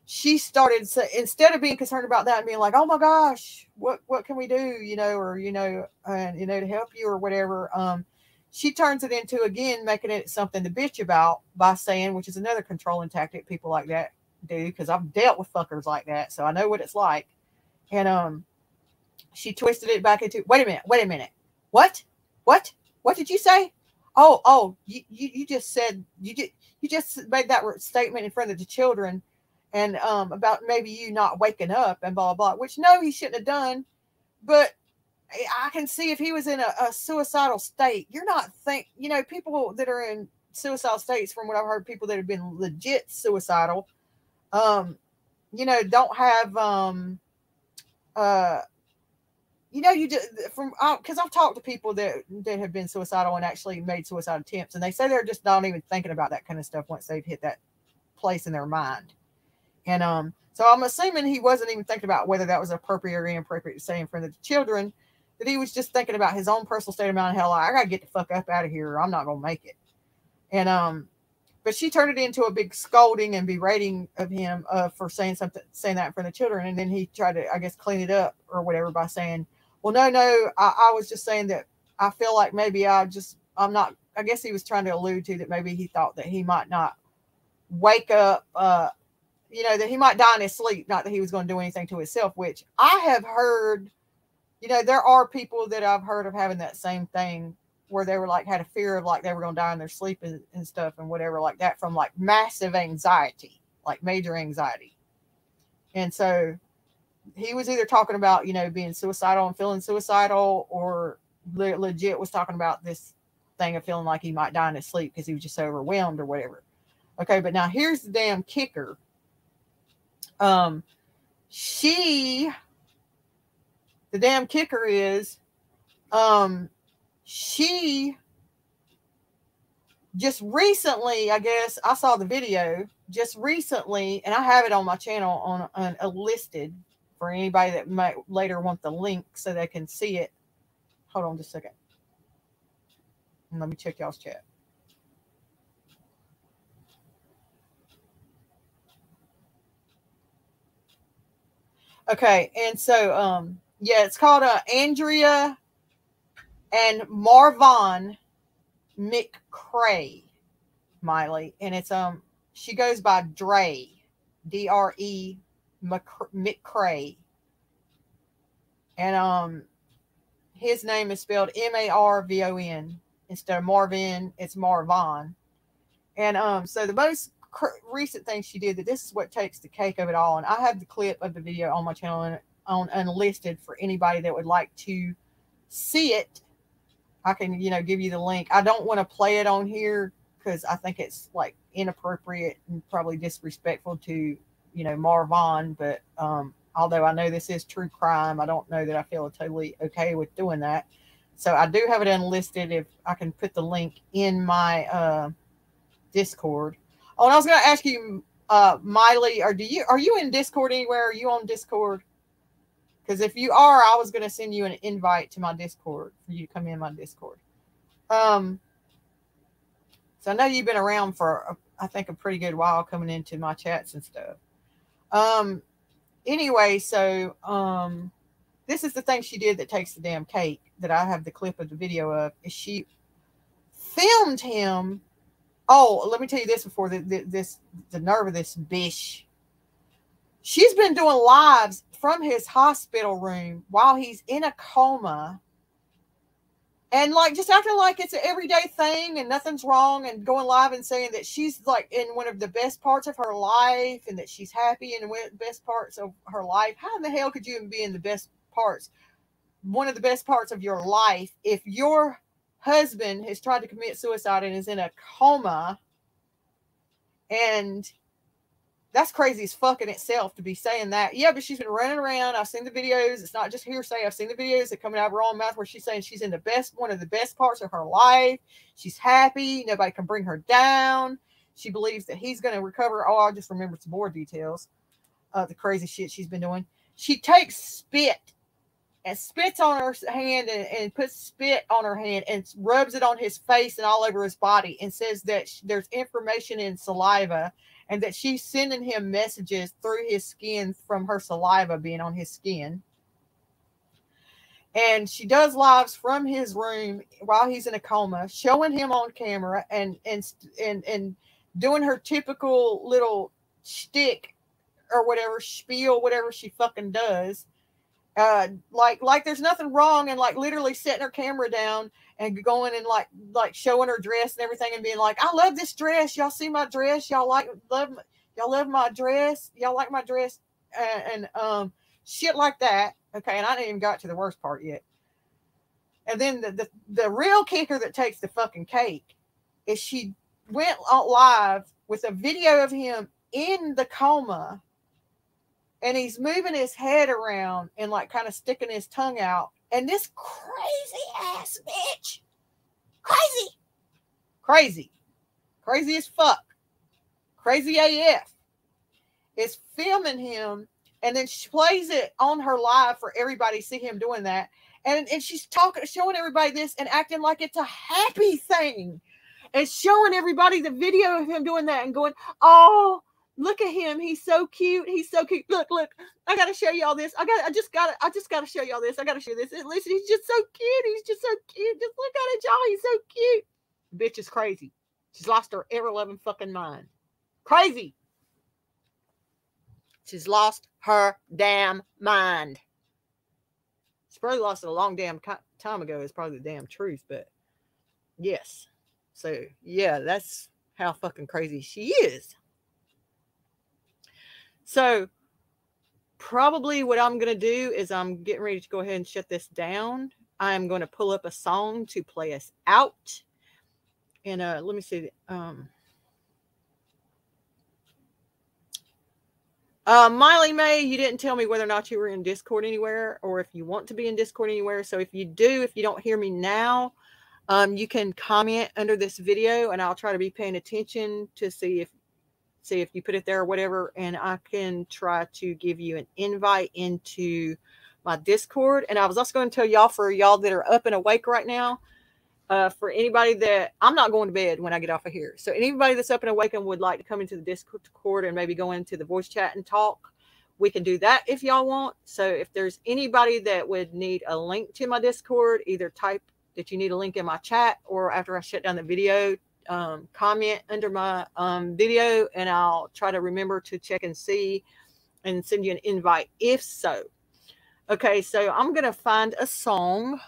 she started, instead of being concerned about that and being like, oh my gosh, what can we do, you know, or, you know, to help you or whatever. She turns it into, again, making it something to bitch about by saying, which is another controlling tactic people like that do, because I've dealt with fuckers like that, so I know what it's like. And she twisted it back into, wait a minute. What did you say? Oh, you just said, you just made that statement in front of the children, and about maybe you not waking up and blah, blah, which no, he shouldn't have done. But I can see if he was in a suicidal state, you're not you know, people that are in suicidal states, from what I've heard, people that have been legit suicidal, you know, don't have, you know, you just because I've talked to people that have been suicidal and actually made suicide attempts, and they say they're just not even thinking about that kind of stuff once they've hit that place in their mind. And so I'm assuming he wasn't even thinking about whether that was appropriate or inappropriate to say in front of the children, that he was just thinking about his own personal state of mind. Hell, I gotta get the fuck up out of here, or I'm not gonna make it. And but she turned it into a big scolding and berating of him for saying that in front of the children, and then he tried to, I guess, clean it up or whatever by saying, well, no, I was just saying that I feel like maybe I'm not, I guess he was trying to allude to that maybe he thought that he might not wake up, you know, that he might die in his sleep, not that he was going to do anything to himself, which I have heard, you know, there are people that I've heard of having that same thing, where they were like, had a fear of like they were going to die in their sleep and stuff and whatever like that, from like massive anxiety, like major anxiety. And so he was either talking about, you know, being suicidal and feeling suicidal, or legit was talking about this thing of feeling like he might die in his sleep because he was just so overwhelmed or whatever. Okay, but now here's the damn kicker. The damn kicker is, she just recently, I guess, I saw the video just recently, and I have it on my channel on a listed for anybody that might later want the link so they can see it. Hold on just a second. And let me check y'all's chat. Okay, and so yeah, it's called Andrea and Marvon McCray, Miley, and it's she goes by Dre, D-R-E McCray, and his name is spelled M-A-R-V-O-N instead of Marvin. It's Marvon, and so the most recent thing she did, that this is what takes the cake of it all, and I have the clip of the video on my channel and on Unlisted for anybody that would like to see it. I can, you know, give you the link. I don't want to play it on here because I think it's like inappropriate and probably disrespectful to, you know, Marvon. But although I know this is true crime, I don't know that I feel totally okay with doing that. So I do have it unlisted. If I can put the link in my Discord. Oh, and I was going to ask you, Miley, are you in Discord anywhere? Are you on Discord? Because if you are, I was going to send you an invite to my Discord for you to come in my Discord. So I know you've been around for, I think, a pretty good while coming into my chats and stuff. Anyway, so this is the thing she did that takes the damn cake that I have the clip of the video of. Is she filmed him. Oh, let me tell you this before the nerve of this bitch. She's been doing lives from his hospital room while he's in a coma. And like just acting like it's an everyday thing and nothing's wrong, and going live and saying that she's like in one of the best parts of her life and that she's happy in the best parts of her life. How in the hell could you even be in the best parts, one of the best parts of your life, if your husband has tried to commit suicide and is in a coma? And that's crazy as fuck in itself to be saying that. Yeah, but she's been running around. I've seen the videos. It's not just hearsay. I've seen the videos that coming out of her own mouth where she's saying she's in the best, one of the best parts of her life. She's happy. Nobody can bring her down. She believes that he's going to recover. Oh, I just remembered some more details of the crazy shit she's been doing. She takes spit and spits on her hand and puts spit on her hand and rubs it on his face and all over his body and says that there's information in saliva and that she's sending him messages through his skin from her saliva being on his skin. And she does lives from his room while he's in a coma, showing him on camera and doing her typical little shtick or whatever, spiel, whatever she fucking does. Like there's nothing wrong, and like literally setting her camera down and going and like showing her dress and everything and being like, I love this dress. Y'all see my dress? Y'all love my dress? Y'all like my dress? And shit like that. Okay, and I didn't even got to the worst part yet. And then the real kicker that takes the fucking cake is she went live with a video of him in the coma. And he's moving his head around and like kind of sticking his tongue out. And this crazy ass bitch, crazy as fuck, crazy AF, is filming him. And then she plays it on her live for everybody to see him doing that. And she's showing everybody this and acting like it's a happy thing. And showing everybody the video of him doing that and going, oh, look at him. He's so cute. He's so cute. Look. I got to show you all this. I just got to show you all this. I got to show you this. And listen, he's just so cute. He's just so cute. Just look at it, y'all. He's so cute. The bitch is crazy. She's lost her ever-loving fucking mind. Crazy. She's lost her damn mind. She probably lost it a long damn time ago. It's probably the damn truth, but yes. So, yeah, that's how fucking crazy she is. So probably what I'm going to do is I'm getting ready to go ahead and shut this down. I'm going to pull up a song to play us out. And let me see. Miley May, you didn't tell me whether or not you were in Discord anywhere or if you want to be in Discord anywhere. So if you do, if you don't hear me now, you can comment under this video and I'll try to be paying attention to see if see if you put it there or whatever, and I can try to give you an invite into my Discord. And I was also going to tell y'all, for y'all that are up and awake right now, for anybody that, I'm not going to bed when I get off of here. So anybody that's up and awake and would like to come into the Discord and maybe go into the voice chat and talk, we can do that if y'all want. So if there's anybody that would need a link to my Discord, either type that you need a link in my chat, or after I shut down the video, comment under my video, and I'll try to remember to check and see and send you an invite if so. Okay, so I'm going to find a song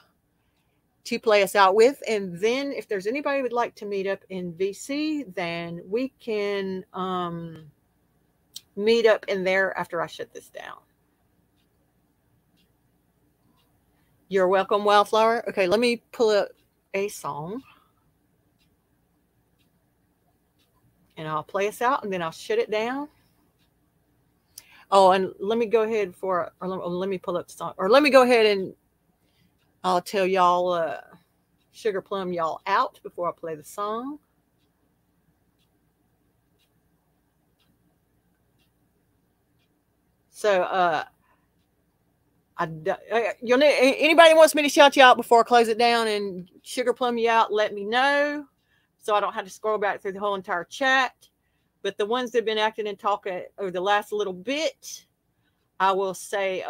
to play us out with, and then if there's anybody who would like to meet up in VC, then we can meet up in there after I shut this down. You're welcome, Wildflower. Okay, let me pull up a song, and I'll play us out, and then I'll shut it down. Oh, and let me go ahead let me pull up the song, or let me go ahead and I'll tell y'all, Sugar Plum y'all out before I play the song. So, anybody wants me to shout you out before I close it down and Sugar Plum you out, let me know, so I don't have to scroll back through the whole entire chat. But the ones that have been acting and talking over the last little bit, I will say,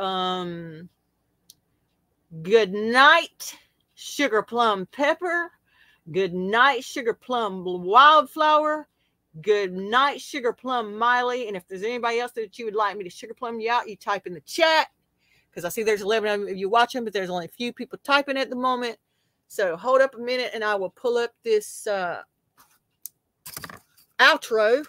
good night, Sugar Plum Pepper. Good night, Sugar Plum Wildflower. Good night, Sugar Plum Miley. And if there's anybody else that you would like me to Sugar Plum you out, you type in the chat, because I see there's 11 of you watching, but there's only a few people typing at the moment. So hold up a minute, and I will pull up this outro.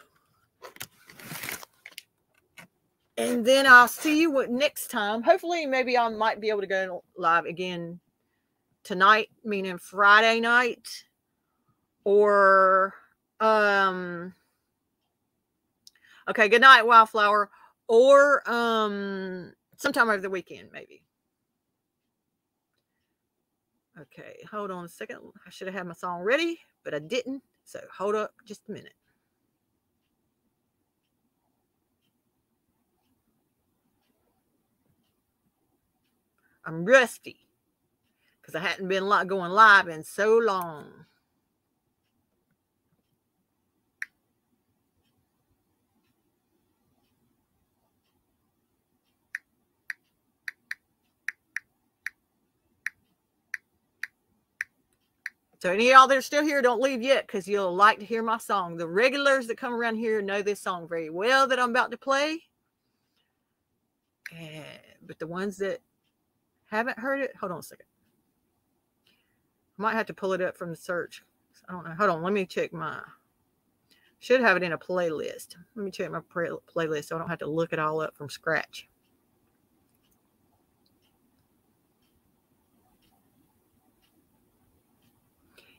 And then I'll see you next time. Hopefully, maybe I might be able to go live again tonight, meaning Friday night, or okay, good night, Wildflower, or sometime over the weekend, maybe. Okay, hold on a second. I should have had my song ready, but I didn't. So hold up just a minute. I'm rusty because I hadn't been going live in so long. So any of y'all that are still here, don't leave yet, because you'll like to hear my song. The regulars that come around here know this song very well that I'm about to play. But the ones that haven't heard it, hold on a second. I might have to pull it up from the search. I don't know. Hold on. Let me check my... Should have it in a playlist. Let me check my playlist so I don't have to look it all up from scratch.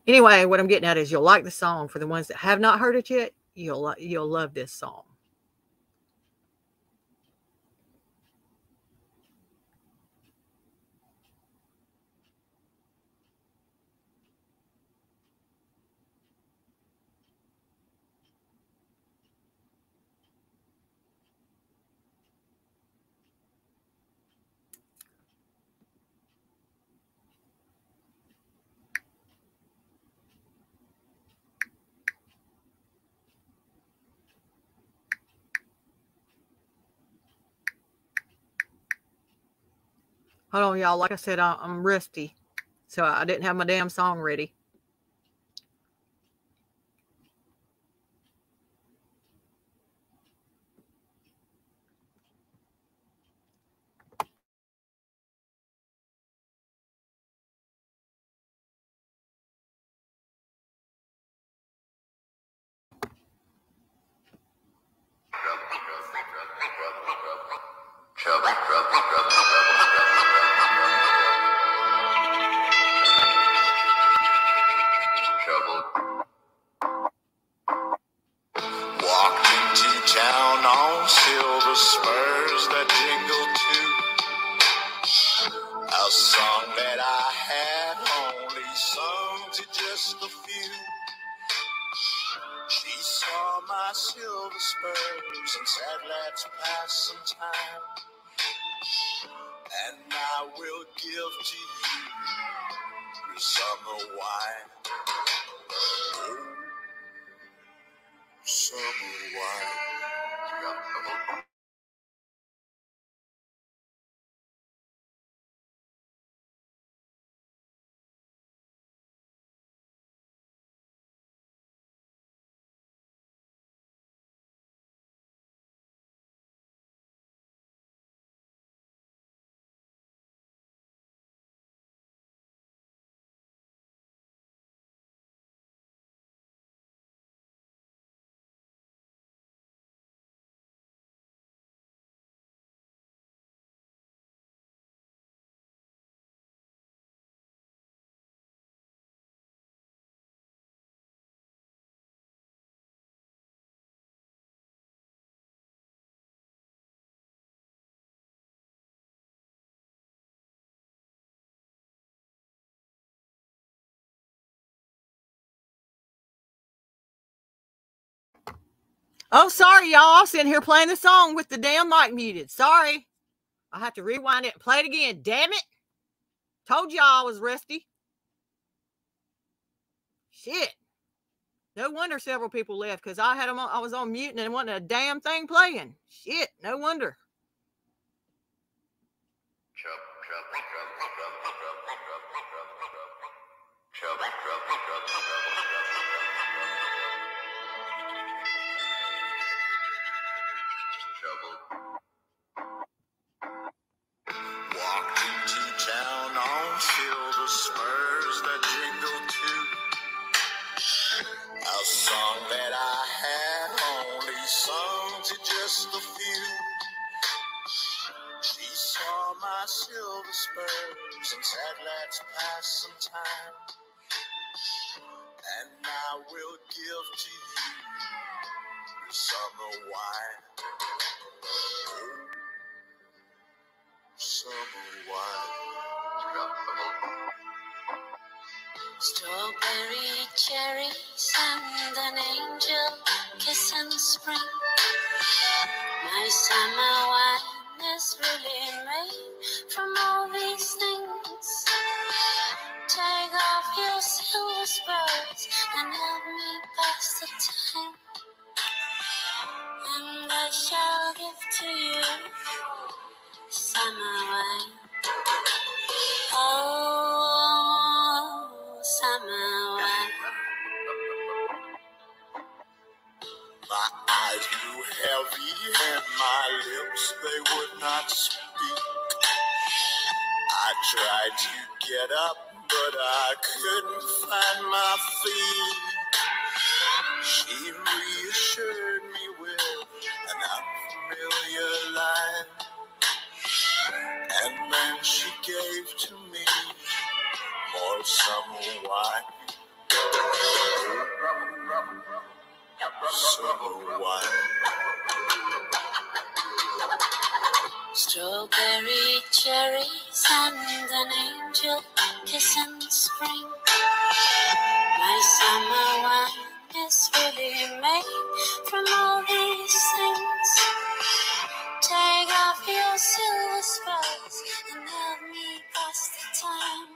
Anyway, what I'm getting at is you'll like the song. For the ones that have not heard it yet, you'll love this song. Hold on, y'all. Like I said, I'm rusty, so I didn't have my damn song ready. She saw my silver spurs and said, let's pass some time. And I will give to you your summer wine. Oh, summer wine. Oh, sorry, y'all. I'm sitting here playing the song with the damn mic muted. Sorry. I'll have to rewind it and play it again. Damn it. Told y'all I was rusty. Shit. No wonder several people left because I had them on, I was on mute and there wasn't a damn thing playing. Shit. No wonder. Walked into town on silver spurs that jingle too. A song that I had only sung to just a few. She saw my silver spurs and said, let's pass some time. And I will give to you your summer wine. Oh, summer wine. Strawberry cherries and an angel kiss in spring. My summer wine is really made from all these things. Take off your silver spurs and help me pass the time. And I shall give to you summer wine. Oh, summer wine. My eyes grew heavy and my lips, they would not speak. I tried to get up, but I couldn't find my feet. She reassured me with an unfamiliar line, and then she gave to me more summer wine. Summer wine. Strawberry cherries and an angel kiss in spring. My summer wine is really made from all these things. Take off your silver spurs and help me pass the time.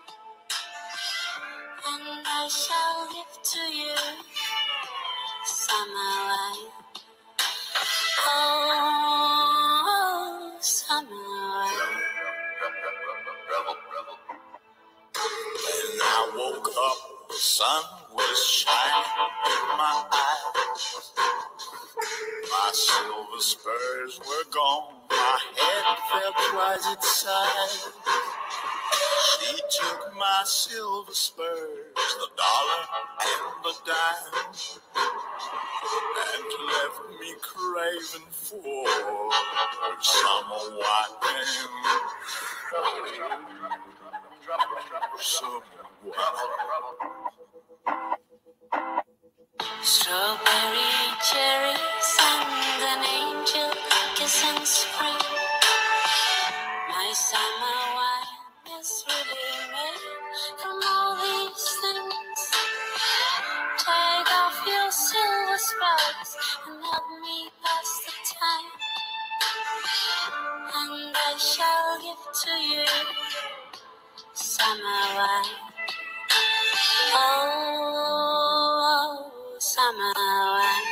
And I shall give to you summer wine. Oh, summer wine. When I woke up, the sun was shining in my eyes. My silver spurs were gone, my head felt twice its size. She took my silver spurs, the dollar and the dime, and left me craving for summer wine. Summer wine. Strawberry cherries and an angel kiss in spring. My summer wine is really made from all these things. Take off your silver give to you. Summer wine. Oh, summer wine.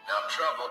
Now trouble.